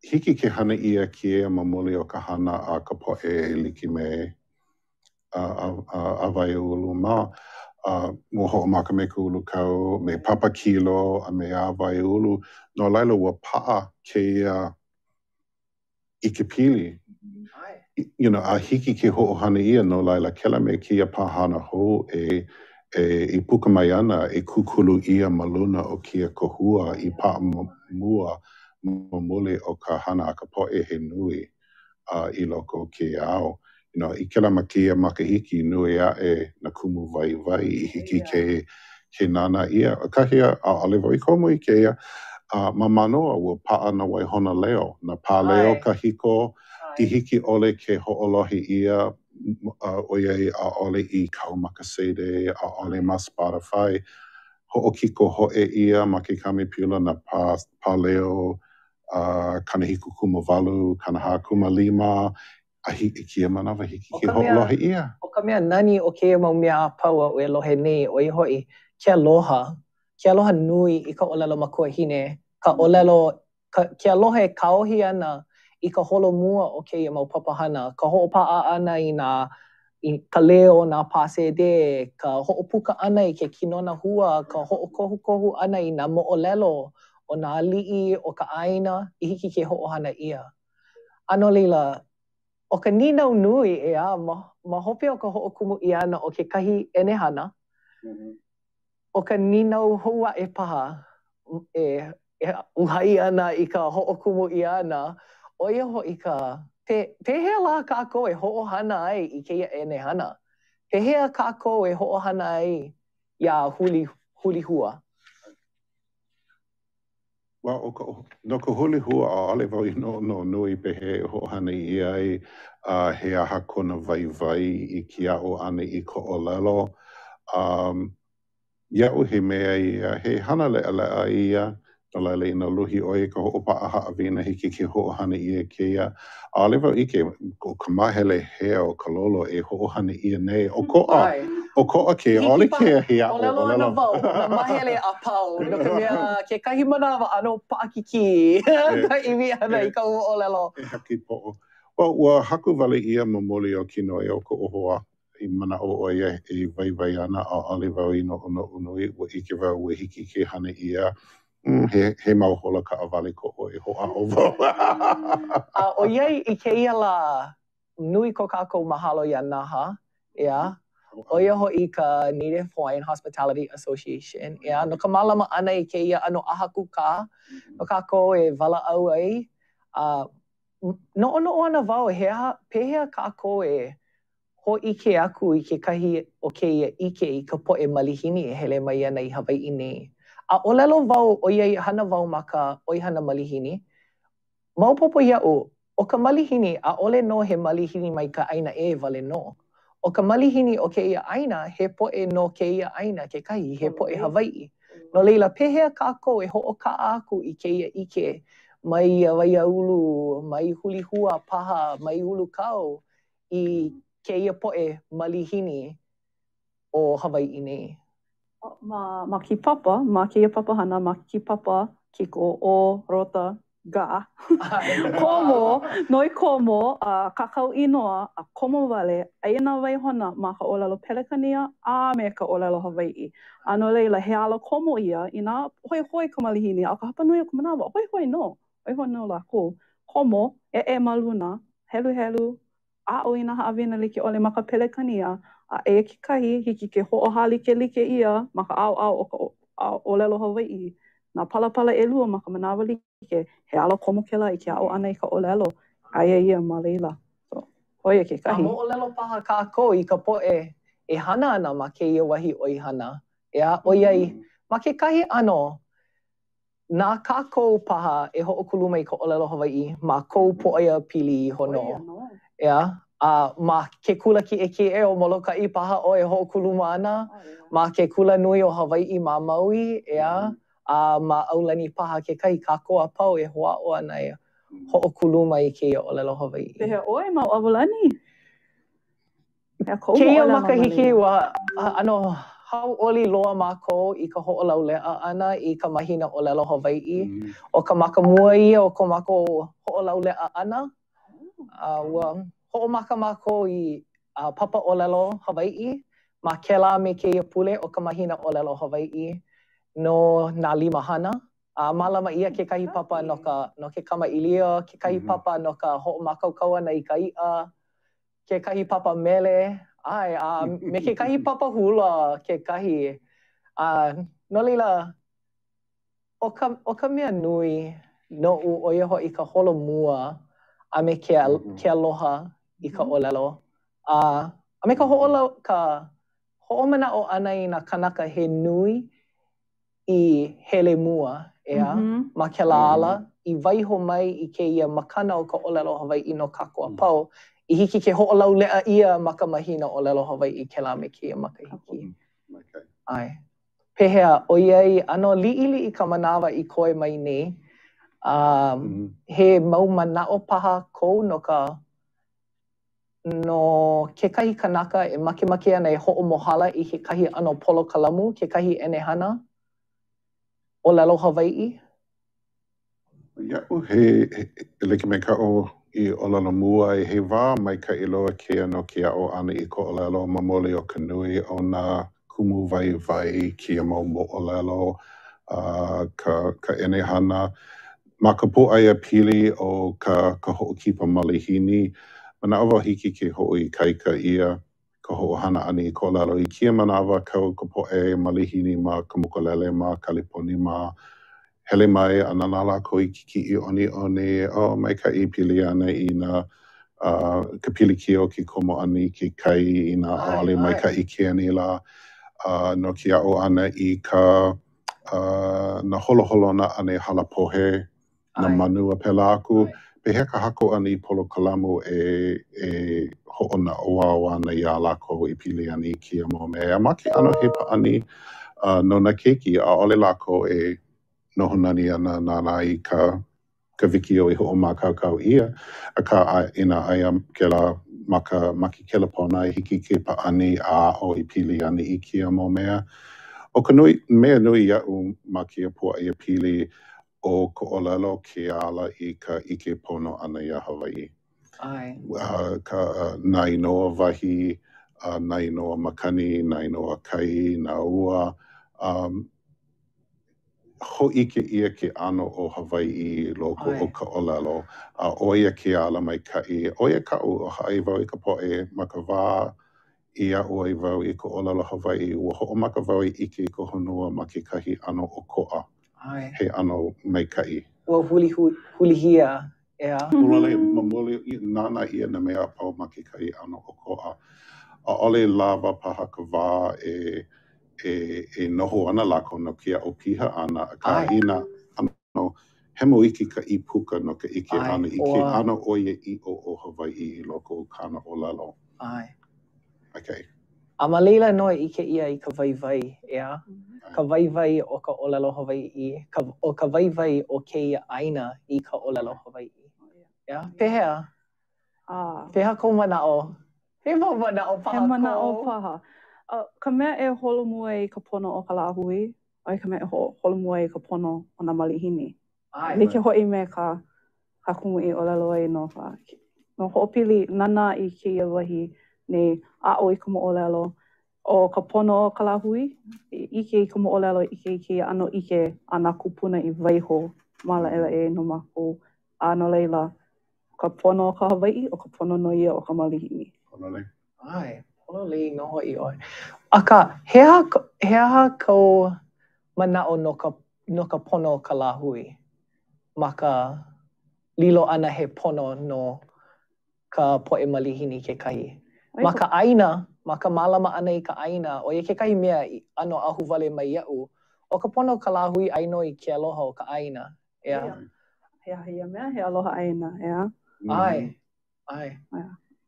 hiki ke hana ia kia mamuli o ka hana a ka po'e liki me Awaia Ulu ma. Mo ho'omaka me kulu kau, me papa kilo, a me a vai ulu. No laila ua pa'a ke ike pili. You know, a hiki ke ho'ohana ia no laila kela me kia pahana ho e puka mai ana e kukulu ia maluna o kia kohua I pa'a mua mamule o ka hana a ka po'e he nui I loko ke ao. You know, I kela makia makahiki nui a na kumu vai I hiki ke nana ia. Kahia a olivo I komo I keia ma manoa ua pa'a na waihona leo. Na pā leo kahiko I hiki ole ke ho'olohi ia o iai a ole I kau makasede, a ole ma Spotify. Ho'okiko ho'e ia ma ke kami piula na pā leo kanahiku kumawalu, kanaha kumalima, a hiki kia manawa hiki ke ho'olohi ia. O ka mea nani o ke mau mea paua o e lohe nei o I hoi ke aloha nui I ka olelo makuahine, ka olelo, ke aloha e kaohi ana I ka holo mua o ke mau papahana, ka ho'opa'a ana I ka leo na pasede, ka ho'opuka ana I ke kinona hua, ka ho'okohukohu ana I na mo'olelo o nā li'i o ka ʻāina I hiki ke ho'ohana ia. Ano leila, o ka ninau nui ma hope o ka ho'okumu I ana o kekahi ʻenehana, o ka ninau haua'e paha e uhai ana I ka ho'okumu I ana, o ia ho'i ka pehea la kākou e ho'ohana ai I keia ʻenehana. Pehea kākou e ho'ohana ai ia huli hua. Well, no ka huli hua a ale wau I no nui pehe e ho'ohana I ai he aha kona vai I ki a'o ana I ko olelo. Ia'u he mea ia, he hana le'a ia, no laila ina luhi oi ka ho'opa'a ha'awina hiki ke ho'ohana ia keia. A ale wau ike, o ka mahele hea o ka lolo e ho'ohana ia nei. O ko'a ke, ole ke he a'o olelo ana wau, na mahele a pau, no ka mea ke kahi manawa ano pa'akiki ka iwi ana I ka olelo. E haki po'o. Well, ua haku wale ia mamoli o kino e o ko ohoa. I mana o ia e vai ana a ale wau I no nui ua ike wau ua hiki ke hana ia he mau hola ka awale ko o e hoa o wau. O iai I keia la nui ko kākou mahalo ia naha, ia. O ia ho'i ka Native Hawaiian Hospitality Association, ia. No ka malama ana I keia ano ahaku ka, no kākou e wala au ai. No'ono'o ana wau, pehea kākou e ho'ike aku I kekahi o keia ike I ka po'e malihini e hele mai ana I Hawai'i nei. A olelo wau o iai hana wau ma ka ʻoihana malihini. Maopopo ia'u, o ka malihini, ʻaʻole no he malihini mai ka ʻaina e wale no. O ka malihini o keia ʻaina, he po'e no keia ʻaina kekahi, he po'e Hawai'i. No leila, pehea kākou e ho'oka'a aku I keia ike mai waiaulu, mai hulihua paha, mai ulu kau I keia po'e malihini o Hawai'i nei. Ma ki papa, ma keia papahana, ma ki papa kiko o rota ga. Noi komo, kakau inoa, a komo wale, aina waihona ma ka olelo Pelekania a me ka olelo Hawai'i. Ano leila, he ala komo ia, I nā hoi ka malihini, a ka hapanui o ka manawa, hoi no lako. Komo, e maluna, helu, a o ina haawina like ole ma ka Pelekania, a e kekahi hiki ke ho'ohali ke like ia ma ka ao o ka olelo Hawai'i. Nā palapala ʻelua ma ka manawa like, he ala komo kela I ke a'o ana I ka olelo. Aia ia ma leila. So, hoia kekahi. A mo'olelo paha kākou I ka po'e e hana ana ma keia wahi ʻoihana. Ea, oiai, ma kekahi ano, nā kākou paha e ho'okulu mai ka olelo Hawai'i ma kou po'oia pili iho no. Ea, ma ke kula ki'e o Molokaʻi paha o e ho'okuluma ana, ma ke kula nui o Hawai'i ma Maui, ea, ma Aulani paha kekahi kākou a pau e hoa'o ana e ho'okuluma I keia olelo Hawai'i. Pehea ʻoe ma Aulani? Keia makahiki wa ano hauʻoli loa mākou I ka hoʻolauleʻa ʻana I ka mahina olelo Hawai'i. O ka makamua ia o ko mākou hoʻolauleʻa ʻana. Ua hoʻomaka mākou I papa olelo Hawai'i Ma kela me keia pule o ka mahina ʻōlelo Hawaiʻi no nā limahana. Malama ia kekahi papa no ke kamaʻilia, kekahi papa no ka hoʻomākaukau ana i ka iʻa, kekahi papa mele, me kekahi papa hula, kekahi. No leila, o ka mea nui noʻu ʻo ia hoʻi ka holomua a me ke aloha i ka ʻōlelo. A me ka hoʻomanaʻo ʻana i nā kanaka he nui i hele mua, ma kēlā ala, i waiho mai i kēia makana o ka ʻōlelo Hawaiʻi no kākua pau, i hiki ke hoʻolauleʻa ia ma ka mahina ʻōlelo Hawaiʻi kēlā me kēia makahiki. Pehea, ʻo iai ano liʻiliʻi ka manawa i koe mai nei, he mau manaʻo paha kou no kekahi kanaka e makemake ana e hoʻomohala i kekahi ʻano polo kalamu, kekahi ʻenehana ʻōlelo Hawaiʻi? Iaʻu he like me ka o i ʻōlelo mua e he wā maikaʻi loa kea no ke aʻo ana i ko ʻōlelo ma mole o ka nui o nā kumu waiwai kia mau moʻolelo, ka ʻenehana. Ma ka pōʻaia pili o ka hoʻokipa malihini, manawa hiki ke hoʻoikaika ia ka hoʻohana ana i ko ʻōlelo. I kia manawa kau ka poʻe malihini ma ka mokulele ma Kaliponi ma hele mai a nā lākou i kikiʻi ʻoniʻoni, maikaʻi pili ana i nā ka pilikio ke komo ana i ke kai i nā ʻaʻole maikaʻi ke anila. No ke aʻo ana i ka nā holoholona ana i halapohe, nā manu a pēlā aku. Pehea ka hako ana i polo kalamu e hoʻonaʻauao ana iā lākou i pili ana i kia mau mea. Ma ke ʻano he paʻani no nā keiki, ʻaʻole lākou e nohonani ana nāna i ka wikio i hoʻomākaukau ia, akā ina aia kēlā ma ke kelepona e hiki ke paʻani a o i pili ana i kia mau mea. O ka mea nui iaʻu ma kia pōʻaia pili o ka ʻōlelo ke ala i ka ʻike pono ana iā Hawaiʻi. Ka nā inoa wahi, nā inoa makani, nā inoa kai, nā ua. Hoʻike ia ke ʻano o Hawaiʻi loko o ka ʻōlelo. ʻO ia ke ala maikaʻi. ʻO ia kaʻu o haʻi wau i ka poʻe ma ka wā i aʻu ai wau i ka ʻōlelo Hawaiʻi. Ua hoʻomaka wau i ʻike i ka honua ma kekahi ʻano ʻokoʻa. He ʻano maikaʻi. Ua hulihia, ea? ʻōlelo ma mole nāna ia na mea pau ma kekahi ʻano ʻokoʻa. ʻAʻole lawa paha ka wā e noho ana lākou no ke aʻo piha ana, akā ina ano hemoiki ka ipuka no ka ʻike ana i ke ʻano ʻoia iʻo o Hawaiʻi i loko o kāna ʻōlelo. A ma leila no e ike ia i ka waiwai, ea? Ka waiwai o ka ʻōlelo Hawaiʻi, o ka waiwai o kēia ʻaina i ka ʻōlelo Hawaiʻi. Ea? Pehea? Pehea kou manaʻo? He mau manaʻo paha kou? He manaʻo paha. Ka mea e holomua i ka pono o ka lāhui, oi ka mea e holomua i ka pono o nā malihini. Like hoʻi me ka kumu i ʻōlelo ai no hoʻopili nana i kēia wahi nei aʻo i ka moʻolelo o ka pono o ka lāhui, ike i ka moʻolelo, ike i kēia ʻano ike a nā kupuna i waiho ma laʻela e no mākou. A no leila, ka pono o ka Hawaiʻi o ka pono no ia o ka malihini. Pololei no hoʻi ʻoe. Akā, he aha kou manaʻo no ka pono o ka lāhui ma ka lilo ʻana he pono no ka poʻe malihini kekahi. Ma ka ʻaina, ma ka mālama ʻana i ka ʻaina, ʻo ia kekahi mea ʻano ahuwale mai iaʻu, o ka pono o ka lāhui ʻaino i ke aloha o ka ʻaina, ea? Ia mea he aloha ʻaina, ea?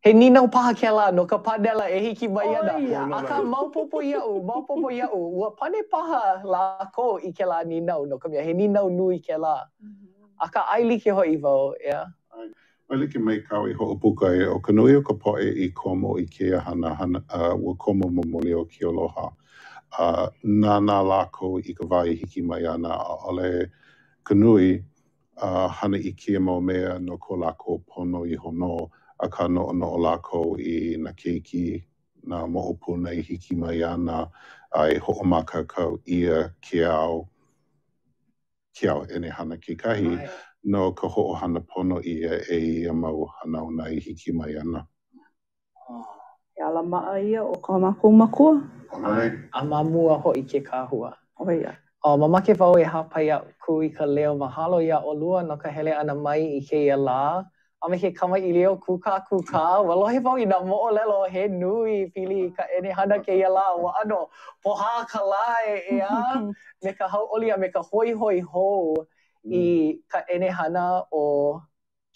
He ninau paha kēlā no ka panela e hiki mai ana. Akā maupopo iaʻu, ua pane paha lākou i kēlā ninau no ka mea he ninau nui kēlā. Akā ʻai like hoʻi wau, ea? ʻai like mai kau i hoʻopuka e o ka nui o ka poʻe i komo i kēia hana ua komo ma mole o ke aloha. Nāna lākou i ka wā i hiki mai ana ʻaʻole ka nui hana i kia mau mea no ko lākou pono i hono. Akā noʻonoʻo lākou i nā keiki, na mo'opuna I hiki mai ana ai ho'omakakau ia kiao ene hana kekahi no ka ho'ohana pono ia e ia mau hanauna I hiki mai ana. E ala maa ia o ka mākou makua. A mamua ho'i ke kāhua. O ia. Mamake wau e hapai aku I ka leo mahalo ia olua no ka hele ana mai I keia lā. A me ke kama I leo kuka. Walohe wau I nā mo'olelo he nui pili ka ene hana keia lā. Wa ano, poha ka lā e a. Me ka hau'oli a me ka hoi hou I ka ene hana o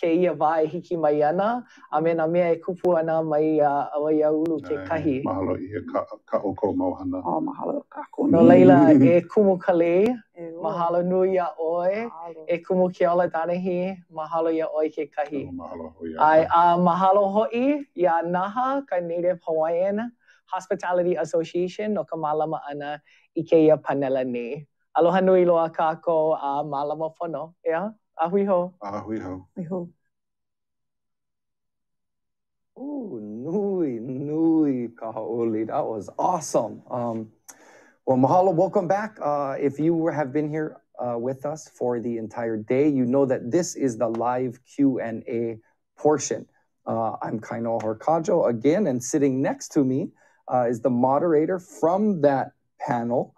keia wā e hiki mai ana. A me nā mea e kupu ana mai a Awaiaulu ke kahi. Mahalo ia ka oko mau hana. Mahalo kākou. No leila e kumu kali. Mahalo nui a oi. E kumu ke ola danahi. Mahalo ia oi ke kahi. Mahalo hoi Ai mahalo ho'i ia NAHA, ka Native Hawaiian Hospitality Association no ka mālama ana I keia panela nei. Aloha nui loa kākou a mālama pono. Ea? Ahui ho. Ahui ho. Ahui ho. Ooh, nui ka hau'oli. That was awesome. Well, mahalo, welcome back. If you have been here with us for the entire day, you know that this is the live Q&A portion. I'm Kainoa Horkajo again, and sitting next to me is the moderator from that panel,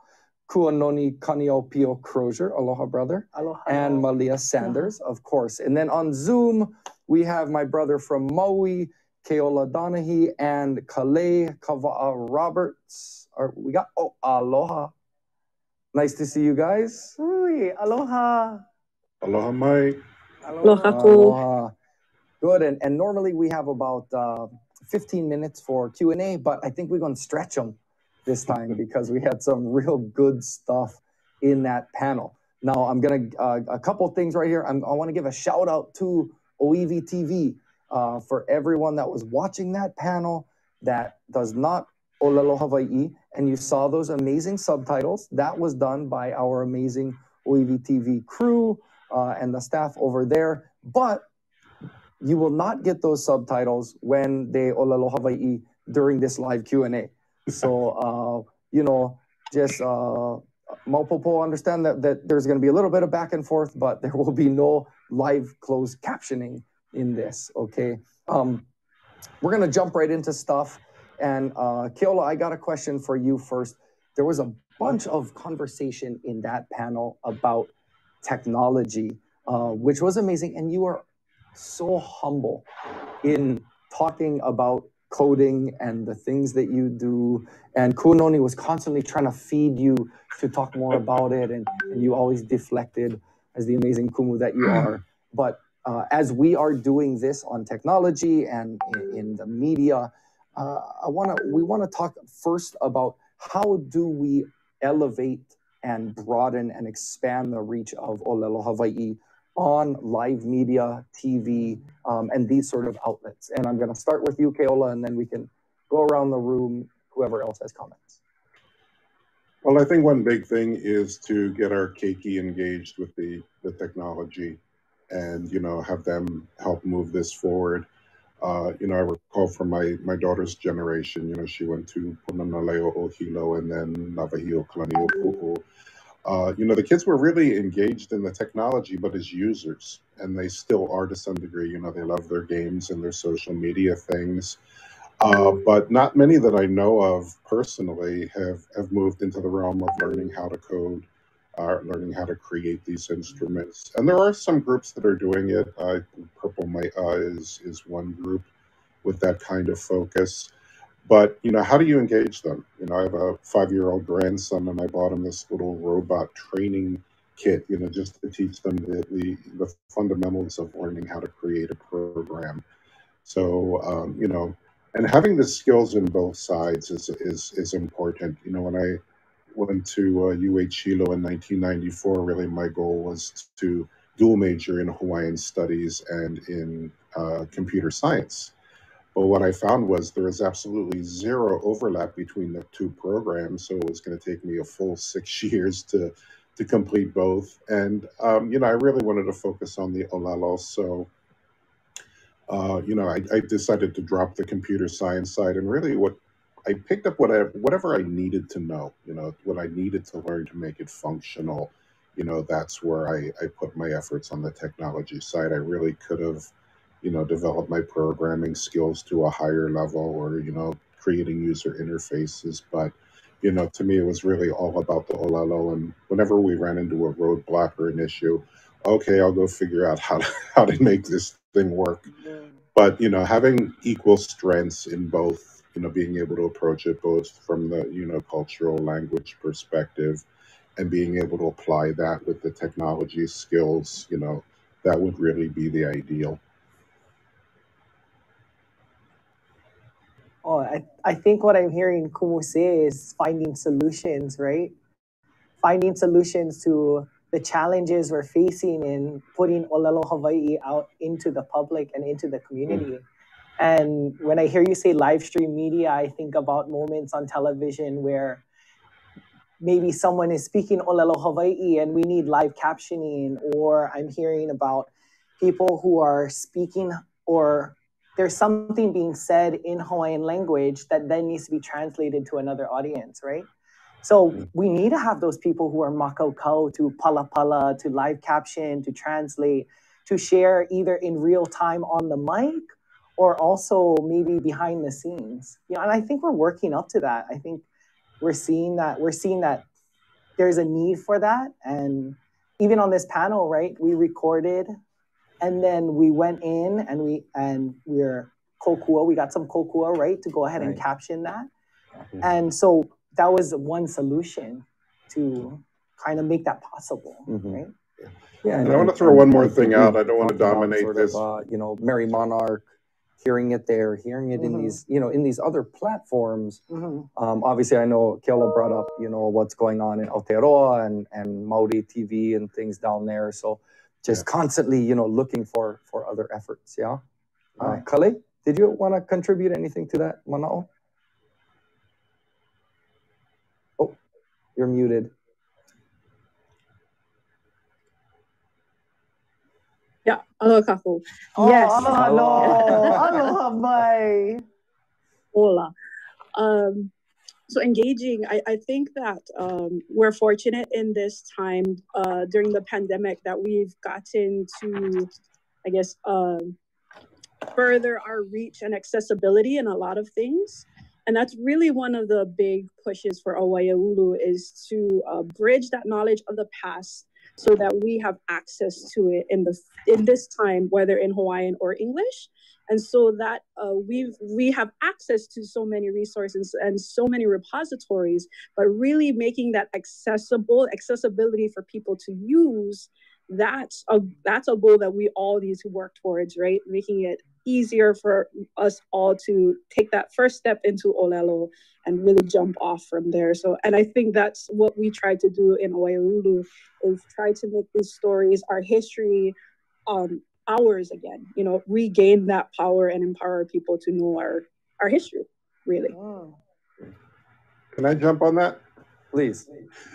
Kuanoni Kaniopio Crozier, aloha brother, aloha, and Malia Sanders, of course. And then on Zoom, we have my brother from Maui, Keola Donahue, and Kalei Kava'a Roberts. We got, aloha. Nice to see you guys. Ui, aloha. Aloha mai. Aloha. Aloha. Good, and normally we have about 15 minutes for Q&A, but I think we're going to stretch them this time because we had some real good stuff in that panel. Now, I'm going to, a couple things right here. I want to give a shout out to Oiwi TV for everyone that was watching that panel that does not Olelo Hawaii, and you saw those amazing subtitles. That was done by our amazing Oiwi TV crew and the staff over there. But you will not get those subtitles when they Olelo Hawaii during this live Q&A. So, just Maupopo understand that there's going to be a little bit of back and forth, but there will be no live closed captioning in this, okay? We're going to jump right into stuff. And Keola, I got a question for you first. There was a bunch of conversation in that panel about technology, which was amazing. And you are so humble in talking about coding and the things that you do. And Kunoni was constantly trying to feed you to talk more about it. And you always deflected as the amazing Kumu that you are. But as we are doing this on technology and in the media, we want to talk first about how do we elevate and broaden and expand the reach of Olelo Hawaii on live media, TV, and these sort of outlets. And I'm going to start with you, Keola, and then we can go around the room, whoever else has comments. Well, I think one big thing is to get our keiki engaged with the technology and, have them help move this forward. I recall from my daughter's generation, she went to Punanaleo Ohilo and then Navahio Kalaniʻopuʻu. The kids were really engaged in the technology, but as users, and they still are to some degree. They love their games and their social media things. But not many that I know of personally have moved into the realm of learning how to code, learning how to create these instruments. And there are some groups that are doing it. Purple Mai'a is one group with that kind of focus. But, how do you engage them? I have a 5-year-old grandson, and I bought him this little robot training kit, just to teach them the fundamentals of learning how to create a program. So, and having the skills in both sides is important. When I went to UH Hilo in 1994, really my goal was to dual major in Hawaiian studies and in computer science. But what I found was there was absolutely zero overlap between the two programs. So it was going to take me a full 6 years to complete both. And, I really wanted to focus on the Olelo. So, I decided to drop the computer science side. And really what I picked up whatever I needed to know, what I needed to learn to make it functional. That's where I put my efforts on the technology side. I really could have, developed my programming skills to a higher level, or, creating user interfaces. But, to me, it was really all about the Olelo. And whenever we ran into a roadblock or an issue, okay, I'll go figure out how to make this thing work. But, having equal strengths in both, being able to approach it both from the, cultural language perspective, and being able to apply that with the technology skills, that would really be the ideal. Oh, I think what I'm hearing Kumu say is finding solutions, right? Finding solutions to the challenges we're facing in putting Olelo Hawaii out into the public and into the community. And when I hear you say live stream media, I think about moments on television where maybe someone is speaking Olelo Hawaii and we need live captioning, or I'm hearing about people who are speaking, or there's something being said in Hawaiian language that then needs to be translated to another audience, right? So we need to have those people who are makaukau to palapala, to live caption, to translate, to share either in real time on the mic or also maybe behind the scenes. And I think we're working up to that. I think we're seeing that there's a need for that. And even on this panel, right, we recorded and then we went in and we're kokua. We got some kokua, right, to go ahead and caption that. And so that was one solution to kind of make that possible, right? Yeah, and I want to throw one more thing out. I don't want to dominate this. Merry Monarch, hearing it there, hearing it in these, in these other platforms. Obviously, I know Keola brought up, what's going on in Aotearoa and Maori TV and things down there. So just constantly, looking for other efforts. Yeah. Kale, did you want to contribute anything to that, Mana'o? Oh, you're muted. Yeah, aloha kakou. Yes. Aloha, bye. Hola. So engaging, I think that we're fortunate in this time during the pandemic that we've gotten to, I guess, further our reach and accessibility in a lot of things. And that's really one of the big pushes for Awaiaulu, is to bridge that knowledge of the past so that we have access to it in this time, whether in Hawaiian or English. And so that we have access to so many resources and so many repositories, but really making that accessibility for people to use, that's a goal that we all need to work towards, right? Making it easier for us all to take that first step into Olelo and really jump off from there. So, and I think that's what we try to do in Awaiaulu, is try to make these stories, our history, ours again, regain that power and empower people to know our history, really. Can I jump on that? Please.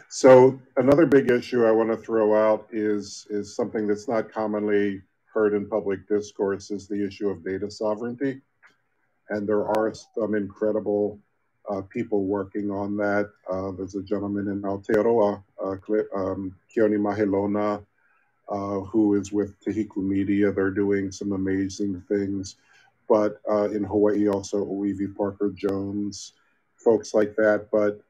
So another big issue I want to throw out is something that's not commonly heard in public discourse, is the issue of data sovereignty. And there are some incredible people working on that. There's a gentleman in Aotearoa, Keone Mahelona, who is with Tehiku Media. They're doing some amazing things. But in Hawaii, also Oiwi Parker Jones, folks like that. But,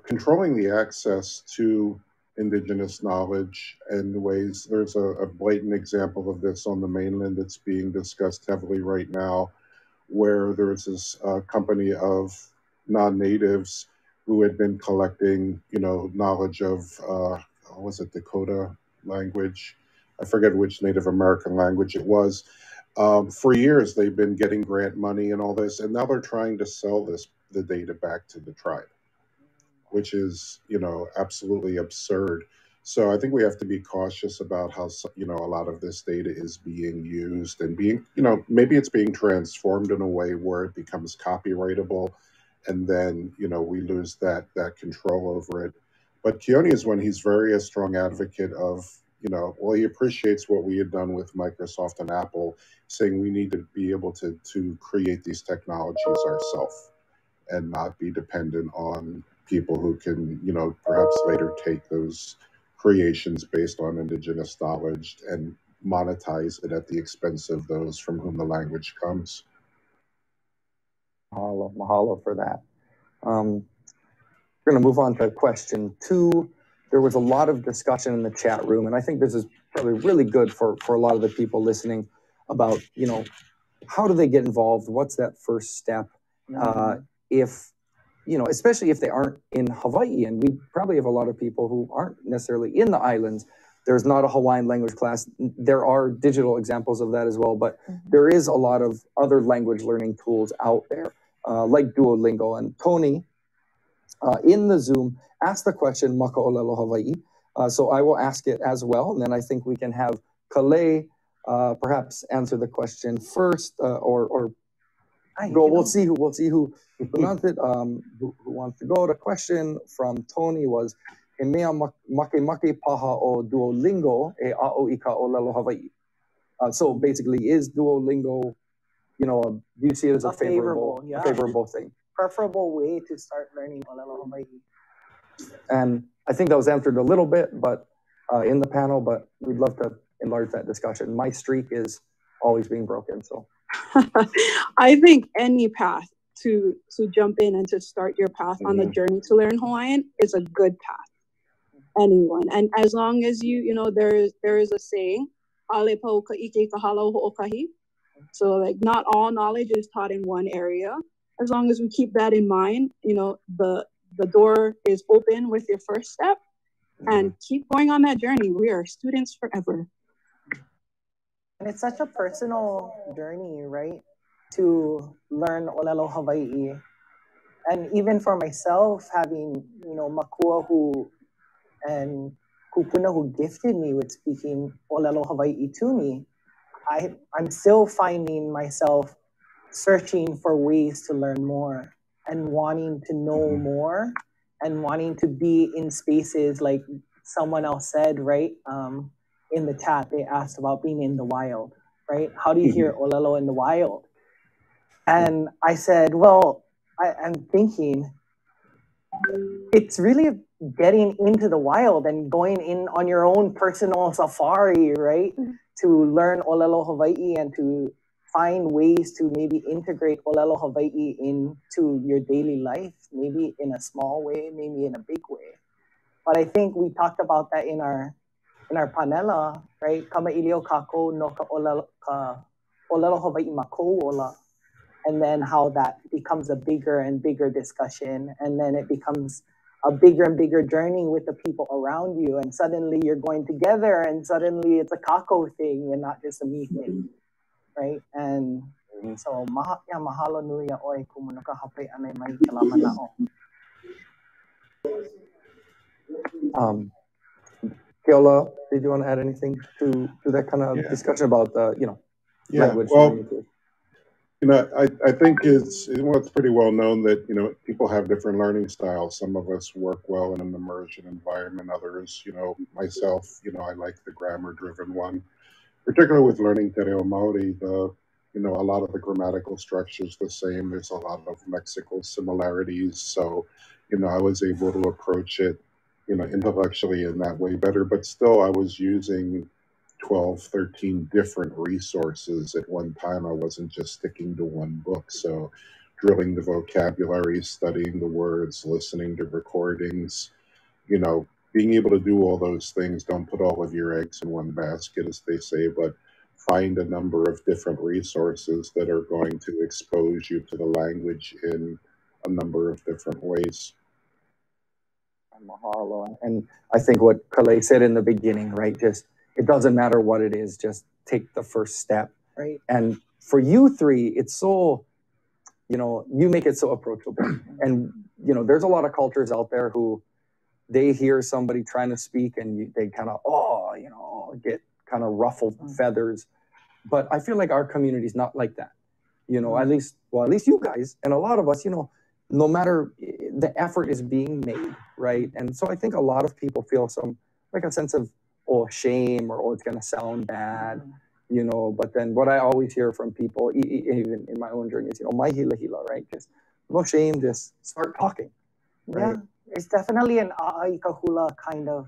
controlling the access to indigenous knowledge and ways, there's a blatant example of this on the mainland that's being discussed heavily right now, where there's this company of non-natives who had been collecting, knowledge of, was it Dakota language? I forget which Native American language it was. For years, they've been getting grant money and all this, and now they're trying to sell the data back to the tribe, which is, absolutely absurd. So I think we have to be cautious about how, a lot of this data is being used and being, maybe it's being transformed in a way where it becomes copyrightable, and then, we lose that control over it. But Keone is he's very a strong advocate of, he appreciates what we had done with Microsoft and Apple, saying we need to be able to create these technologies ourselves. and not be dependent on people who can, you know, perhaps later take those creations based on indigenous knowledge and monetize it at the expense of those from whom the language comes. Mahalo for that. We're going to move on to question 2. There was a lot of discussion in the chat room, and I think this is probably really good for a lot of the people listening about, you know, how do they get involved? What's that first step? If, you know, especially if they aren't in Hawaii, and we probably have a lot of people who aren't necessarily in the islands. There's not a Hawaiian language class. There are digital examples of that as well, but there is a lot of other language learning tools out there, like Duolingo. And Tony, in the Zoom, asked the question, Maka'olelo Hawaii. So I will ask it as well, and then I think we can have Kalei perhaps answer the question first, or go. We'll see who pronounced it. Who wants to go? The question from Tony was, "E mea make paha o Duolingo e a'o i ka'olelo Hawaii." So basically, is Duolingo, you know, do you see it as a favorable thing? Preferable way to start learning Olelo Hawaii. And I think that was answered a little bit, but in the panel, but we'd love to enlarge that discussion. My streak is always being broken, so. I think any path to jump in and to start your path on the journey to learn Hawaiian is a good path. Anyone, and as long as you know, there is a saying, "Ale pau ka ike ka halau ho'okahi." So like, not all knowledge is taught in one area. As long as we keep that in mind, you know, the door is open with your first step, and keep going on that journey. We are students forever. And it's such a personal journey, right? To learn Olelo Hawaii. And even for myself, having, you know, Makua and Kupuna who gifted me with speaking Olelo Hawaii to me, I'm still finding myself searching for ways to learn more and wanting to know more and wanting to be in spaces like someone else said, right? In the chat, they asked about being in the wild, right? How do you hear Olelo in the wild? And I said, well, I'm thinking it's really getting into the wild and going in on your own personal safari, right? To learn Olelo Hawaii and to find ways to maybe integrate Olelo Hawaii into your daily life, maybe in a small way, maybe in a big way. But I think we talked about that in our panela, right? Kama'ilio kako no ka Olelo Hawaii mako ola. And then how that becomes a bigger and bigger discussion. And then it becomes a bigger and bigger journey with the people around you. And suddenly you're going together, and suddenly it's a kako thing and not just a me thing, right? And so mahalo nui a oi kumunuka hape ane mai kalamana o. Keola, did you want to add anything to that kind of discussion about language? Well, you know, I think it's pretty well known that, you know, people have different learning styles. Some of us work well in an immersion environment. Others, you know, myself, you know, I like the grammar-driven one. Particularly with learning Te Reo Maori, you know, a lot of the grammatical structure is the same. There's a lot of lexical similarities. So, you know, I was able to approach it, you know, intellectually in that way better. But still, I was using 12, 13 different resources at one time. I wasn't just sticking to one book. So drilling the vocabulary, studying the words, listening to recordings, you know, being able to do all those things. Don't put all of your eggs in one basket, as they say, but find a number of different resources that are going to expose you to the language in a number of different ways. Mahalo. And I think what Kalei said in the beginning, right? Just, it doesn't matter what it is, just take the first step. Right. And for you three, it's so, you know, you make it so approachable. And, you know, there's a lot of cultures out there who they hear somebody trying to speak and they kind of, you know, get kind of ruffled feathers. But I feel like our community is not like that. You know, at least you guys and a lot of us, you know, no matter the effort is being made, right? And so I think a lot of people feel like a sense of, shame or it's going to sound bad, you know. But then what I always hear from people, even in my own journey, is, you know, mai hila hila, right? Just no shame, just start talking. Right? Yeah, it's definitely an a'ai kahula kind of.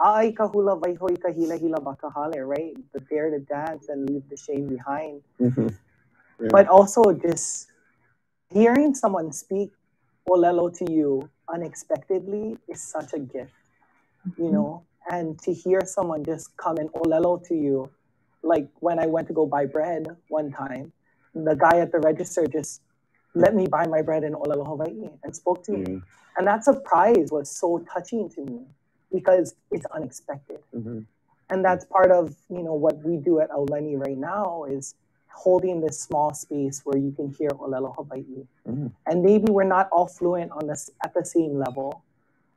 A'ai kahula vaihoi kahila hila bakahale, right? Prepare to dance and leave the shame behind. Mm-hmm. Yeah. But also just hearing someone speak olelo to you unexpectedly is such a gift, you know? And to hear someone just come and olelo to you, like when I went to go buy bread one time, the guy at the register just let me buy my bread in Olelo Hawaii and spoke to me. And that surprise was so touching to me because it's unexpected. And that's part of, you know, what we do at Aulani right now is holding this small space where you can hear Olelo Hawaii. And maybe we're not all fluent on this at the same level,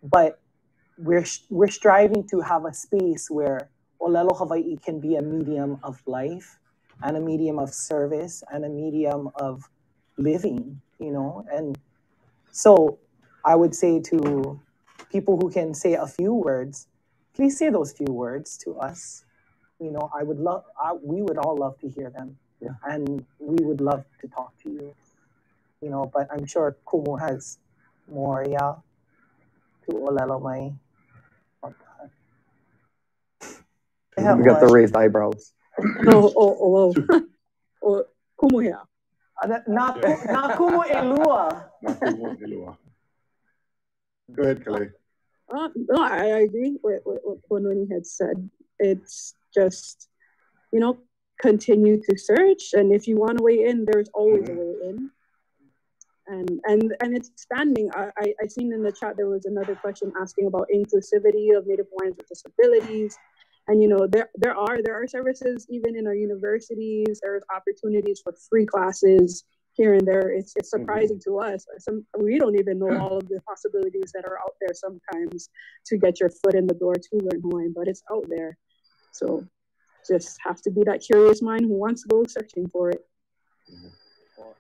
but we're striving to have a space where Olelo Hawaii can be a medium of life and a medium of service and a medium of living, you know? And so I would say to people who can say a few words, please say those few words to us. You know, we would all love to hear them. Yeah. And we would love to talk to you, you know, but I'm sure Kumu has more, yeah, to Olelo Mai. We got the raised eyebrows. Kumu here. Not Kumu Elua. Go ahead, Kelly. No, I agree with what Kononi had said. It's just, you know, continue to search, and if you want to weigh in, there's always a way in. And it's expanding. I seen in the chat there was another question asking about inclusivity of Native Hawaiians with disabilities. And you know, there are services even in our universities. There's opportunities for free classes here and there. It's surprising to us. We don't even know all of the possibilities that are out there sometimes to get your foot in the door to learn Hawaiian, but it's out there. So just have to be that curious mind who wants to go searching for it.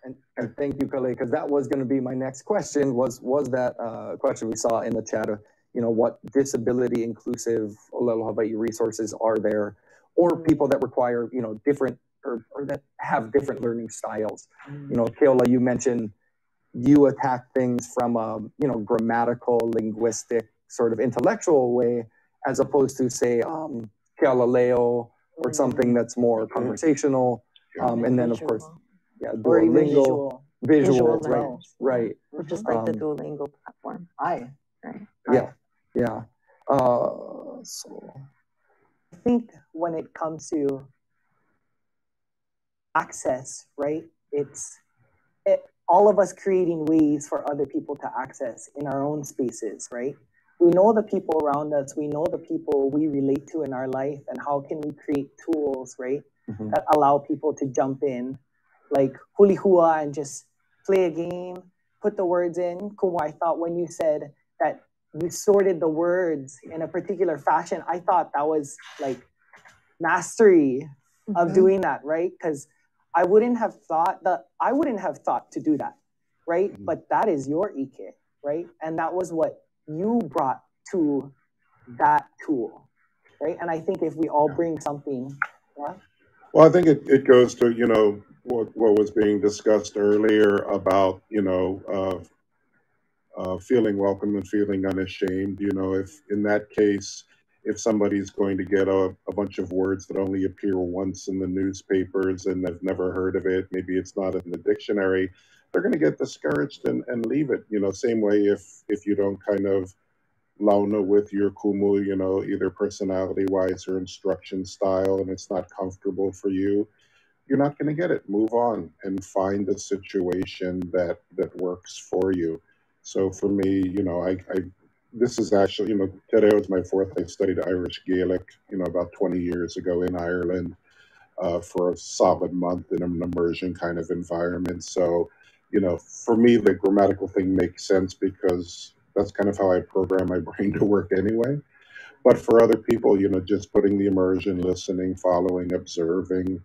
And thank you, Kale, because that was going to be my next question. Was that question we saw in the chat of, you know, what disability inclusive Olelo Hawaii resources are there, or people that require, you know, different or that have different learning styles. You know, Keola, you mentioned you attack things from a, you know, grammatical, linguistic, sort of intellectual way, as opposed to say Keola Leo or something that's more conversational. And then of course, yeah, Duolingo, visual, right. Just like the Duolingo platform. Yeah. So I think when it comes to access, right, it's all of us creating ways for other people to access in our own spaces, right? We know the people around us, we know the people we relate to in our life, and how can we create tools, right, that allow people to jump in, like huli hua, and just play a game, put the words in. Kumu, I thought when you said that you sorted the words in a particular fashion, I thought that was like mastery of doing that, right? Because I wouldn't have thought to do that, right? But that is your Ike, right? And that was what you brought to that tool, right? And I think if we all bring something, Well, I think it goes to, you know, what was being discussed earlier about, you know, feeling welcome and feeling unashamed. You know, if in that case, if somebody's going to get a bunch of words that only appear once in the newspapers and they've never heard of it, maybe it's not in the dictionary, they're going to get discouraged and leave it. You know, same way if you don't kind of launa with your kumu, you know, either personality-wise or instruction style, and it's not comfortable for you, you're not going to get it. Move on and find a situation that works for you. So for me, you know, this is actually, you know, today was my fourth. I studied Irish Gaelic, you know, about 20 years ago in Ireland for a solid month in an immersion kind of environment. So, you know, for me, the grammatical thing makes sense because that's kind of how I program my brain to work anyway. But for other people, you know, just putting the immersion, listening, following, observing,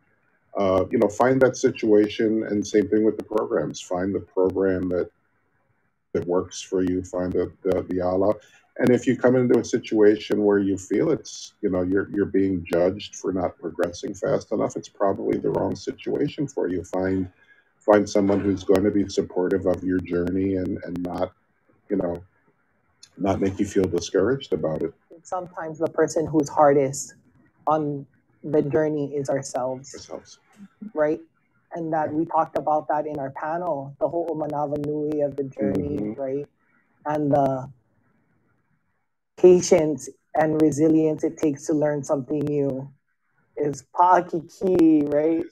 you know, find that situation, and same thing with the programs. Find the program that works for you. Find the ala. And if you come into a situation where you feel it's, you know, you're being judged for not progressing fast enough, it's probably the wrong situation for you. Find find someone who's going to be supportive of your journey and not, you know, not make you feel discouraged about it. Sometimes the person who's hardest on the journey is ourselves. Right? And that we talked about that in our panel, the whole Manava Nui of the journey, right? And the patience and resilience it takes to learn something new is pa'akiki, right?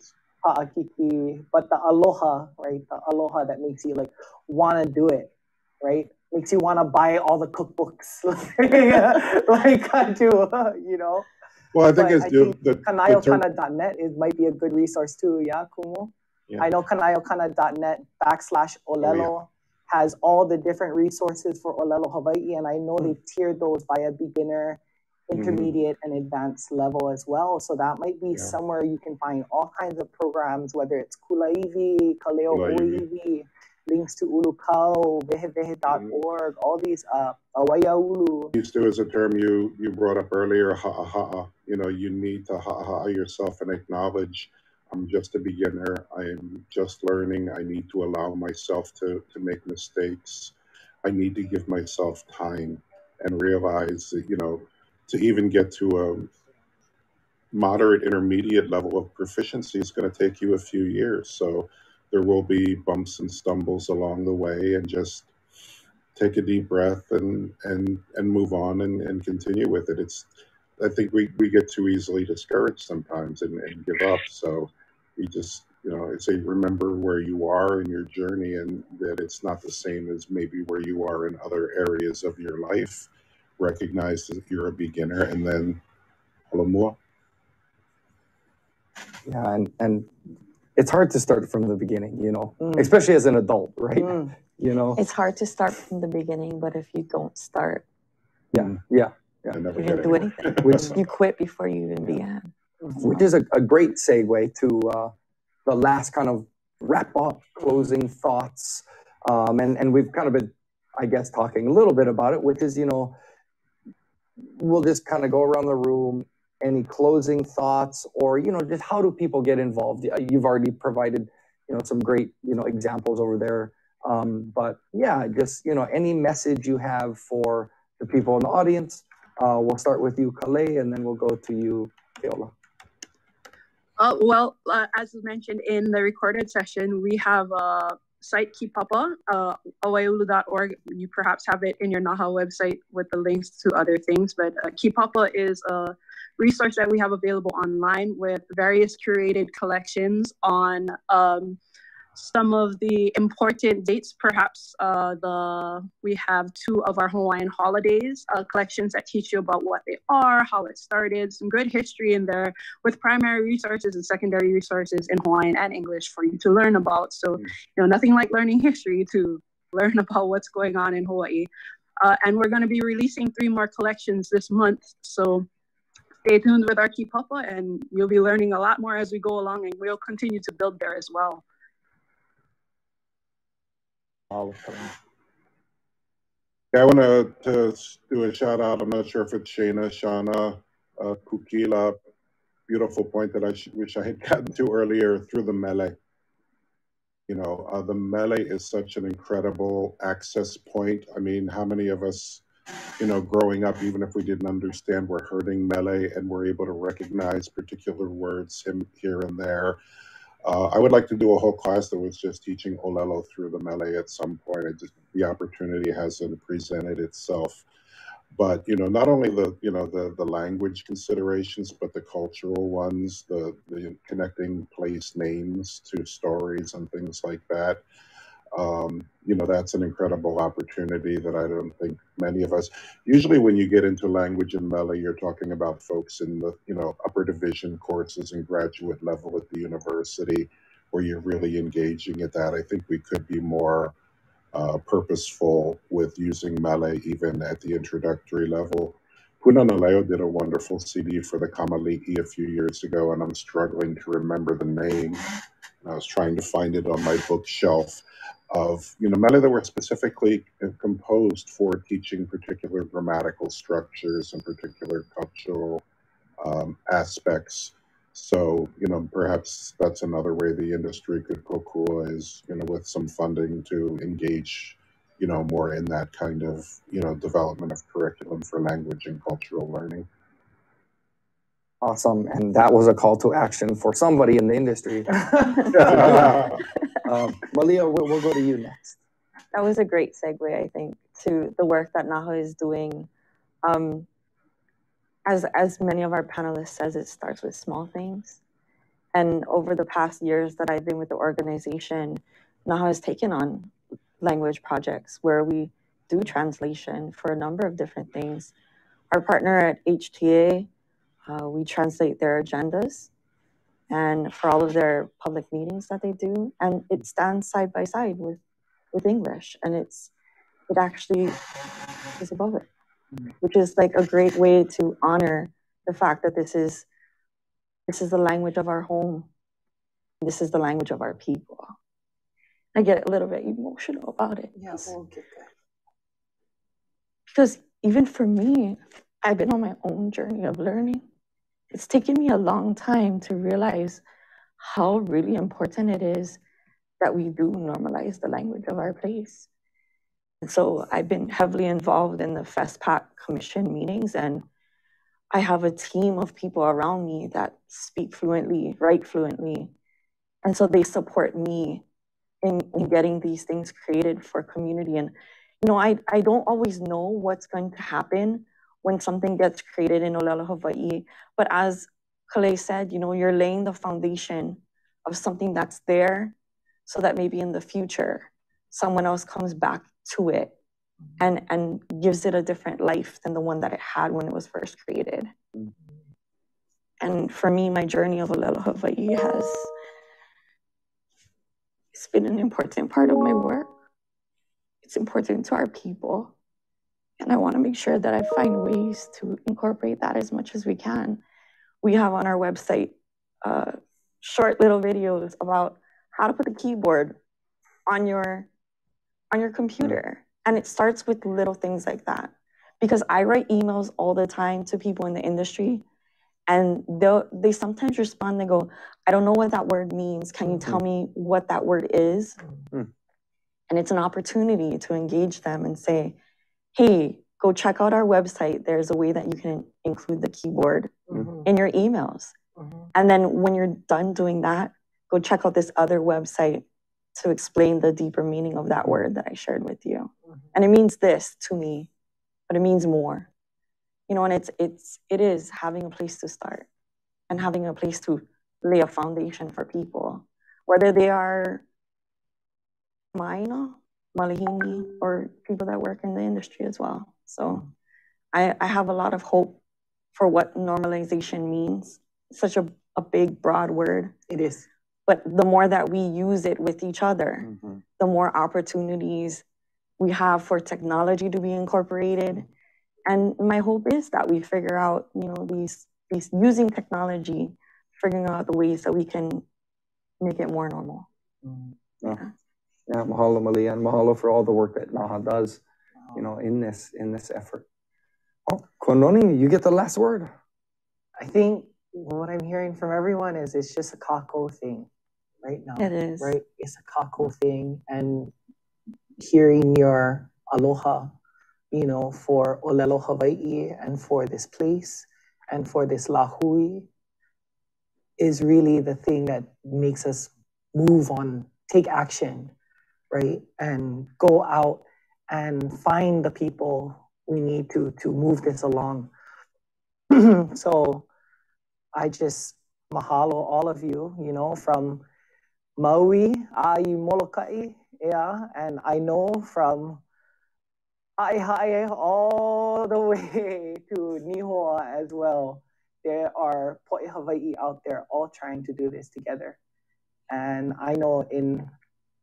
Pa'akiki. But the aloha, right? The aloha that makes you like want to do it, right? Makes you want to buy all the cookbooks like I do, you know? Well, I think kanayokana.net might be a good resource too, yeah, Kumu? Yeah. I know kanayokana.net /Olelo has all the different resources for Olelo Hawaii, and I know they've tiered those by a beginner, intermediate, and advanced level as well. So that might be somewhere you can find all kinds of programs, whether it's Kulaivi, Kaleo Oivi, links to Ulukau, vehevehe.org, all these Awaiaulu. Used to is a term you brought up earlier, ha'aha'a. You know, you need to ha'aha'a yourself and acknowledge, I'm just a beginner, I'm just learning, I need to allow myself to make mistakes. I need to give myself time and realize that, you know, to even get to a moderate intermediate level of proficiency is going to take you a few years. So there will be bumps and stumbles along the way, and just take a deep breath and move on and continue with it. I think we get too easily discouraged sometimes and give up. So we just, you know, say, remember where you are in your journey, and that it's not the same as maybe where you are in other areas of your life. Recognize that you're a beginner, and then halamua. Yeah, and it's hard to start from the beginning, you know, especially as an adult, right? You know, it's hard to start from the beginning, but if you don't start, you didn't do anything. You quit before you even began. Which is a great segue to the last kind of wrap up, closing thoughts, and we've kind of been, I guess, talking a little bit about it, which is, you know, we'll just kind of go around the room. Any closing thoughts, or, you know, just how do people get involved? You've already provided, you know, some great, you know, examples over there. But yeah, just, you know, any message you have for the people in the audience. We'll start with you, Kale, and then we'll go to you, Keola. As mentioned in the recorded session, we have a site, Kipapa, awaiulu.org. You perhaps have it in your NAHA website with the links to other things, but Kipapa is a resource that we have available online with various curated collections on some of the important dates. Perhaps we have 2 of our Hawaiian holidays, collections that teach you about what they are, how it started, some good history in there, with primary resources and secondary resources in Hawaiian and English for you to learn about. So, you know, nothing like learning history to learn about what's going on in Hawaii. And we're going to be releasing 3 more collections this month. So stay tuned with our Kipapa, and you'll be learning a lot more as we go along, and we'll continue to build there as well. Yeah, I want to do a shout out. I'm not sure if it's Shana, Kukila. Beautiful point that I wish I had gotten to earlier, through the mele. You know, the mele is such an incredible access point. I mean, how many of us, you know, growing up, even if we didn't understand, we're hearing mele and we're able to recognize particular words here and there. I would like to do a whole class that was just teaching Olelo through the mele at some point. The opportunity hasn't presented itself. But, you know, not only the language considerations, but the cultural ones, the connecting place names to stories and things like that. You know, that's an incredible opportunity that I don't think many of us, usually when you get into language and mele, you're talking about folks in the, you know, upper division courses and graduate level at the university, where you're really engaging at that. I think we could be more purposeful with using mele even at the introductory level. Punanaleo did a wonderful CD for the Kamali'i a few years ago, and I'm struggling to remember the name. I was trying to find it on my bookshelf, of, you know, mele that were specifically composed for teaching particular grammatical structures and particular cultural aspects. So, perhaps that's another way the industry could kokua is, with some funding to engage, more in that kind of, development of curriculum for language and cultural learning. Awesome. And that was a call to action for somebody in the industry. Malia, we'll go to you next. That was a great segue, I think, to the work that NAHA is doing. As many of our panelists says, it starts with small things. And over the past years that I've been with the organization, NAHA has taken on language projects where we do translation for a number of different things. Our partner at HTA, we translate their agendas and for all of their public meetings that they do, and it stands side by side with English, and it actually is above it, which is like a great way to honor the fact that this is the language of our home. This is the language of our people. I get a little bit emotional about it. Yes. Okay, because even for me, I've been on my own journey of learning. It's taken me a long time to realize how really important it is that we do normalize the language of our place. And so I've been heavily involved in the FESPAC Commission meetings, and I have a team of people around me that speak fluently, write fluently. And so they support me in getting these things created for community. And, I don't always know what's going to happen when something gets created in Olelo, Hawaii. But as Kale said, you're laying the foundation of something that's there so that maybe in the future, someone else comes back to it and gives it a different life than the one that it had when it was first created. And for me, my journey of Olelo, Hawaii it's been an important part of my work. It's important to our people. And I want to make sure that I find ways to incorporate that as much as we can. We have on our website short little videos about how to put the keyboard on your computer. And it starts with little things like that. Because I write emails all the time to people in the industry, and they sometimes respond, they go, I don't know what that word means. Can you tell me what that word is? And it's an opportunity to engage them and say, hey, go check out our website. There's a way that you can include the keyboard in your emails. And then when you're done doing that, go check out this other website to explain the deeper meaning of that word that I shared with you. And it means this to me, but it means more. And it is having a place to start and having a place to lay a foundation for people, whether they are Maina, Malihini, or people that work in the industry as well. So I have a lot of hope for what normalization means. It's such a big, broad word. It is. But the more that we use it with each other, the more opportunities we have for technology to be incorporated. And my hope is that we figure out, these using technology, figuring out the ways that we can make it more normal. Yeah, mahalo, Malia, and mahalo for all the work that NAHA does, in this effort. Oh, Kononi, you get the last word. I think what I'm hearing from everyone is it's just a kako thing right now. It is. Right? It's a kako thing. And hearing your aloha, for Olelo, Hawaii, and for this place, and for this lahui, is really the thing that makes us move on, take action, right? And go out and find the people we need to move this along. So I just mahalo all of you, from Maui, Ai Molokai, and I know from Aihae all the way to Nihoa as well. There are Poʻe Hawaii out there all trying to do this together. And I know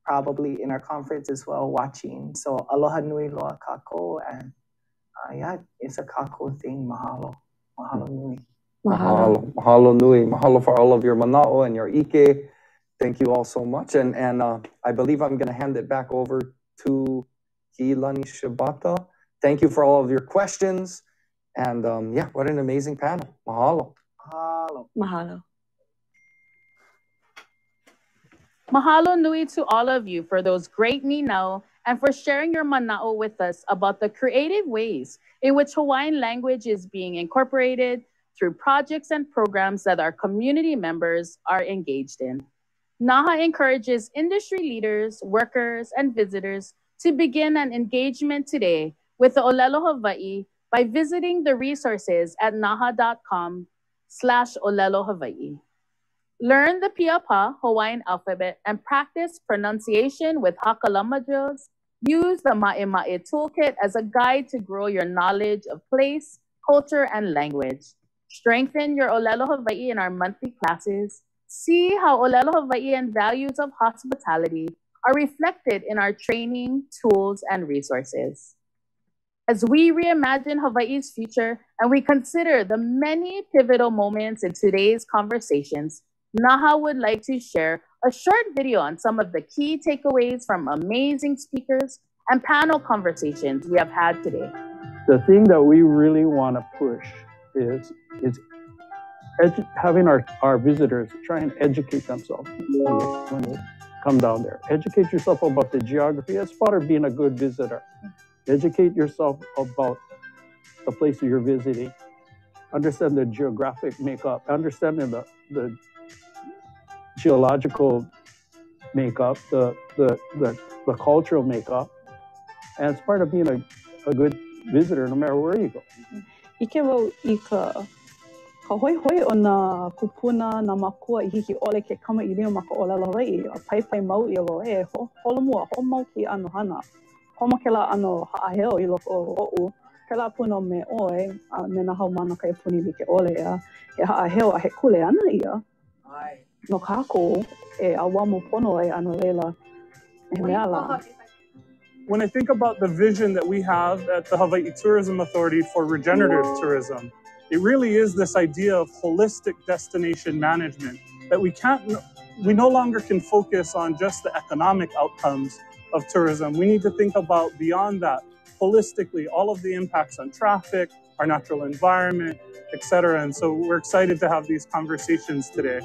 probably in our conference as well, watching. So aloha nui loa kako, and it's a kako thing. Mahalo. Mahalo nui. Mahalo. Mahalo nui. Mahalo for all of your mana'o and your ike. Thank you all so much. And I believe I'm going to hand it back over to Kilani Shibata. Thank you for all of your questions. And what an amazing panel. Mahalo. Mahalo. Mahalo. Mahalo nui to all of you for those great ninau and for sharing your manao with us about the creative ways in which Hawaiian language is being incorporated through projects and programs that our community members are engaged in. NAHA encourages industry leaders, workers, and visitors to begin an engagement today with the Olelo Hawaii by visiting the resources at naha.com/Olelo Hawaii. Learn the Piapa Hawaiian alphabet and practice pronunciation with Hakalama drills. Use the Ma'e toolkit as a guide to grow your knowledge of place, culture, and language. Strengthen your Olelo Hawaii in our monthly classes. See how Olelo Hawaii and values of hospitality are reflected in our training, tools, and resources. As we reimagine Hawaii's future and we consider the many pivotal moments in today's conversations, NAHA would like to share a short video on some of the key takeaways from amazing speakers and panel conversations we have had today. The thing that we really want to push is having our visitors try and educate themselves when they come down there. Educate yourself about the geography. That's part of being a good visitor. Educate yourself about the place that you're visiting. Understand the geographic makeup. Understanding the geological makeup, the cultural makeup, and it's part of being a good visitor no matter where you go. Ike wau I ka hoihoi o na kupuna na makua I hiki ole ke kama I leo maka Olelo Hawaii a pai mau I lo holomua homau ki ano hana homo ke la ano haaheo I loko o o'u ke la puno me oe me na haumana ka puni like ole e haaheo a he kule ana ia no kako awamu pono e ano leila e meala. When I think about the vision that we have at the Hawaii Tourism Authority for regenerative tourism, it really is this idea of holistic destination management that we no longer can focus on just the economic outcomes of tourism. We need to think about beyond that, holistically, all of the impacts on traffic, our natural environment, etc. And so we're excited to have these conversations today.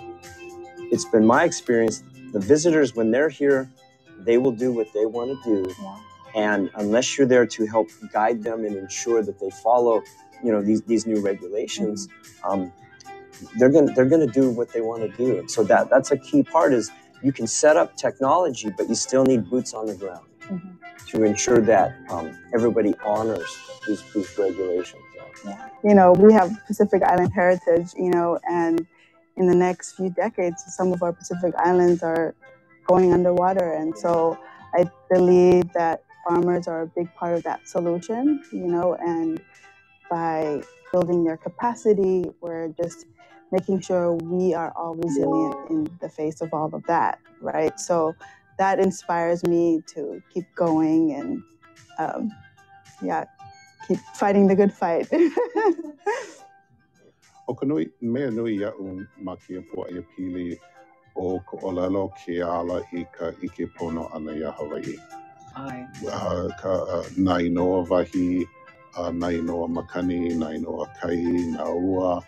It's been my experience, the visitors, when they're here, they will do what they want to do. Yeah. And unless you're there to help guide them and ensure that they follow, these new regulations, they're gonna do what they want to do. So that's a key part is you can set up technology, but you still need boots on the ground to ensure that everybody honors these regulations. Yeah. We have Pacific Island heritage, and in the next few decades, some of our Pacific Islands are going underwater. And so I believe that farmers are a big part of that solution, and by building their capacity, we're just making sure we are all resilient in the face of all of that, right? So that inspires me to keep going and, keep fighting the good fight. O ka mea nui ia'u ma kia puaʻia pili o ka ʻōlelo ke ala I ka ʻike pono ʻana iā Hawaii. Ka nā inoa wahi, nā inoa makani, nā inoa kai, nā ua.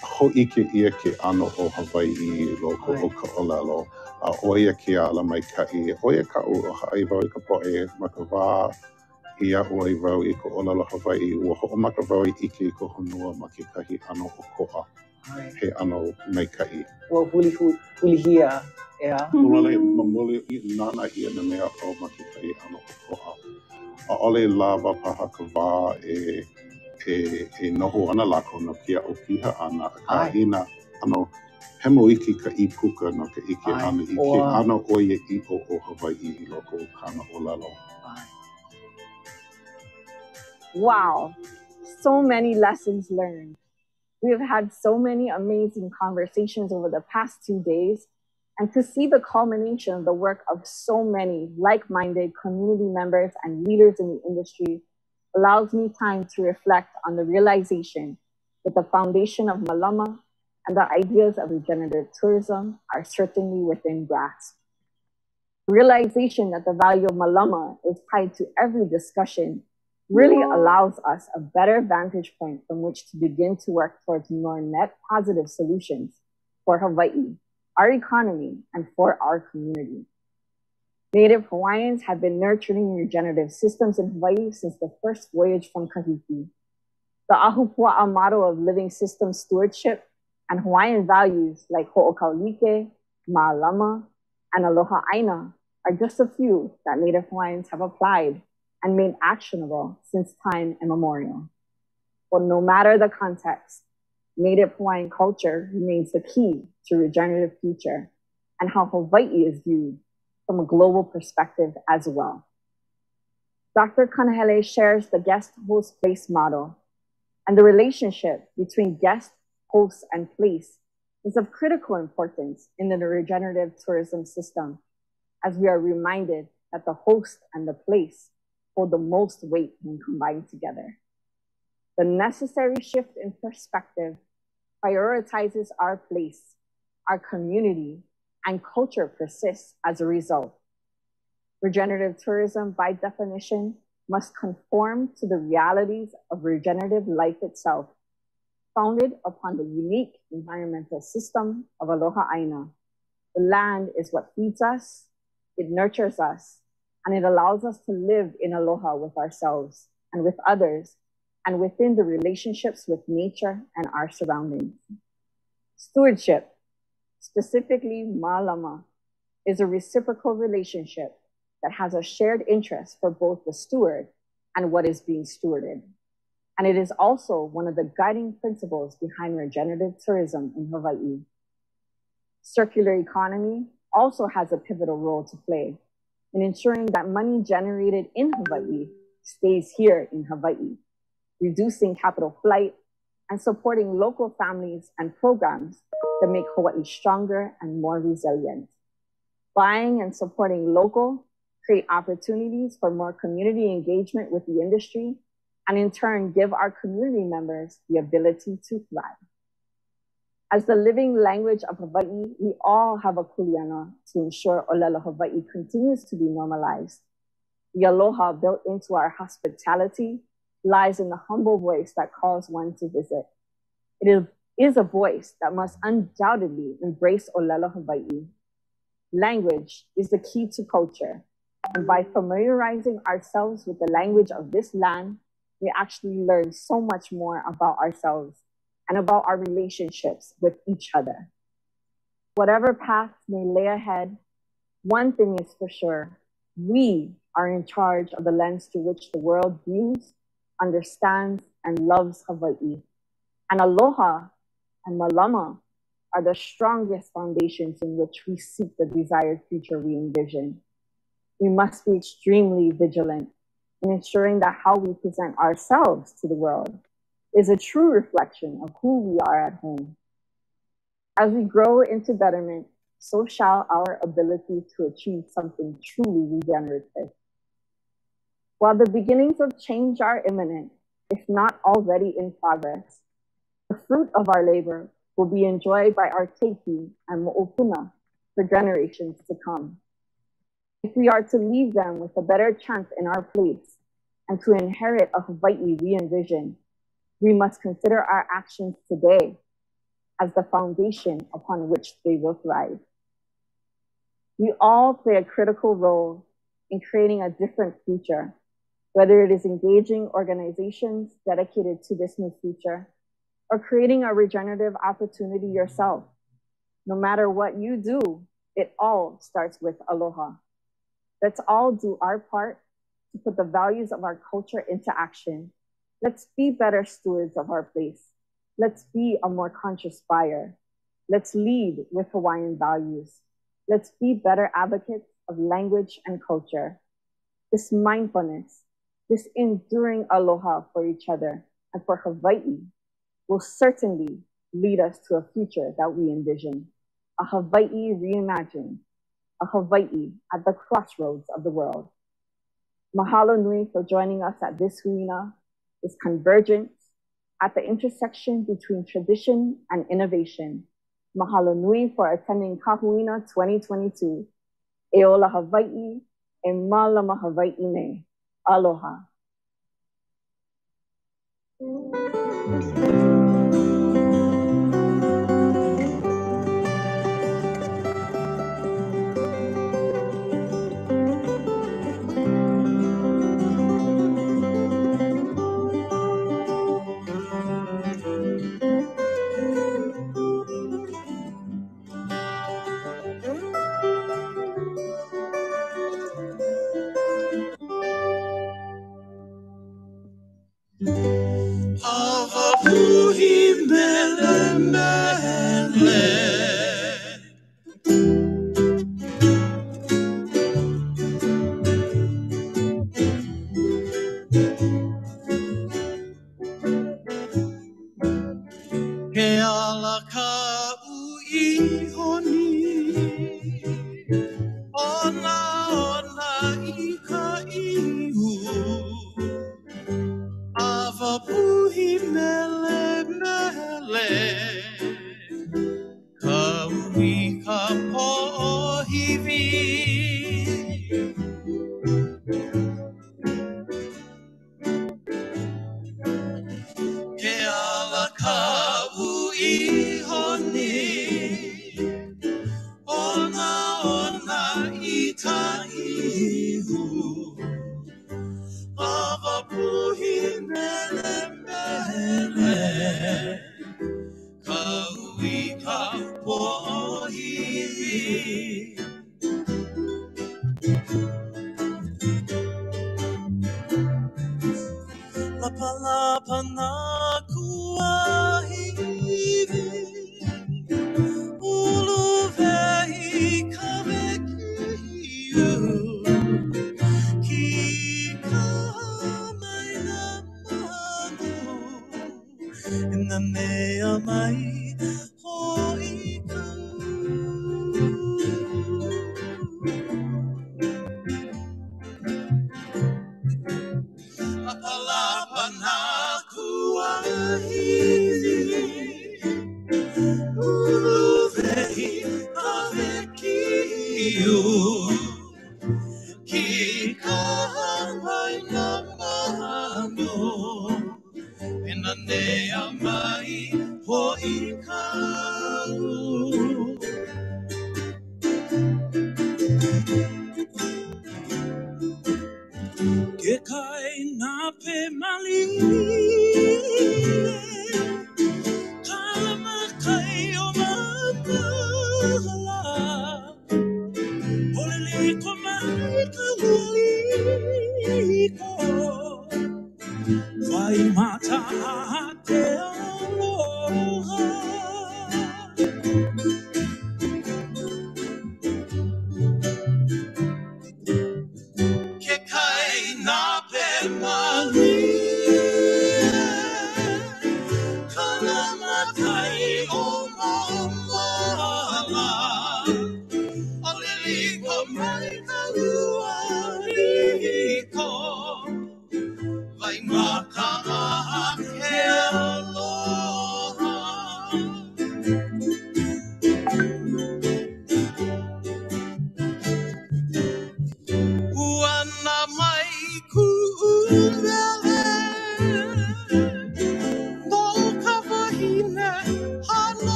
Hoʻike ia ke ʻano o Hawaii loko o ka ʻōlelo. Oia ke ala maikaʻi, oia kaʻu o haʻi wau I ka poʻe ma ka wā. Ia'u ai wau I ka ʻōlelo Hawaii, ua hoʻomaka wau I ʻike I ka honua ma kekahi ʻano o koʻa. He ʻano maikaʻi. Ua hulihia, Ua mamuli nana ia na mea o ma kekahi ʻano o koʻa. ʻAʻole lawa paha ka wā e noho ana lako no kia o piha ana ka ina hemo iki ka I puka no ka ike ana I ke ana oia I o Hawaii I loko o kana ʻōlelo. Wow, so many lessons learned. We have had so many amazing conversations over the past 2 days, and to see the culmination of the work of so many like-minded community members and leaders in the industry allows me time to reflect on the realization that the foundation of Malama and the ideas of regenerative tourism are certainly within grasp. The realization that the value of Malama is tied to every discussion really allows us a better vantage point from which to begin to work towards more net positive solutions for Hawaii, our economy, and for our community. Native Hawaiians have been nurturing regenerative systems in Hawaii since the first voyage from Kahiki. The Ahupua'a motto of living system stewardship and Hawaiian values like Ho'okaulike, Ma'alama, and Aloha Aina are just a few that Native Hawaiians have applied and made actionable since time immemorial. But no matter the context, Native Hawaiian culture remains the key to regenerative future and how Hawaii is viewed from a global perspective as well. Dr. Kanahele shares the guest-host-place model, and the relationship between guest, host, and place is of critical importance in the regenerative tourism system, as we are reminded that the host and the place hold the most weight when combined together. The necessary shift in perspective prioritizes our place, our community, and culture persists as a result. Regenerative tourism, by definition, must conform to the realities of regenerative life itself, founded upon the unique environmental system of Aloha Aina. The land is what feeds us, it nurtures us, and it allows us to live in aloha with ourselves and with others, and within the relationships with nature and our surroundings. Stewardship, specifically Ma'alama, is a reciprocal relationship that has a shared interest for both the steward and what is being stewarded. And it is also one of the guiding principles behind regenerative tourism in Hawaii. Circular economy also has a pivotal role to play in ensuring that money generated in Hawaii stays here in Hawaii, reducing capital flight and supporting local families and programs that make Hawaii stronger and more resilient. Buying and supporting local create opportunities for more community engagement with the industry, and in turn give our community members the ability to thrive. As the living language of Hawaii, we all have a kuleana to ensure Olelo Hawaii continues to be normalized. The aloha built into our hospitality lies in the humble voice that calls one to visit. It is a voice that must undoubtedly embrace Olelo Hawaii. Language is the key to culture, and by familiarizing ourselves with the language of this land, we actually learn so much more about ourselves and about our relationships with each other. Whatever paths may lay ahead, one thing is for sure, we are in charge of the lens through which the world views, understands, and loves Hawaii. And aloha and malama are the strongest foundations in which we seek the desired future we envision. We must be extremely vigilant in ensuring that how we present ourselves to the world is a true reflection of who we are at home. As we grow into betterment, so shall our ability to achieve something truly regenerative. While the beginnings of change are imminent, if not already in progress, the fruit of our labor will be enjoyed by our keiki and mo'opuna for generations to come. If we are to leave them with a better chance in our place and to inherit a Hawaii we envision, we must consider our actions today as the foundation upon which they will thrive. We all play a critical role in creating a different future, whether it is engaging organizations dedicated to this new future or creating a regenerative opportunity yourself. No matter what you do, it all starts with aloha. Let's all do our part to put the values of our culture into action. Let's be better stewards of our place. Let's be a more conscious buyer. Let's lead with Hawaiian values. Let's be better advocates of language and culture. This mindfulness, this enduring aloha for each other and for Hawaii will certainly lead us to a future that we envision. A Hawaii reimagined, a Hawaii at the crossroads of the world. Mahalo nui for joining us at this huina, this convergence at the intersection between tradition and innovation. Mahalo nui for attending Kahuina 2022. E ola Hawaii, e malama Hawaii ne. Aloha.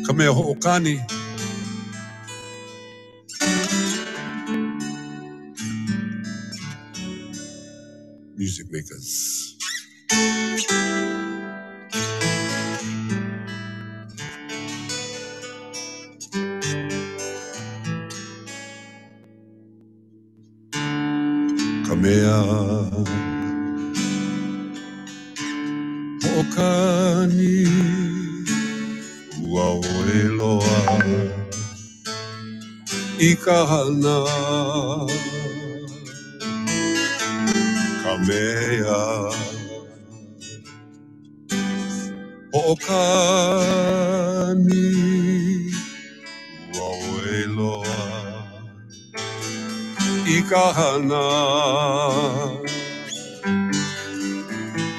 Kamea ho'okani. Music makers. mea Ho'okani ua oeloa I ka hana ka mea Ho'okani ua oeloa I ka hana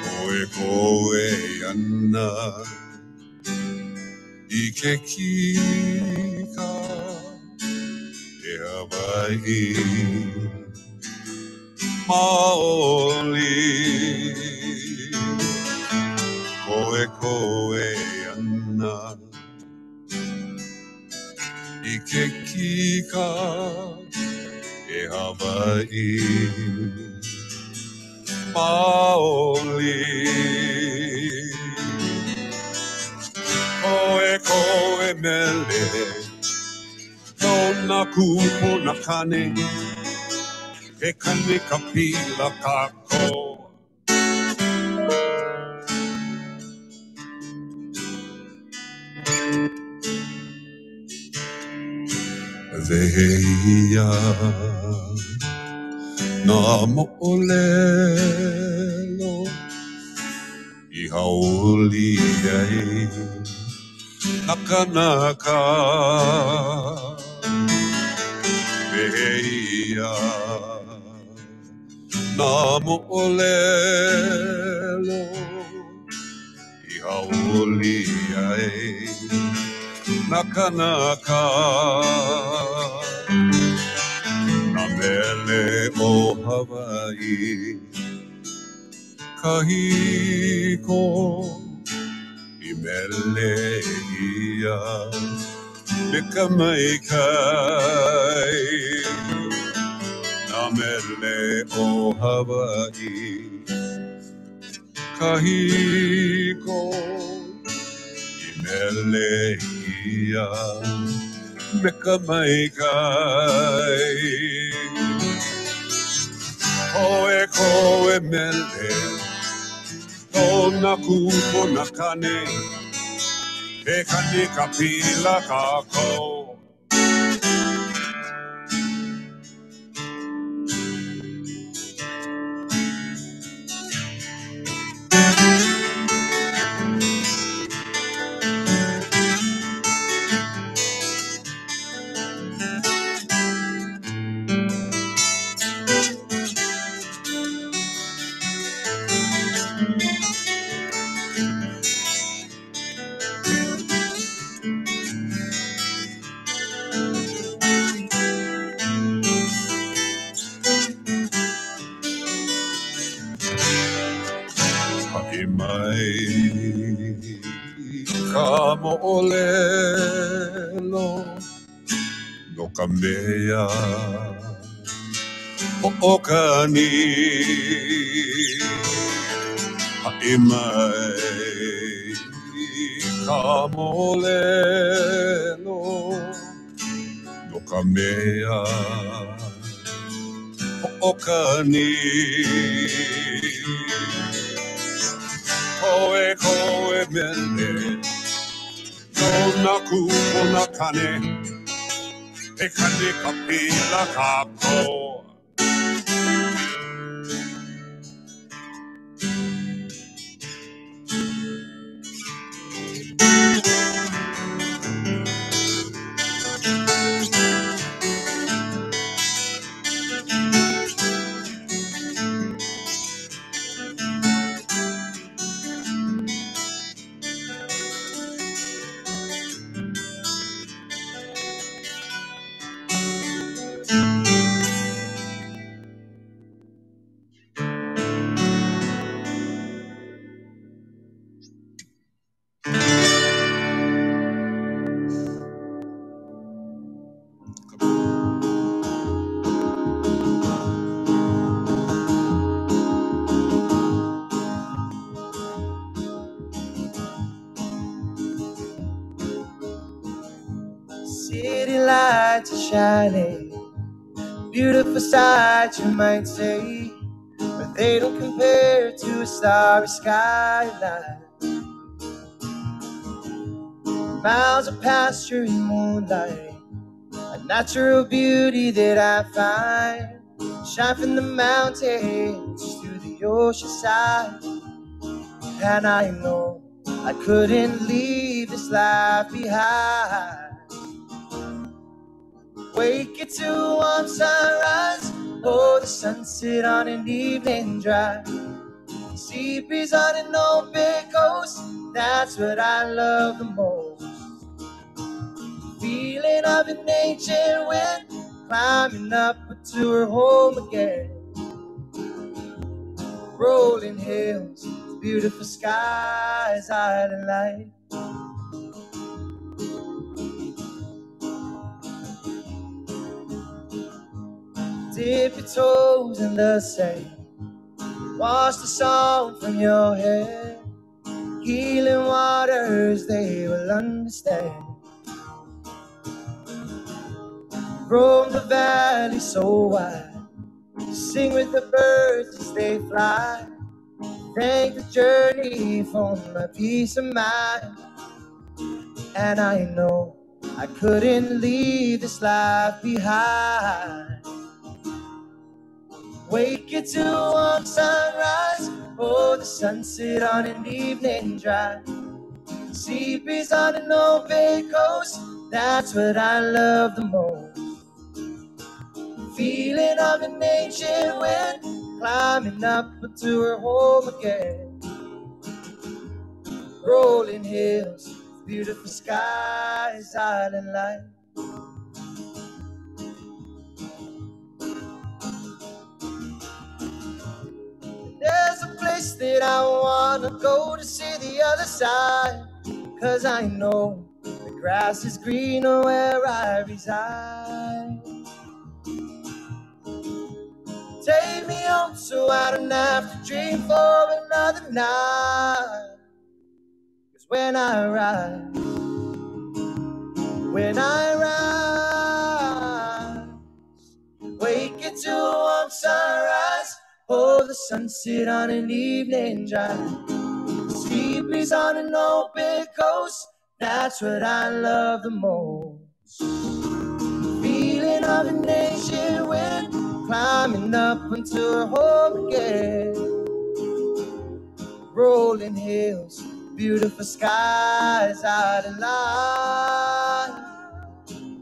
koe koe ana I ke kika e Hawaii maoli koe koe ana I ke kika e Hawaii maoli koe koe mele Tona kupo na kane e kane kapila kako Veia na mo'olelo I haoli ai Nakanaka Veia na mo'olelo I haoli ai Nakanaka Na mele o Hawaii Kahiko I mele ia Me ka mai kai Na mele o Hawaii Kahiko I mele ia Me ka mai kai Koe koe mele Tona kupo na kane E kane kapila kako Ha'i mai ka mo'olelo no ka mea ho'okani Ha'i mai ka mo'olelo no ka mea ho'okani Koe koe mele Tona kupo na kane E kane kapila kako City lights are shining, beautiful sight you might say. but they don't compare to a starry skyline. Miles of pasture and moonlight, a natural beauty that I find. Shine from the mountains to the ocean side. And I know I couldn't leave this life behind. Wake it to warm sunrise, or the sunset on an evening drive. Sea breeze on an open coast, that's what I love the most. Feeling of an ancient wind, climbing up to her home again. Rolling hills, beautiful skies, island light. Dip your toes in the sand, wash the salt from your hair. Healing waters they will understand. Roam the valley so wide, sing with the birds as they fly. Thank the journey for my peace of mind. And I know I couldn't leave this life behind. Wake it to warm sunrise, or the sunset on an evening drive. Sea breeze on an open coast, that's what I love the most. Feeling of an ancient wind, climbing up to her home again. Rolling hills, beautiful skies, island light. There's a place that I wanna go to see the other side, 'cause I know the grass is greener where I reside. Take me home so I don't have to dream for another night. 'Cause when I rise, wake it to a warm sunrise, oh, the sunset on an evening drive. Sea breeze on an open coast, that's what I love the most. Feeling of an ancient wind, climbing up into her home again. Rolling hills, beautiful skies, island light.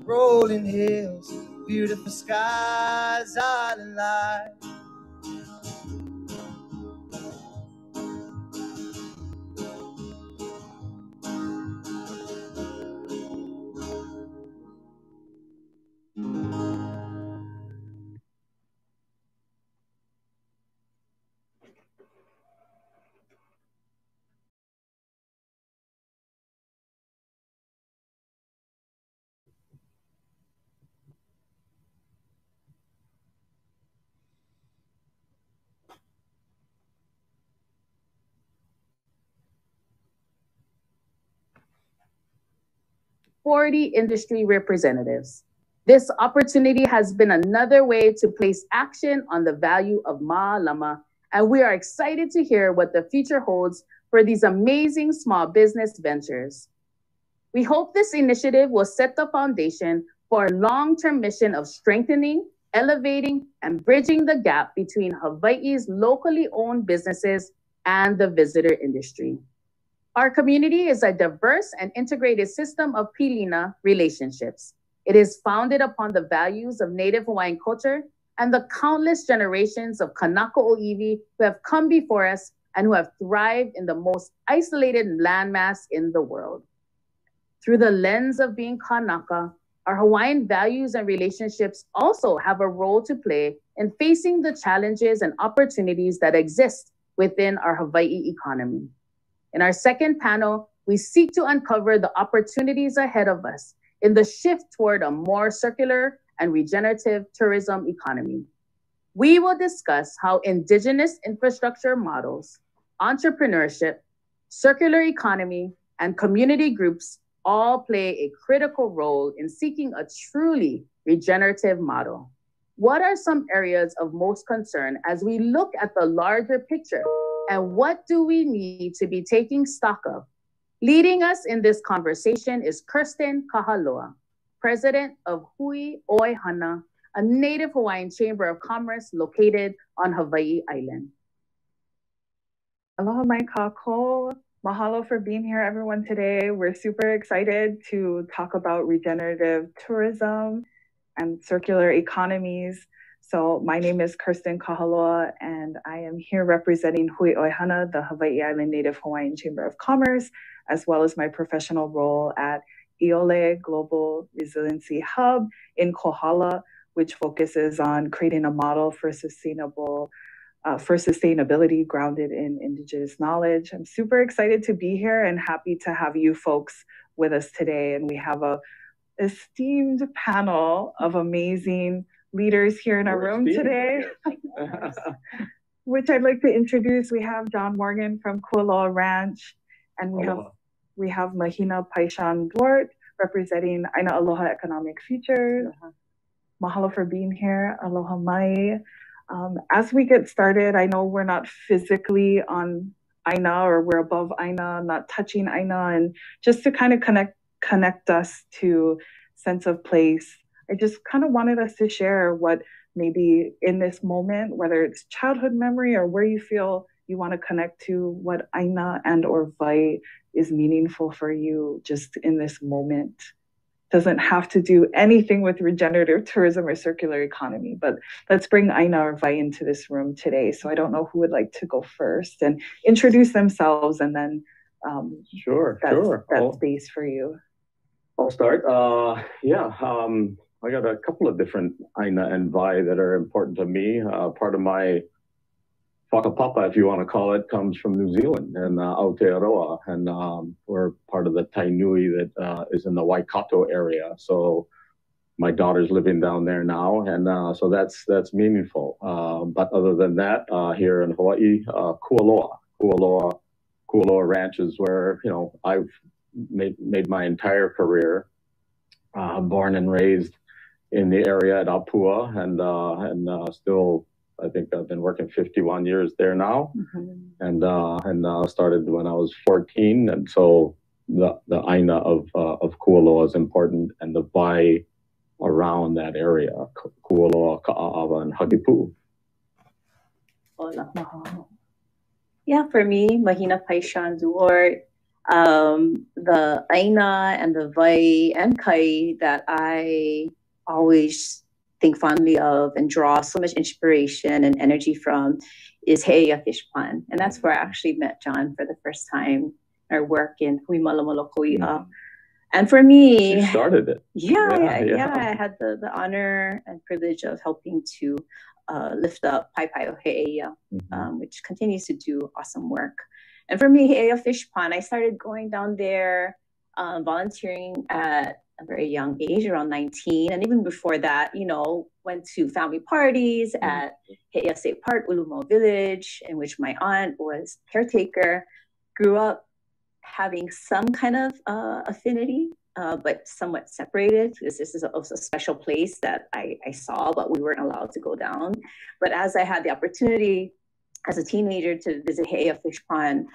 Rolling hills, beautiful skies, island light. Industry representatives. This opportunity has been another way to place action on the value of Ma'alama, and we are excited to hear what the future holds for these amazing small business ventures. We hope this initiative will set the foundation for a long-term mission of strengthening, elevating, and bridging the gap between Hawaii's locally owned businesses and the visitor industry. Our community is a diverse and integrated system of Pilina relationships. It is founded upon the values of Native Hawaiian culture and the countless generations of Kanaka Oiwi who have come before us and who have thrived in the most isolated landmass in the world. Through the lens of being Kanaka, our Hawaiian values and relationships also have a role to play in facing the challenges and opportunities that exist within our Hawaii economy. In our second panel, we seek to uncover the opportunities ahead of us in the shift toward a more circular and regenerative tourism economy. We will discuss how indigenous infrastructure models, entrepreneurship, circular economy, and community groups all play a critical role in seeking a truly regenerative model. what are some areas of most concern as we look at the larger picture, and what do we need to be taking stock of? Leading us in this conversation is Kirsten Kahaloa, president of Hui Oi Hana, a Native Hawaiian Chamber of Commerce located on Hawaii Island. Aloha mai kako. Mahalo for being here, everyone, today. We're super excited to talk about regenerative tourism and circular economies. So my name is Kirsten Kahaloa, and I am here representing Hui Oi Hana, the Hawaii Island Native Hawaiian Chamber of Commerce, as well as my professional role at Iole Global Resiliency Hub in Kohala, which focuses on creating a model for sustainability grounded in Indigenous knowledge. I'm super excited to be here and happy to have you folks with us today. And we have a esteemed panel of amazing leaders here in our room today, which I'd like to introduce. We have John Morgan from Kualoa Ranch, and we have Mahina Paishan Duarte representing Aina Aloha Economic Futures. Mahalo for being here. Aloha mai. As we get started, I know we're not physically on Aina, or we're above Aina, not touching Aina, and just to kind of connect us to sense of place, I just kind of wanted us to share what maybe in this moment, whether it's childhood memory or where you feel you want to connect to, what Aina and or Vai is meaningful for you just in this moment. Doesn't have to do anything with regenerative tourism or circular economy, but let's bring Aina or Vai into this room today. So I don't know who would like to go first and introduce themselves, and then that space for you. I'll start. I got a couple of different Aina and Vai that are important to me. Part of my whakapapa, if you want to call it, comes from New Zealand and Aotearoa, and we're part of the Tainui that is in the Waikato area. So my daughter's living down there now, and so that's meaningful. But other than that, here in Hawaii, Kualoa Ranch is where I've made my entire career. Born and raised in the area at Apua, and still, I think I've been working 51 years there now, and started when I was 14, and so the Aina of Kualoa is important, and the Vai around that area, Kualoa, Ka'aava, and Hagipu. Yeah, for me, Mahina Paishan Duarte, the Aina and the Vai and Kai that I always think fondly of and draw so much inspiration and energy from is He'eia Fish Pond. And that's where I actually met John for the first time, our work in Hui Malamaloko. And for me, you started it. I had the honor and privilege of helping to lift up Pai o He'eia, which continues to do awesome work. And for me, He'eia Fish Pond, I started going down there, volunteering at a very young age, around 19. And even before that, went to family parties at He'eia State Park, Ulumo Village, in which my aunt was caretaker. Grew up having some kind of affinity, but somewhat separated, because this is a special place that I saw, but we weren't allowed to go down. But as I had the opportunity as a teenager to visit He'eia Fish Pond,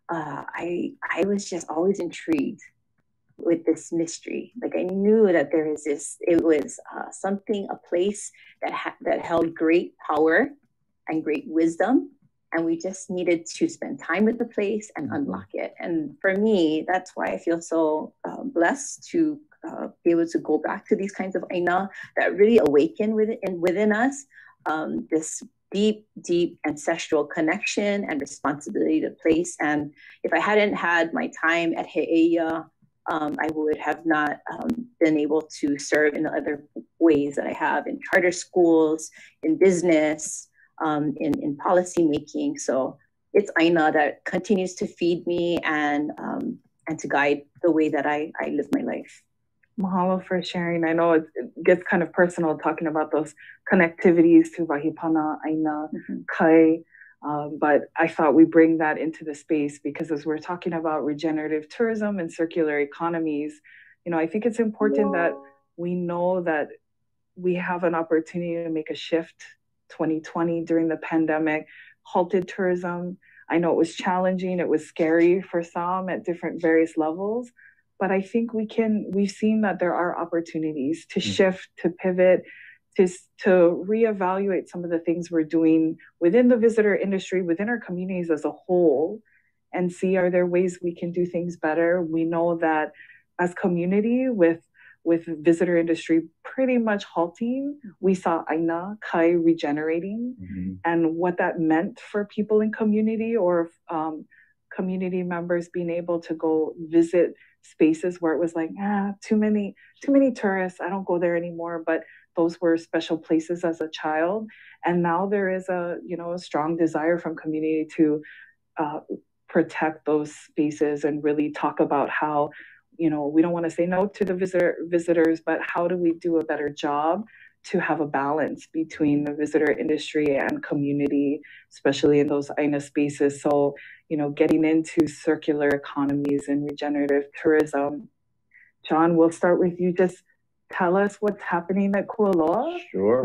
I was just always intrigued with this mystery. Like, I knew that there is it was a place that held great power and great wisdom, and we just needed to spend time with the place and unlock it. And for me, that's why I feel so blessed to be able to go back to these kinds of Aina that really awaken within us this deep ancestral connection and responsibility to place. And if I hadn't had my time at He'eia, I would have not been able to serve in the other ways that I have in charter schools, in business, in policy making. So it's Aina that continues to feed me and to guide the way that I live my life. Mahalo for sharing. I know it gets kind of personal talking about those connectivities to Wahipana, Aina, Kai, but I thought we bring that into the space because as we're talking about regenerative tourism and circular economies, I think it's important that we know that we have an opportunity to make a shift. 2020 during the pandemic halted tourism. I know it was challenging, it was scary for some at different various levels, but I think we've seen that there are opportunities to shift, to pivot, to reevaluate some of the things we're doing within the visitor industry, within our communities as a whole, and see, are there ways we can do things better? We know that as community, with visitor industry pretty much halting, we saw Aina Kai regenerating, and what that meant for people in community, or community members being able to go visit spaces where it was like, too many tourists, I don't go there anymore. But those were special places as a child. And now there is a strong desire from community to protect those spaces and really talk about how, we don't want to say no to the visitors, but how do we do a better job to have a balance between the visitor industry and community, especially in those Aina spaces. So, getting into circular economies and regenerative tourism. John, we'll start with you. Just tell us what's happening at Kualoa. Sure.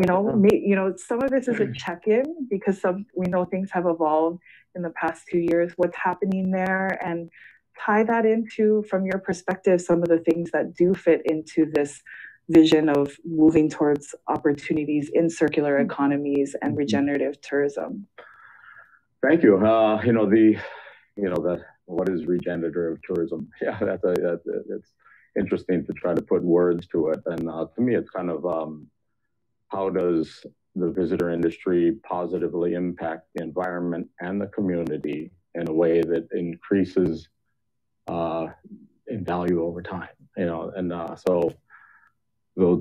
Some of this is a check-in because we know things have evolved in the past 2 years. What's happening there, and tie that into, from your perspective, some of the things that do fit into this vision of moving towards opportunities in circular economies and regenerative tourism. Thank you. What is regenerative tourism? Yeah, that's interesting to try to put words to it. And to me, it's kind of how does the visitor industry positively impact the environment and the community in a way that increases in value over time, so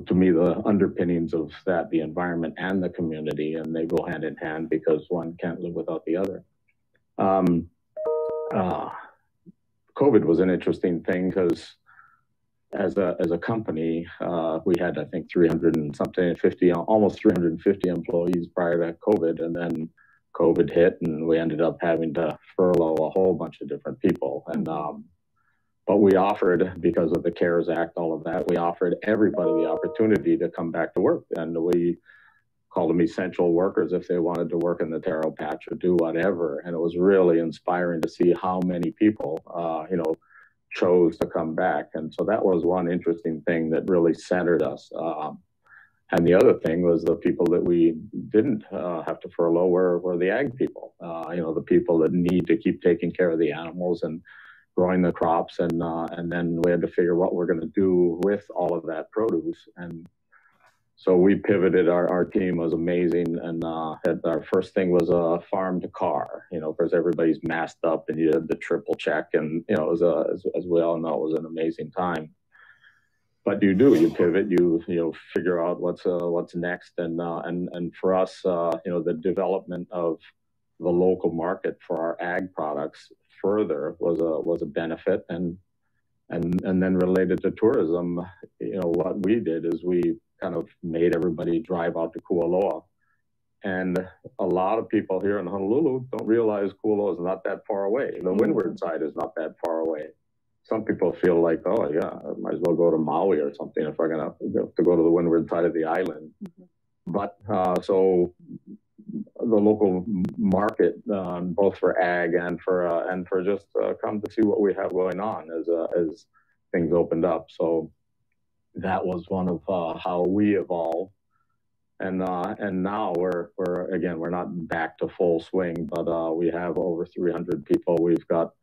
to me, the underpinnings of that, the environment and the community, and they go hand in hand because one can't live without the other. COVID was an interesting thing because as a company, we had, I think, almost 350 employees prior to COVID, and then COVID hit and we ended up having to furlough a whole bunch of different people. And but we offered, because of the CARES Act, all of that, we offered everybody the opportunity to come back to work. And we called them essential workers if they wanted to work in the taro patch or do whatever. And it was really inspiring to see how many people, chose to come back. And so that was one interesting thing that really centered us. And the other thing was the people that we didn't have to furlough were the ag people, the people that need to keep taking care of the animals and growing the crops. And then we had to figure what we're going to do with all of that produce. And so we pivoted. Our team was amazing. And our first thing was a farm to car, because everybody's masked up and you had the triple check. And, it was as we all know, it was an amazing time. But you pivot, you figure out what's next, and for us, the development of the local market for our ag products further was a benefit, and then related to tourism, what we did is we kind of made everybody drive out to Kualoa, and a lot of people here in Honolulu don't realize Kualoa is not that far away. The windward side is not that far away. Some people feel like, oh yeah, I might as well go to Maui or something if I'm gonna have to go to the windward side of the island. But so the local market, both for ag and for just come to see what we have going on as things opened up. So that was one of how we evolved. And now we're not back to full swing, but we have over 300 people. We've got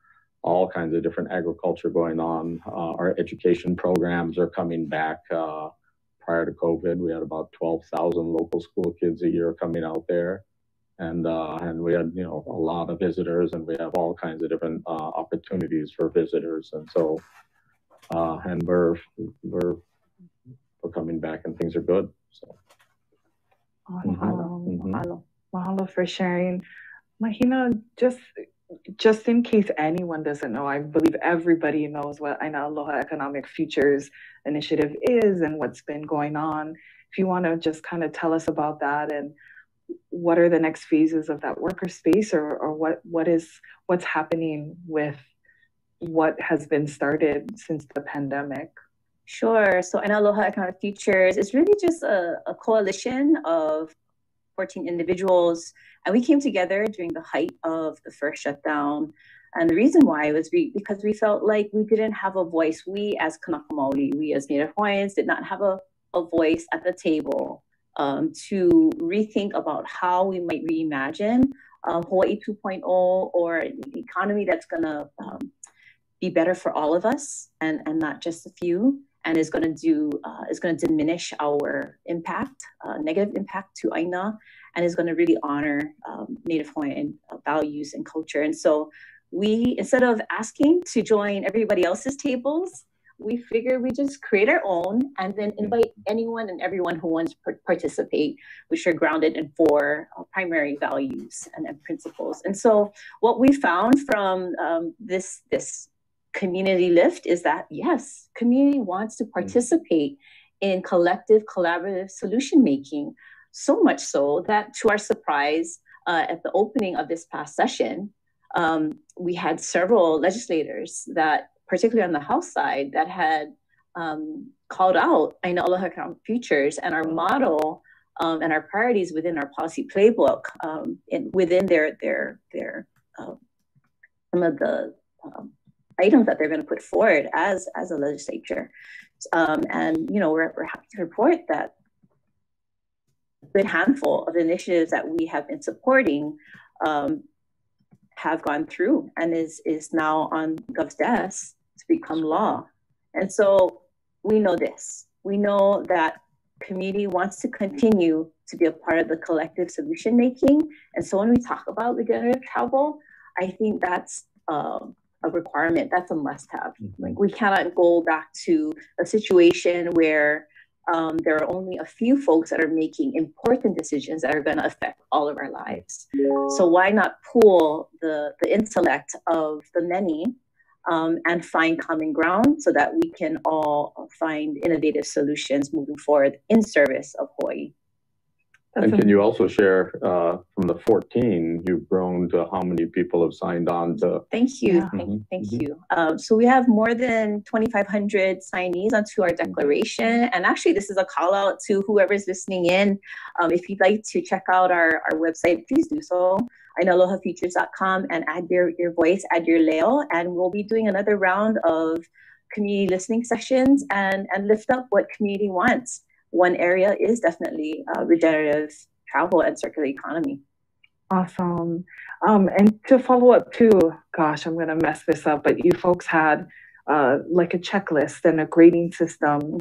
all kinds of different agriculture going on. Our education programs are coming back. Prior to COVID, we had about 12,000 local school kids a year coming out there, and we had a lot of visitors, and we have all kinds of different opportunities for visitors, and so and we're coming back, and things are good. So. Mahalo for sharing, Mahina. Just in case anyone doesn't know, I believe everybody knows what Aina Aloha Economic Futures Initiative is and what's been going on. If you want to just kind of tell us about that and what are the next phases of that worker space, or what's happening with what has been started since the pandemic. Sure. So Aina Aloha Economic Futures is really just a coalition of 14 individuals. And we came together during the height of the first shutdown. And the reason why was because we felt like we didn't have a voice. We as Kanaka Maoli, we as Native Hawaiians did not have a voice at the table to rethink about how we might reimagine Hawaii 2.0 or an economy that's going to be better for all of us and not just a few, and is going to diminish our impact, negative impact to Aina, and is going to really honor Native Hawaiian values and culture. And so we, instead of asking to join everybody else's tables, we figure we just create our own and then invite anyone and everyone who wants to participate, which are grounded in 4 primary values and principles. And so what we found from this community lift is that, yes, community wants to participate in collective, collaborative solution making, so much so that, to our surprise, at the opening of this past session, we had several legislators that, particularly on the House side, that had called out Aina Aloha Economic Futures and our model and our priorities within our policy playbook, within their some of the items that they're going to put forward as a legislature. And we're happy to report that a good handful of initiatives that we have been supporting have gone through and is now on Gov's desk to become law. And so we know this. We know that community wants to continue to be a part of the collective solution making. And so when we talk about regenerative travel, I think that's a requirement. That's a must-have. Like, we cannot go back to a situation where there are only a few folks that are making important decisions that are going to affect all of our lives. So why not pool the intellect of the many and find common ground so that we can all find innovative solutions moving forward in service of Hawaii. And can you also share from the 14, you've grown to how many people have signed on to? Thank you. Thank you. So we have more than 2,500 signees onto our declaration. And actually, this is a call out to whoever's listening in. If you'd like to check out our website, please do so. AinaAlohaFutures.com and add your voice, add your leo. And we'll be doing another round of community listening sessions and lift up what community wants. One area is definitely regenerative travel and circular economy. Awesome. And to follow up too, gosh, I'm going to mess this up, but you folks had like a checklist and a grading system.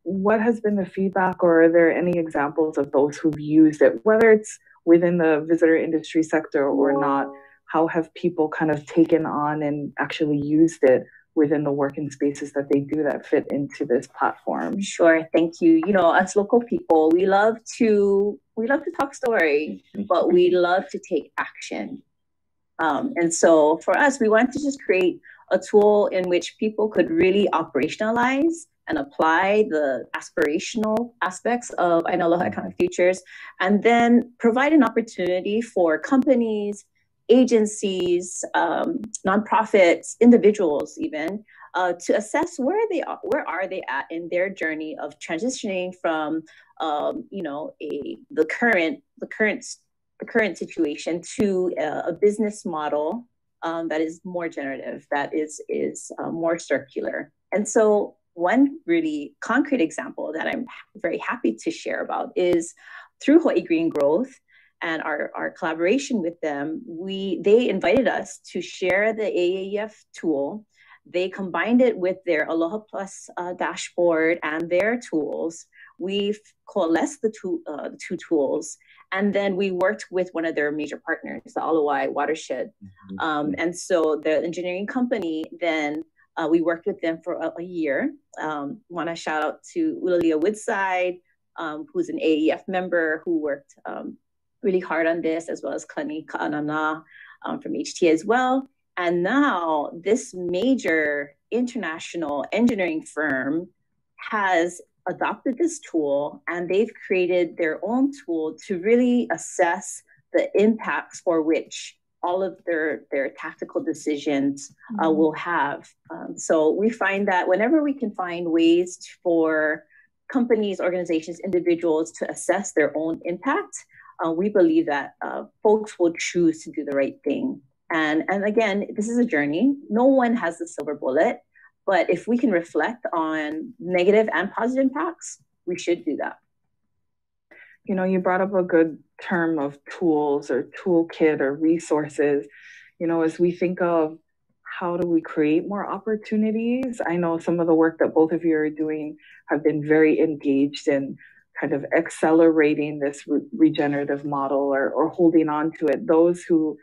What has been the feedback, or are there any examples of those who've used it, whether it's within the visitor industry sector or not? How have people kind of taken on and actually used it within the working spaces that they do that fit into this platform? Sure, thank you. You know, us local people, we love to talk story, but we love to take action. And so for us, we want to just create a tool in which people could really operationalize and apply the aspirational aspects of Aina Aloha Economic Futures, and then provide an opportunity for companies, agencies, nonprofits, individuals even, to assess where are they at in their journey of transitioning from the current situation to a business model that is more generative, that is more circular. And so one really concrete example that I'm very happy to share about is through Hawaii Green Growth and our collaboration with them. They invited us to share the AAEF tool. They combined it with their Aloha Plus dashboard and their tools. We've coalesced the two tools, and then we worked with one of their major partners, the Alawai Watershed. And so the engineering company, then we worked with them for a year. Want to shout out to Ulalia Woodside, who's an AAEF member who worked really hard on this, as well as Kani Ka'anana from HT as well. And now this major international engineering firm has adopted this tool, and they've created their own tool to really assess the impacts for which all of their tactical decisions will have. So we find that whenever we can find ways for companies, organizations, individuals to assess their own impact, we believe that folks will choose to do the right thing. And again, this is a journey. No one has the silver bullet, but if we can reflect on negative and positive impacts, we should do that. You know, you brought up a good term of tools or toolkit or resources. You know, as we think of how do we create more opportunities, I know some of the work that both of you are doing have been very engaged in kind of accelerating this regenerative model or holding on to it. Those who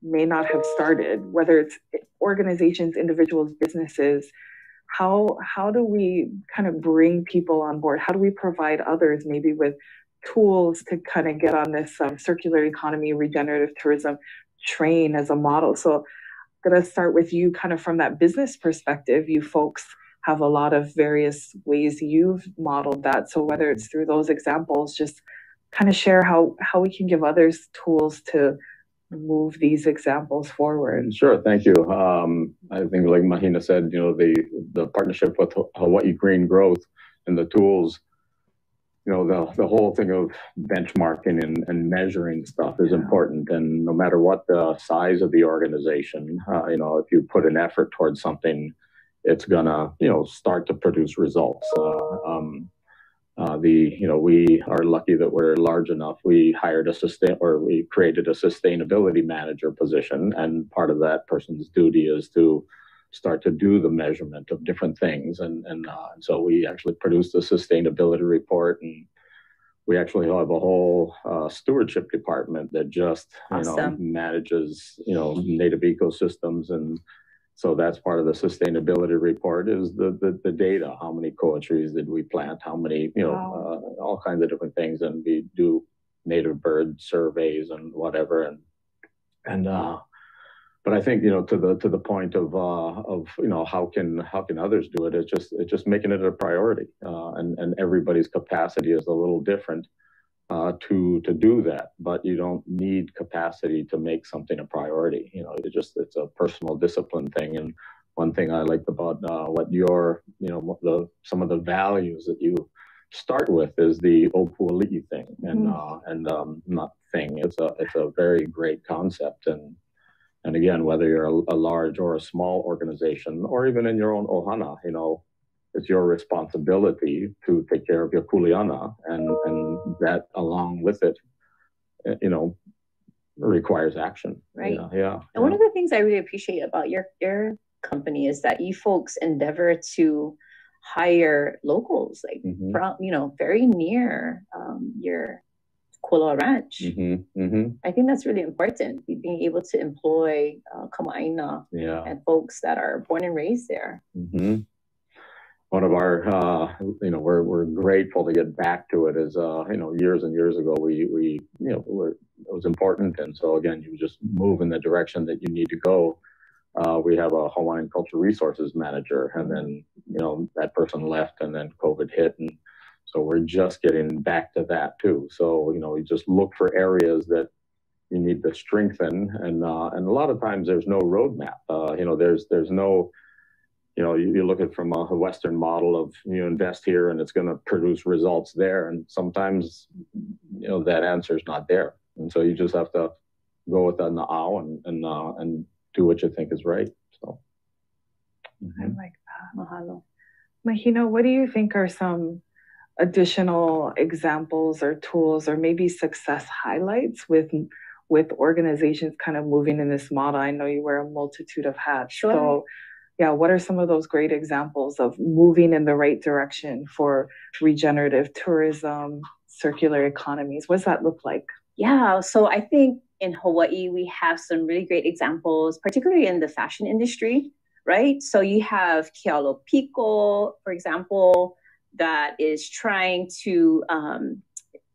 may not have started, whether it's organizations, individuals, businesses, how do we kind of bring people on board? How do we provide others maybe with tools to kind of get on this circular economy, regenerative tourism train as a model? So I'm going to start with you kind of from that business perspective. You folks have a lot of various ways you've modeled that. So whether it's through those examples, just kind of share how we can give others tools to move these examples forward. Sure, thank you. I think like Mahina said, you know, the partnership with Hawaii Green Growth and the tools, you know, the whole thing of benchmarking and measuring stuff is important. And no matter what the size of the organization, you know, if you put an effort towards something, it's gonna, you know, start to produce results. You know, we are lucky that we're large enough. We hired we created a sustainability manager position, and part of that person's duty is to start to do the measurement of different things. And so we actually produced a sustainability report, and we actually have a whole stewardship department that just, you know, manages, you know, native ecosystems. And so that's part of the sustainability report is the data. How many koa trees did we plant? How many, you know, all kinds of different things. And we do native bird surveys and whatever. But I think, you know, to the point of you know, how can others do it? It's just making it a priority, and everybody's capacity is a little different to do that. But you don't need capacity to make something a priority. You know, it's a personal discipline thing. And one thing I liked about what your, you know, some of the values that you start with is the Opuali'i thing, and not thing. It's a very great concept. And again, whether you're a large or a small organization, or even in your own ohana, you know, it's your responsibility to take care of your kuleana, and that along with it, you know, requires action. Right. Yeah. And one of the things I really appreciate about your company is that you folks endeavor to hire locals, like from, you know, very near your Kualoa Ranch. I think that's really important, being able to employ kama'aina and folks that are born and raised there. One of our, you know, we're grateful to get back to it. Is you know, years and years ago, we you know, it was important, and so again, you just move in the direction that you need to go. We have a Hawaiian Cultural Resources manager, and then, you know, that person left, and then COVID hit, and so we're just getting back to that too. So, you know, we just look for areas that you need to strengthen, and a lot of times there's no roadmap. You know, there's no, you know, you look at from a Western model of, you invest here and it's going to produce results there, and sometimes, you know, that answer is not there, and so you just have to go with the na'au and do what you think is right. So, I like that. Mahalo. Mahina, what do you think are some additional examples or tools, or maybe success highlights with organizations kind of moving in this model? I know you wear a multitude of hats. Sure. So yeah, what are some of those great examples of moving in the right direction for regenerative tourism, circular economies? What does that look like? Yeah, so I think in Hawaii, we have some really great examples, particularly in the fashion industry, right? So you have Kealo Piko, for example, that is trying to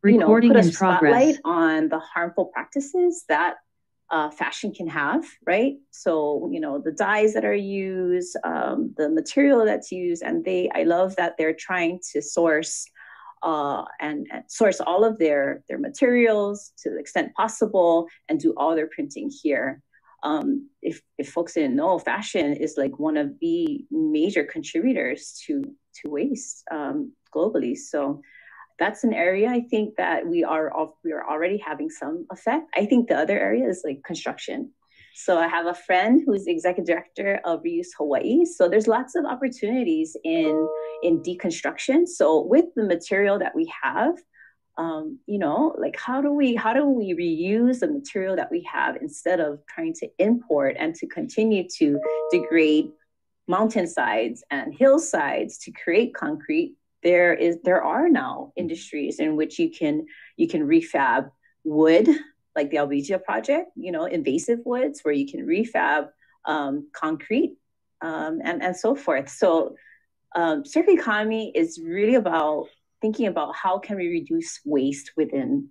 put a spotlight on the harmful practices that fashion can have, right? So, you know, the dyes that are used, the material that's used, and I love that they're trying to source and source all of their materials to the extent possible and do all their printing here. If folks didn't know, fashion is like one of the major contributors to waste globally. So that's an area I think that we are already having some effect. I think the other area is like construction. So I have a friend who's executive director of Reuse Hawaii. So there's lots of opportunities in deconstruction. So with the material that we have, you know, like how do we reuse the material that we have instead of trying to import and to continue to degrade mountainsides and hillsides to create concrete? There are now industries in which you can refab wood, like the Albizia project, you know, invasive woods, where you can refab concrete and so forth. So circular economy is really about thinking about how can we reduce waste within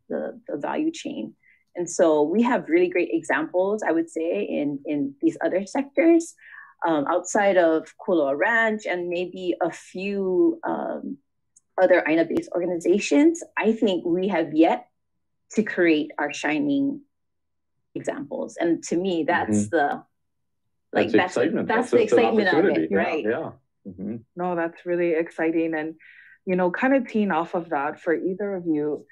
the value chain. And so we have really great examples, I would say, in these other sectors. Outside of Kualoa Ranch and maybe a few other Aina-based organizations, I think we have yet to create our shining examples. And to me, that's the excitement. That's the excitement of it, right? Yeah. No, that's really exciting. And, you know, kind of teeing off of that for either of you,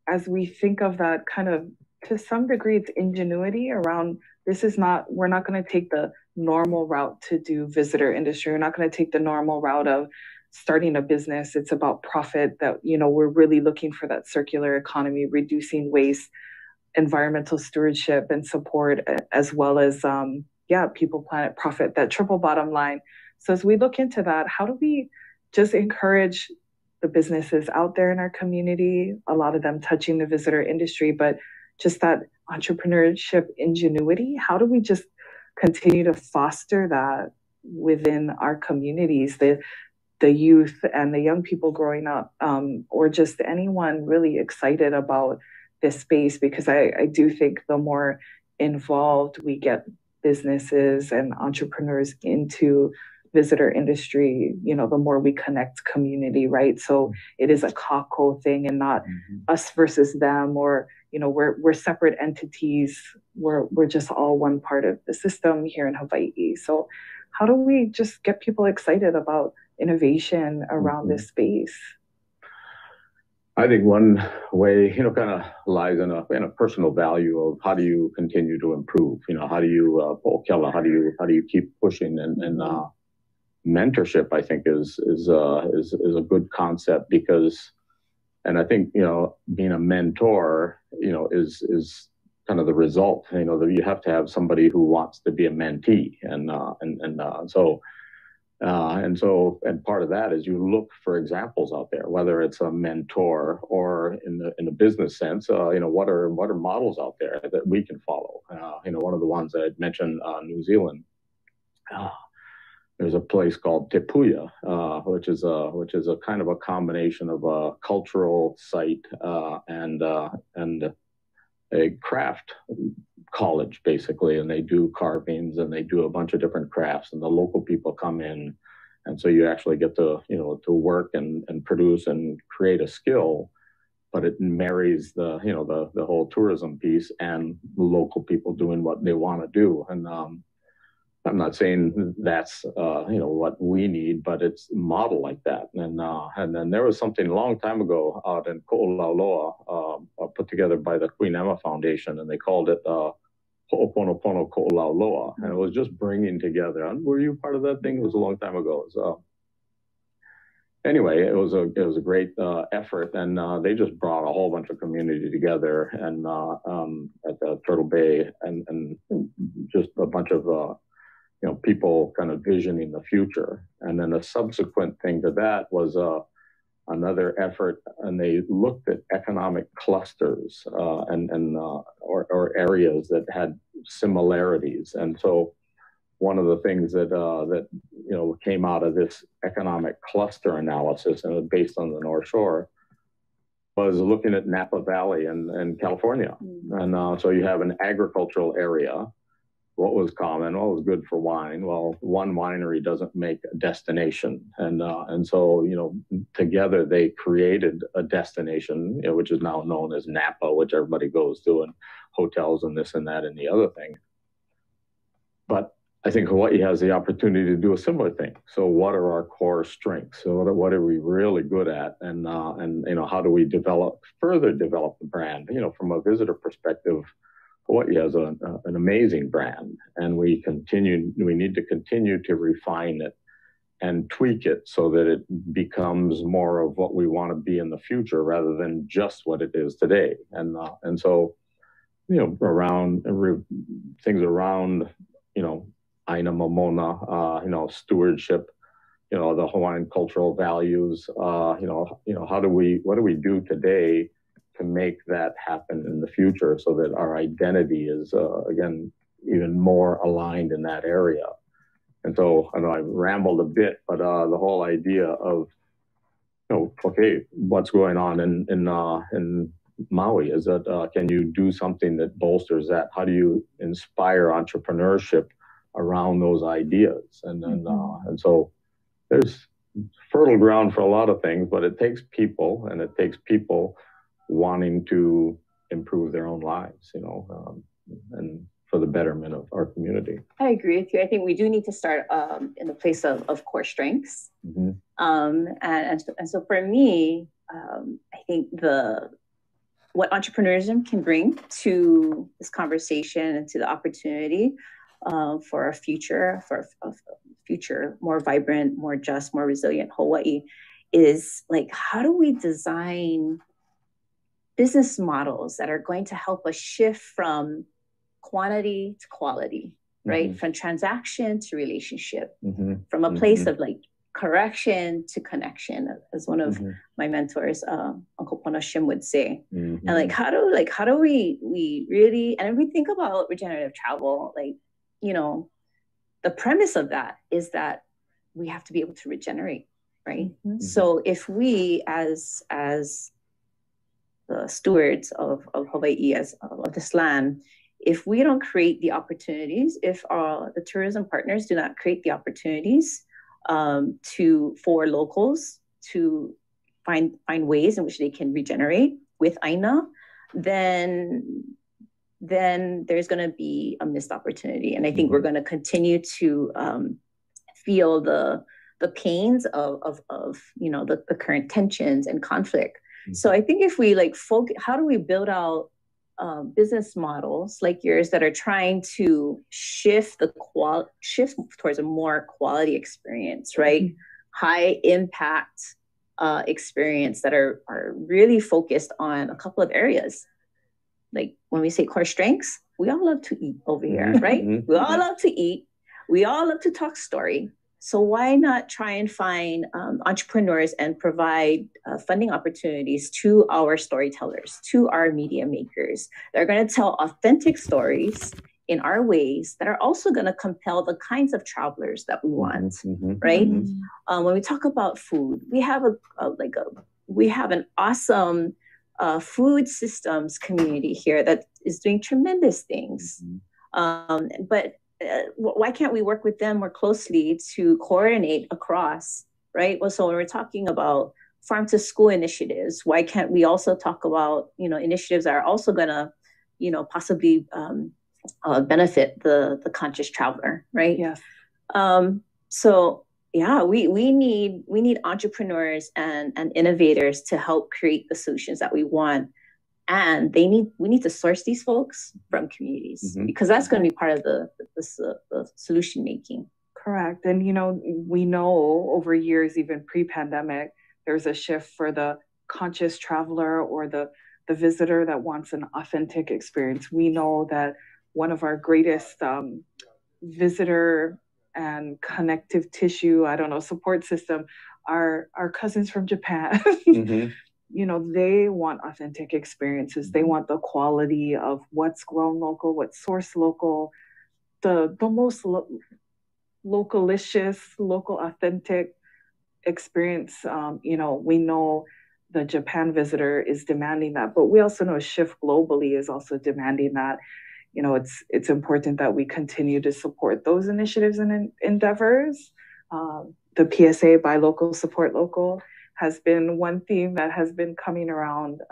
as we think of that kind of, to some degree, it's ingenuity around, we're not going to take the normal route to do visitor industry. We're not going to take the normal route of starting a business. It's about profit, that, you know, we're really looking for that circular economy, reducing waste, environmental stewardship and support, as well as, people, planet, profit, that triple bottom line. So as we look into that, how do we just encourage the businesses out there in our community, a lot of them touching the visitor industry, but just that entrepreneurship ingenuity? How do we just continue to foster that within our communities, the youth and the young people growing up, or just anyone really excited about this space? Because I do think the more involved we get businesses and entrepreneurs into visitor industry, you know, the more we connect community, right? So it is a kako thing and not us versus them, or, you know, we're separate entities. We're just all one part of the system here in Hawaii. So how do we just get people excited about innovation around this space? I think one way, you know, kind of lies in a personal value of how do you continue to improve? You know, how do you how do you keep pushing? And mentorship, I think, is a good concept, because, and I think, you know, being a mentor, you know, is kind of the result. You know, that you have to have somebody who wants to be a mentee, and part of that is you look for examples out there, whether it's a mentor or in the business sense. You know, what are models out there that we can follow? You know, one of the ones that I'd mentioned, New Zealand. There's a place called Te Puia, which is a kind of a combination of a cultural site and a craft college, basically, and they do carvings and they do a bunch of different crafts, and the local people come in, and so you actually get to, you know, to work and produce and create a skill, but it marries the, you know, the whole tourism piece and local people doing what they want to do. And I'm not saying that's you know, what we need, but it's a model like that. And then there was something a long time ago out in Ko'olauloa, put together by the Queen Emma Foundation, and they called it Ho'oponopono Ko'olauloa, and it was just bringing together. Were you part of that thing? It was a long time ago. So anyway, it was a great effort, and they just brought a whole bunch of community together, and at the Turtle Bay, and just a bunch of you know, people kind of visioning the future. And then a subsequent thing to that was another effort, and they looked at economic clusters or areas that had similarities. And so one of the things that you know, came out of this economic cluster analysis, and it was based on the North Shore, was looking at Napa Valley in California. And so you have an agricultural area, what was common? What was good for wine? Well, one winery doesn't make a destination, and so together they created a destination, which is now known as Napa, which everybody goes to, and hotels and this and that and the other thing. But I think Hawaii has the opportunity to do a similar thing. So, what are our core strengths? So, what are we really good at, and how do we further develop the brand? From a visitor perspective, Hawaii has an amazing brand, and we need to continue to refine it and tweak it so that it becomes more of what we want to be in the future rather than just what it is today. And so, around things around, Aina Mamona, stewardship, the Hawaiian cultural values, what do we do today to make that happen in the future so that our identity is, again, even more aligned in that area. And so, I know I rambled a bit, but the whole idea of, okay, what's going on in Maui is that can you do something that bolsters that? How do you inspire entrepreneurship around those ideas? And so there's fertile ground for a lot of things, but it takes people, and it takes people wanting to improve their own lives, and for the betterment of our community. I agree with you. I think we do need to start in the place of core strengths. Mm-hmm. And so for me, I think what entrepreneurism can bring to this conversation and to the opportunity for a future, more vibrant, more just, more resilient Hawaii is like, how do we design business models that are going to help us shift from quantity to quality, right? Mm-hmm. From transaction to relationship, mm-hmm. from a place mm-hmm. of like correction to connection, as one of mm-hmm. my mentors, Uncle Pona Shim, would say. Mm-hmm. And how do we really, and if we think about regenerative travel, the premise of that is that we have to be able to regenerate, right? Mm-hmm. So if we as the stewards of Hawaii, of this land, if we don't create the opportunities, if the tourism partners do not create the opportunities for locals to find ways in which they can regenerate with Aina, then there's going to be a missed opportunity. And I think mm-hmm. we're going to continue to feel the pains of the current tensions and conflict. Mm-hmm. So I think if we focus, how do we build out business models like yours that are trying to shift towards a more quality experience, right? Mm-hmm. High impact experience that are really focused on a couple of areas. Like when we say core strengths, we all love to eat over here, right? Mm-hmm. We all love to eat. We all love to talk story. So why not try and find entrepreneurs and provide funding opportunities to our storytellers, to our media makers? They're going to tell authentic stories in our ways that are also going to compel the kinds of travelers that we want, mm-hmm. right? Mm-hmm. When we talk about food, we have an awesome food systems community here that is doing tremendous things. Mm-hmm. But why can't we work with them more closely to coordinate across, right? Well, so when we're talking about farm to school initiatives, why can't we also talk about, initiatives that are also going to, possibly benefit the conscious traveler, right? Yes. So yeah, we need entrepreneurs and innovators to help create the solutions that we want. And we need to source these folks from communities, mm-hmm. because that's going to be part of the solution making. Correct. And, we know over years, even pre-pandemic, there's a shift for the conscious traveler or the visitor that wants an authentic experience. We know that one of our greatest visitor and connective tissue, support system, are our cousins from Japan. Mm-hmm. They want authentic experiences. They want the quality of what's grown local, what's sourced local, the most localicious, local authentic experience. We know the Japan visitor is demanding that, but we also know a shift globally is also demanding that. it's important that we continue to support those initiatives and endeavors. The PSA, Buy Local, Support Local, has been one theme that has been coming around.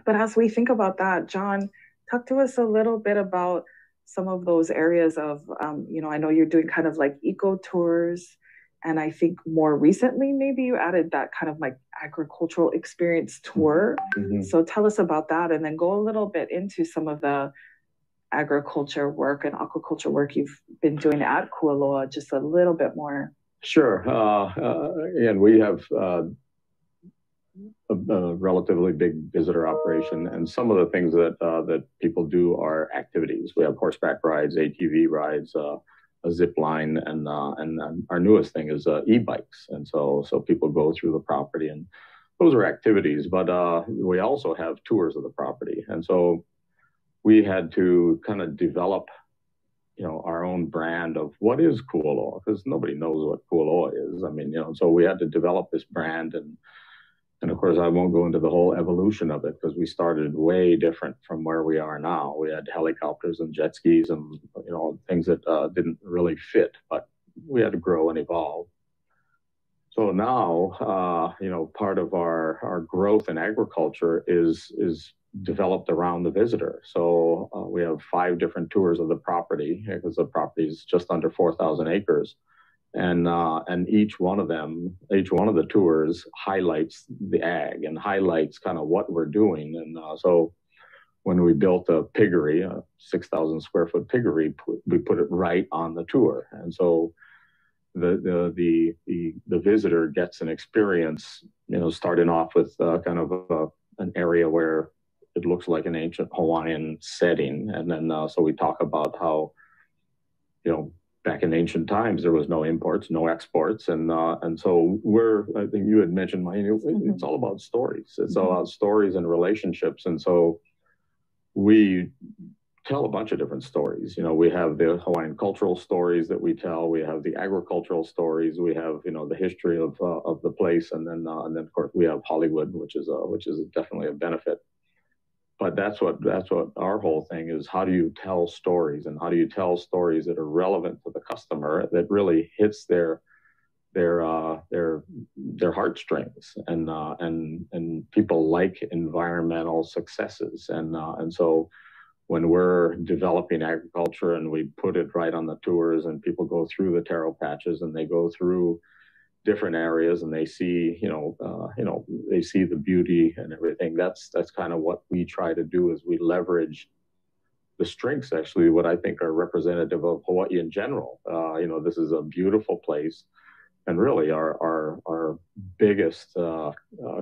But as we think about that, John, talk to us a little bit about some of those areas of, I know you're doing kind of like eco tours, and I think more recently, maybe you added that kind of like agricultural experience tour. Mm-hmm. So tell us about that, and then go a little bit into some of the agriculture work and aquaculture work you've been doing at Kualoa, just a little bit more. Sure. And we have a relatively big visitor operation, and some of the things that people do are activities. We have horseback rides, ATV rides, a zip line, and our newest thing is e-bikes. And so people go through the property, and those are activities. But we also have tours of the property, and so we had to kind of develop, our own brand of what is Kualoa, because nobody knows what Kualoa is. I mean, so we had to develop this brand, and of course, I won't go into the whole evolution of it, because we started way different from where we are now. We had helicopters and jet skis and, things that didn't really fit, but we had to grow and evolve. So now, part of our growth in agriculture is developed around the visitor. So we have 5 different tours of the property, because the property is just under 4,000 acres. And each one of the tours highlights the ag and highlights kind of what we're doing. And so when we built a piggery, a 6,000 square foot piggery, we put it right on the tour. And so the visitor gets an experience, starting off with kind of an area where it looks like an ancient Hawaiian setting. And then so we talk about how, back in ancient times, there was no imports, no exports. And so I think you had mentioned, it's all about stories. It's all about stories and relationships. And so we tell a bunch of different stories. We have the Hawaiian cultural stories that we tell. We have the agricultural stories. We have, the history of the place. And then of course we have Hollywood, which is definitely a benefit. But that's what our whole thing is. How do you tell stories, and how do you tell stories that are relevant to the customer, that really hits their heartstrings, and people like environmental successes, and so when we're developing agriculture and we put it right on the tours, and people go through the taro patches and they go through different areas, and they see, they see the beauty and everything. That's kind of what we try to do, is we leverage the strengths, actually, what I think are representative of Hawaii in general. This is a beautiful place, and really our biggest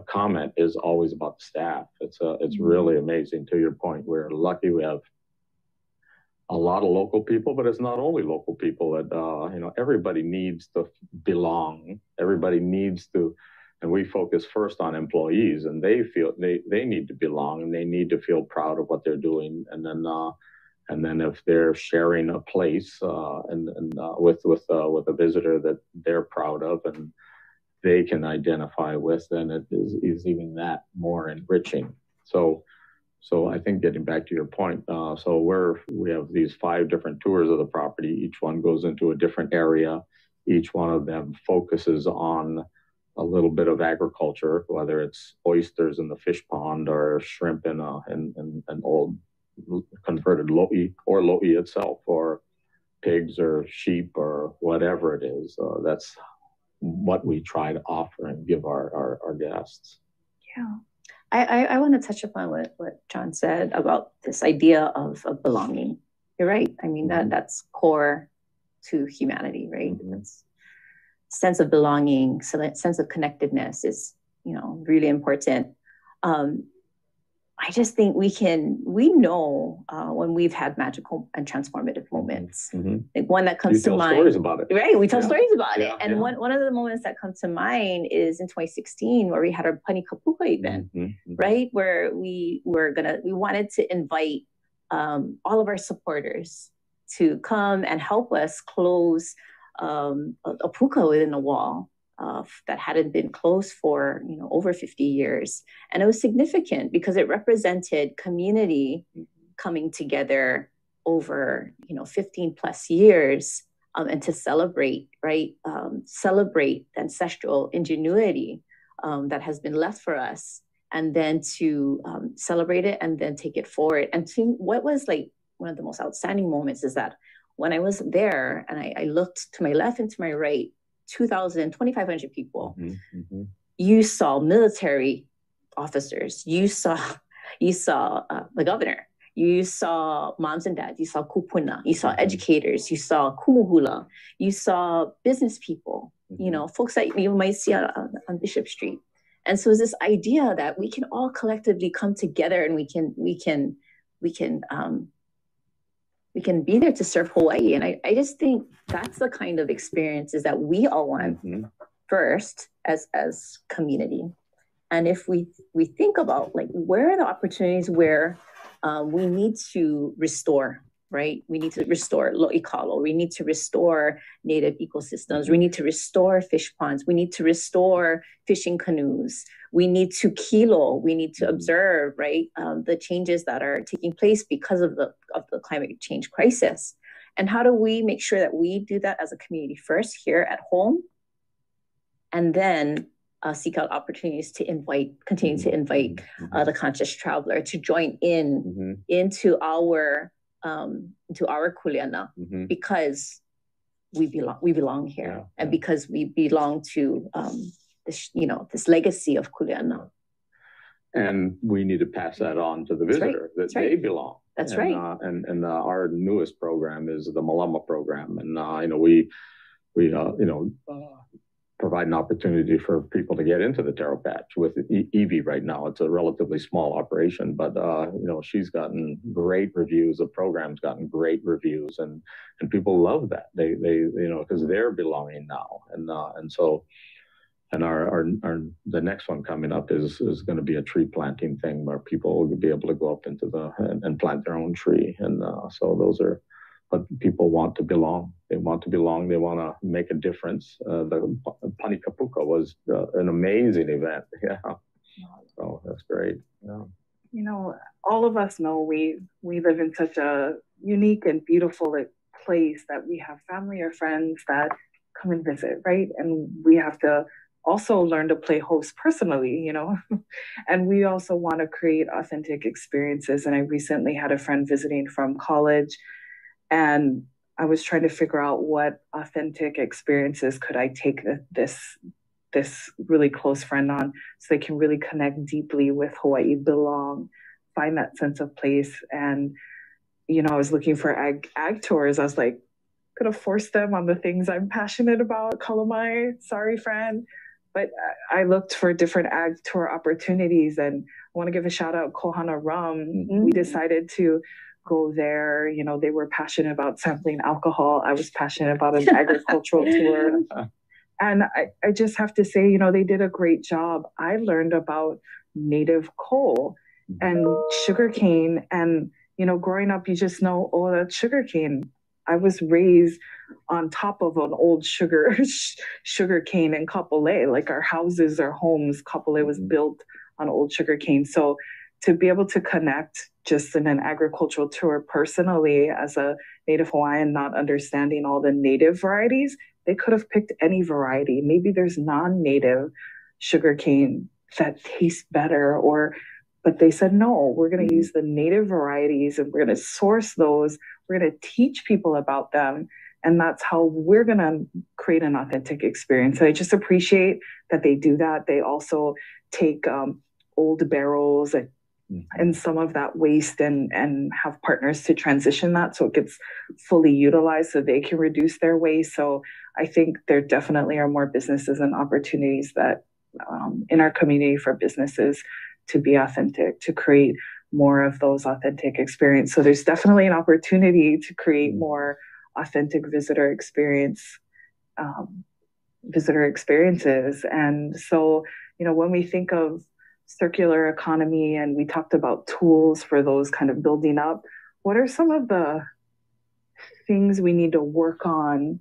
comment is always about the staff. It's really amazing. To your point, we're lucky we have a lot of local people, but it's not only local people. That everybody needs to belong. Everybody needs to, and we focus first on employees, and they feel they need to belong, and they need to feel proud of what they're doing. And then if they're sharing a place with a visitor that they're proud of and they can identify with, then it is even that more enriching. So I think, getting back to your point, we have these 5 different tours of the property. Each one goes into a different area. Each one of them focuses on a little bit of agriculture, whether it's oysters in the fish pond or shrimp in an old converted lo'i, or lo'i itself, or pigs or sheep or whatever it is. That's what we try to offer and give our guests. Yeah. I want to touch upon what John said about this idea of belonging. You're right. I mean, that's core to humanity, right? That's sense of belonging, sense of connectedness is, really important. I just think we know when we've had magical and transformative moments. Like one that comes to mind. Stories about it. Right, we tell stories about it. And one of the moments that comes to mind is in 2016, where we had our Panikapuka event, right? Where we wanted to invite all of our supporters to come and help us close a puka within a wall that hadn't been closed for over 50 years. And it was significant because it represented community coming together over 15 plus years, and to celebrate, right? Celebrate the ancestral ingenuity that has been left for us, and then to celebrate it and then take it forward. And to what was like one of the most outstanding moments is that when I was there and I looked to my left and to my right, 2,500 people. You saw military officers. You saw the governor. You saw moms and dads. You saw kupuna. You saw educators. You saw kumuhula. You saw business people. Folks that you might see on Bishop Street. And so it's this idea that we can all collectively come together and we can be there to serve Hawaii. And I just think that's the kind of experiences that we all want first as community. And if we think about like where are the opportunities where we need to restore, right? We need to restore lo'ikalo. We need to restore native ecosystems. We need to restore fish ponds. We need to restore fishing canoes. We need to kilo. We need to observe, right, the changes that are taking place because of the climate change crisis. And how do we make sure that we do that as a community first here at home, and then seek out opportunities to continue to invite the conscious traveler to join into our kuleana, because we belong here, and because we belong to this legacy of kuleana. And we need to pass that on to the visitor, that they belong. That's right. And our newest program is the Malama program, and we provide an opportunity for people to get into the taro patch with Evie right now. It's a relatively small operation, but she's gotten great reviews. The program's gotten great reviews, and people love that. They because they're belonging now, and so. And the next one coming up is going to be a tree planting thing where people will be able to go up into and plant their own tree. And so those are, but people want to belong. They want to belong. They want to make a difference. The Panikapuka was an amazing event. Yeah. So that's great. Yeah. All of us know we live in such a unique and beautiful place that we have family or friends that come and visit, right? And we have to also learn to play host personally, and we also want to create authentic experiences. And I recently had a friend visiting from college, and I was trying to figure out what authentic experiences could I take this really close friend on, so they can really connect deeply with Hawaii, belong, find that sense of place. And I was looking for ag tours. I was like, could have forced them on the things I'm passionate about. Kalamai, sorry, friend. But I looked for different ag tour opportunities, and I want to give a shout out Kohana Rum. We decided to go there. They were passionate about sampling alcohol. I was passionate about an agricultural tour. And I just have to say, they did a great job. I learned about native coal and sugarcane. And, growing up, you just know, oh, that's sugarcane. I was raised on top of an old sugar cane in Kapolei. Like our houses, our homes, Kapolei was built on old sugar cane. So to be able to connect just in an agricultural tour personally as a Native Hawaiian, not understanding all the native varieties, they could have picked any variety. Maybe there's non-native sugar cane that tastes better, but they said, no, we're going to use the native varieties and we're going to source those. We're going to teach people about them. And that's how we're going to create an authentic experience. And I just appreciate that they do that. They also take old barrels and some of that waste and have partners to transition that so it gets fully utilized so they can reduce their waste. So I think there definitely are more businesses and opportunities that in our community for businesses to be authentic, to create more of those authentic experiences. So there's definitely an opportunity to create more authentic visitor experiences. And so, when we think of circular economy and we talked about tools for those kind of building up, what are some of the things we need to work on,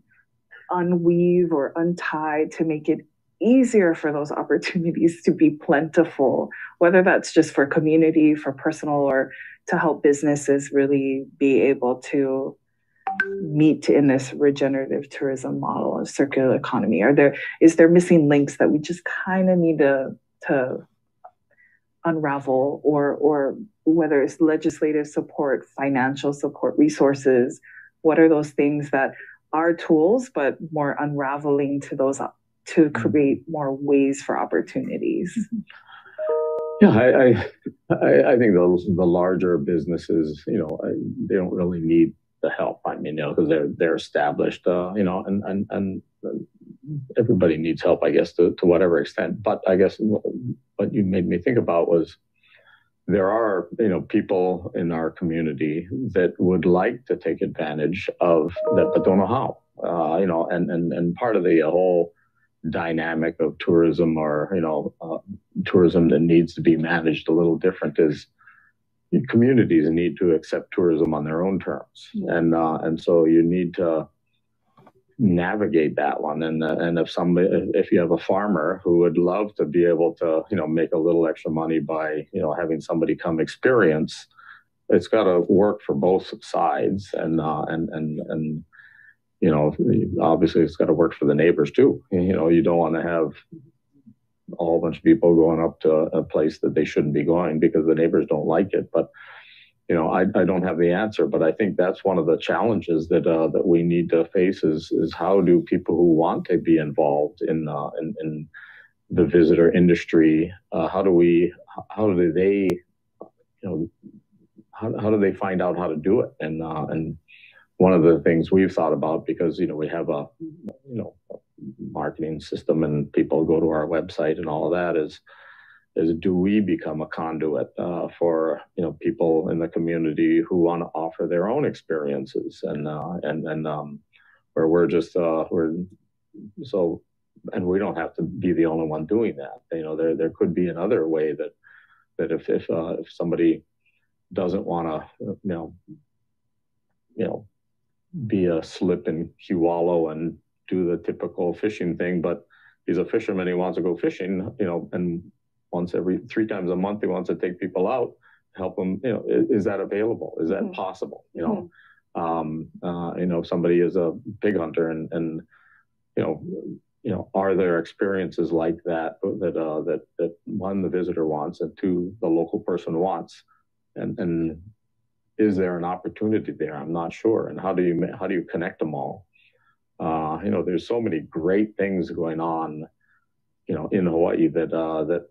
unweave or untie to make it easier for those opportunities to be plentiful, whether that's just for community, for personal, or help businesses really be able to meet in this regenerative tourism model of circular economy? Is there missing links that we just kind of need to unravel, or whether it's legislative support, financial support, resources? What are those things that are tools, but more unraveling to those to create more ways for opportunities? Yeah, I think the larger businesses, they don't really need the help. I mean, because they're established, and everybody needs help, I guess, to whatever extent. But I guess what you made me think about was there are, people in our community that would like to take advantage of that, but don't know how. And part of the whole dynamic of tourism, or tourism that needs to be managed a little different, is communities need to accept tourism on their own terms, and so you need to navigate that one. And if you have a farmer who would love to be able to make a little extra money by having somebody come experience, it's got to work for both sides, and obviously it's got to work for the neighbors too. You don't want to have a whole bunch of people going up to a place that they shouldn't be going because the neighbors don't like it. But I don't have the answer, but I think that's one of the challenges that we need to face is how do people who want to be involved in the visitor industry, how do they find out how to do it? And one of the things we've thought about, because we have a marketing system and people go to our website and all of that, is do we become a conduit for people in the community who want to offer their own experiences, and where we're just and we don't have to be the only one doing that. There could be another way that if somebody doesn't want to be a slip and Kewalo and do the typical fishing thing, but he's a fisherman, he wants to go fishing, and once every 3 times a month he wants to take people out, help them, is that available? Is that possible? If somebody is a pig hunter and are there experiences like that one, the visitor wants, and 2, the local person wants, and is there an opportunity there? I'm not sure. And how do you connect them all? There's so many great things going on, in Hawaii that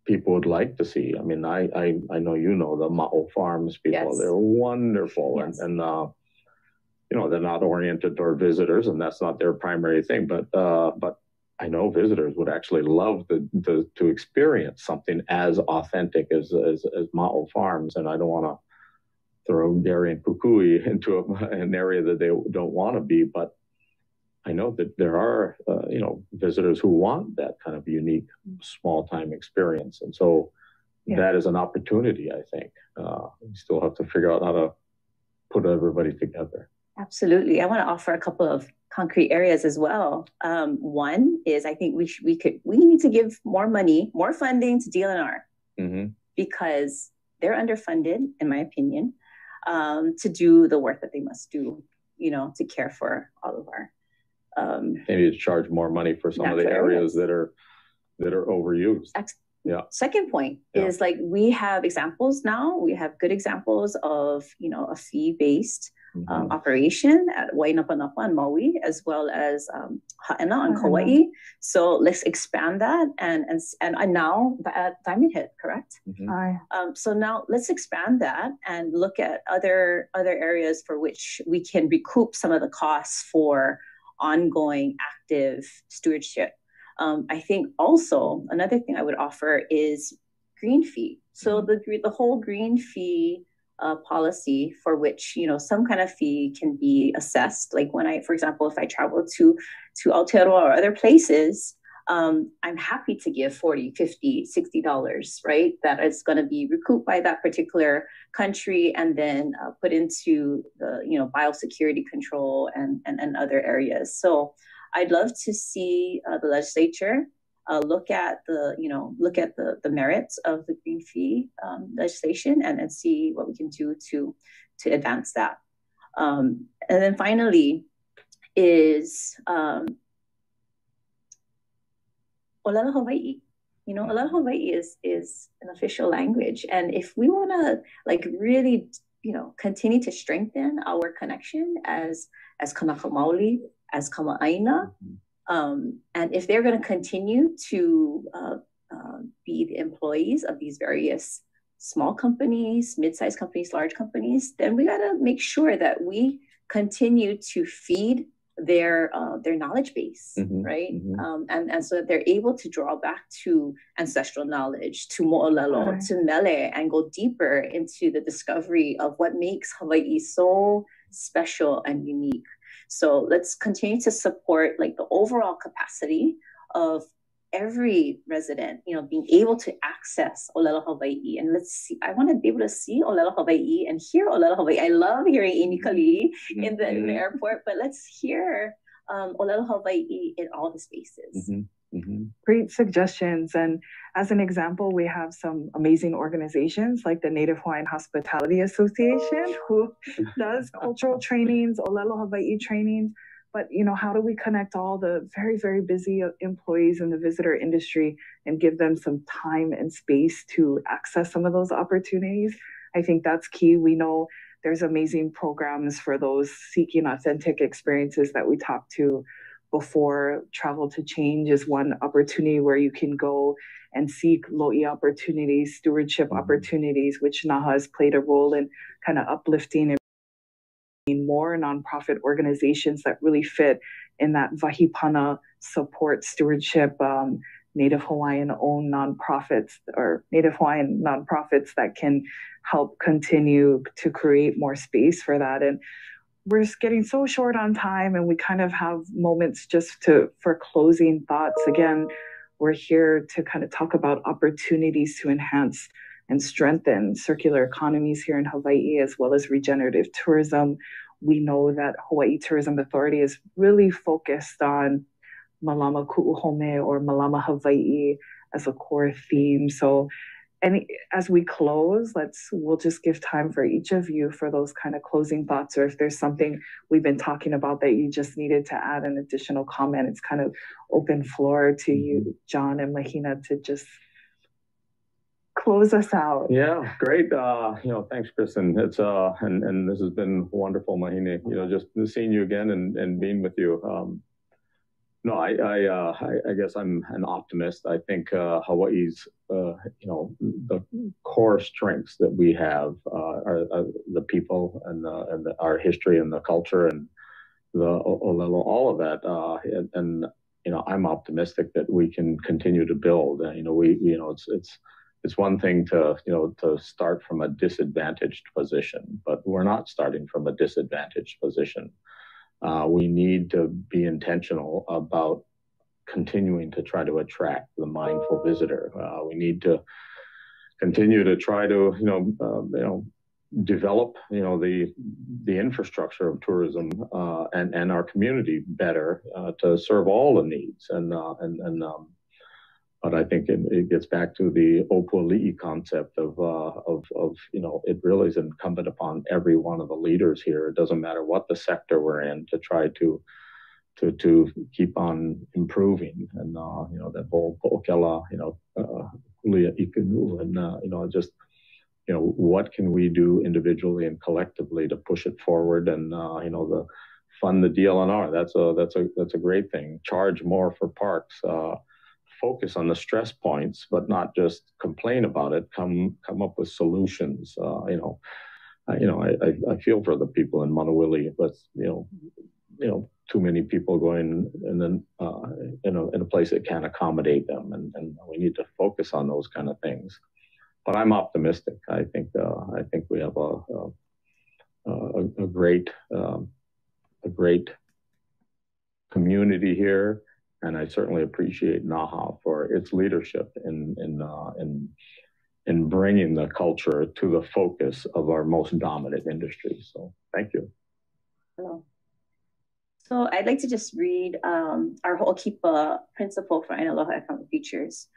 people would like to see. I mean, I know the Ma'o Farms people. Yes. They're wonderful, yes. and they're not oriented toward visitors, and that's not their primary thing. But I know visitors would actually love to experience something as authentic as Ma'o Farms, and I don't want to throw Gary and Kukui into an area that they don't want to be, but I know that there are, visitors who want that kind of unique, small-time experience. And so that is an opportunity, I think. We still have to figure out how to put everybody together. Absolutely. I want to offer a couple of concrete areas as well. One is, I think we need to give more money, more funding to DLNR, because they're underfunded, in my opinion, to do the work that they must do, to care for all of our maybe to charge more money for some of the areas that are overused. Yeah. Second point is, like, we have examples now. We have good examples of a fee-based operation at Wainapanapa and Maui, as well as Ha'ena on Kauai. So let's expand that, and now at Diamond Head, correct? So now let's expand that and look at other areas for which we can recoup some of the costs for ongoing active stewardship. I think also another thing I would offer is green fee. So the whole green fee policy, for which some kind of fee can be assessed. Like for example, if I travel to Aotearoa or other places, I'm happy to give $40, $50, $60, right? That is going to be recouped by that particular country, and then put into the biosecurity control and other areas. So I'd love to see the legislature look at the merits of the green fee legislation and see what we can do to advance that. And then finally is Olelo Hawaii. Olelo Hawaii is an official language, and if we want to really continue to strengthen our connection as Kanaka Maoli, as Kama'aina, and if they're going to continue to be the employees of these various small companies, mid-sized companies, large companies, then we got to make sure that we continue to feed their knowledge base, right? And so that they're able to draw back to ancestral knowledge, to mo'olelo, to mele, and go deeper into the discovery of what makes Hawaii so special and unique. So let's continue to support the overall capacity of every resident, being able to access Olelo Hawaii. And let's see, I want to be able to see Olelo Hawaii and hear Olelo Hawaii. I love hearing Inikali in the airport, but let's hear Olelo Hawaii in all the spaces. Great suggestions. And as an example, we have some amazing organizations like the Native Hawaiian Hospitality Association, who does cultural trainings, Olelo Hawaii trainings. But, how do we connect all the very, very busy employees in the visitor industry and give them some time and space to access some of those opportunities? I think that's key. We know there's amazing programs for those seeking authentic experiences that we talked to before. Travel to Change is one opportunity where you can go and seek lo'i opportunities, stewardship opportunities, which NAHA has played a role in kind of uplifting and more nonprofit organizations that really fit in that Vahipana support stewardship, Native Hawaiian owned nonprofits or Native Hawaiian nonprofits that can help continue to create more space for that. And we're just getting so short on time, and we kind of have moments just for closing thoughts. Again, we're here to kind of talk about opportunities to enhance and strengthen circular economies here in Hawaii, as well as regenerative tourism. We know that Hawaii Tourism Authority is really focused on Malama Ku'uhome or Malama Hawaii as a core theme. So, and as we close, we'll just give time for each of you for those kind of closing thoughts, or if there's something we've been talking about that you just needed to add an additional comment. It's kind of open floor to you, John and Mahina, to just close us out. Yeah, great. Thanks, Kristen. It's and this has been wonderful, Mahine. Just seeing you again and being with you. I guess I'm an optimist. I think Hawaii's, the core strengths that we have are the people and our history and the culture and the Olelo, all of that. I'm optimistic that we can continue to build. It's one thing to start from a disadvantaged position, but we're not starting from a disadvantaged position. We need to be intentional about continuing to try to attract the mindful visitor. We need to continue to try to develop the infrastructure of tourism and our community better to serve all the needs but I think it gets back to the Opuali'i concept of it really is incumbent upon every one of the leaders here. It doesn't matter what the sector we're in to try to keep on improving. And that whole po'okela, kulia ikanu, and just what can we do individually and collectively to push it forward? And the fund the DLNR. That's a great thing. Charge more for parks. Focus on the stress points, but not just complain about it. Come up with solutions. I feel for the people in Manuili, but too many people going and then in a place that can't accommodate them, and we need to focus on those kind of things. But I'm optimistic. I think we have a great community here. And I certainly appreciate NAHA for its leadership in bringing the culture to the focus of our most dominant industry. So thank you. Hello. So I'd like to just read our Ho'okipa principle for Aina Aloha Economic Futures.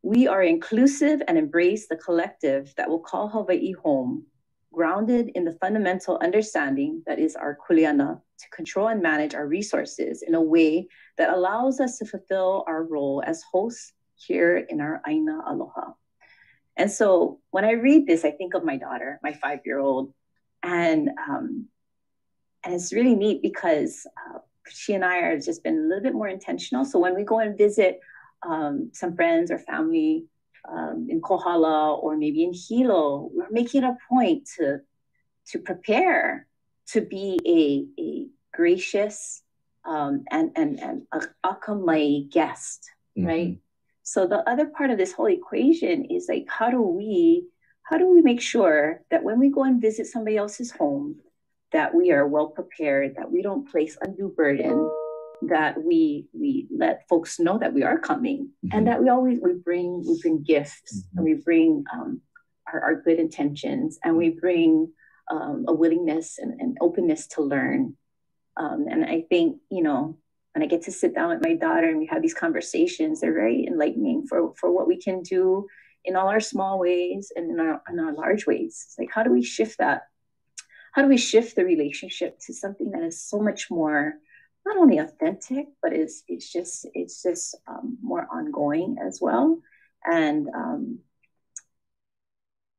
We are inclusive and embrace the collective that will call Hawaii home, grounded in the fundamental understanding that is our kuleana to control and manage our resources in a way that allows us to fulfill our role as hosts here in our Aina Aloha. And so when I read this, I think of my daughter, my 5-year-old, and it's really neat because she and I are just been a little bit more intentional. So when we go and visit some friends or family in Kohala or maybe in Hilo, we're making a point to prepare to be a gracious and a akamai guest, right? So the other part of this whole equation is like, how do we make sure that when we go and visit somebody else's home, that we are well prepared, that we don't place undue burden, that we let folks know that we are coming, and that we bring gifts, and we bring our good intentions, and we bring a willingness and openness to learn. And I think, you know, when I get to sit down with my daughter and we have these conversations, they're very enlightening for what we can do in all our small ways and in our large ways. It's like, how do we shift that? How do we shift the relationship to something that is so much more, not only authentic, but it's just more ongoing as well. And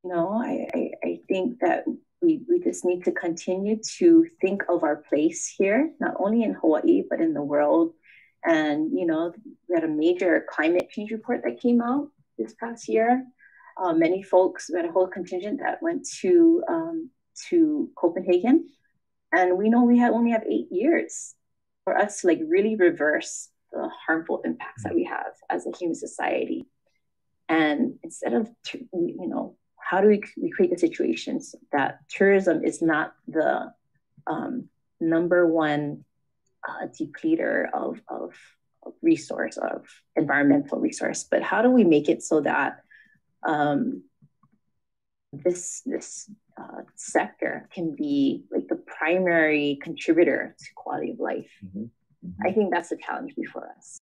you know, I think that we just need to continue to think of our place here, not only in Hawaii, but in the world. And, you know, we had a major climate change report that came out this past year. Many folks, we had a whole contingent that went to Copenhagen. And we know we only have 8 years for us to like really reverse the harmful impacts that we have as a human society. And instead of, you know, how do we create the situations that tourism is not the number one depleter of resource, of environmental resource, but how do we make it so that this sector can be like the primary contributor to quality of life? I think that's the challenge before us.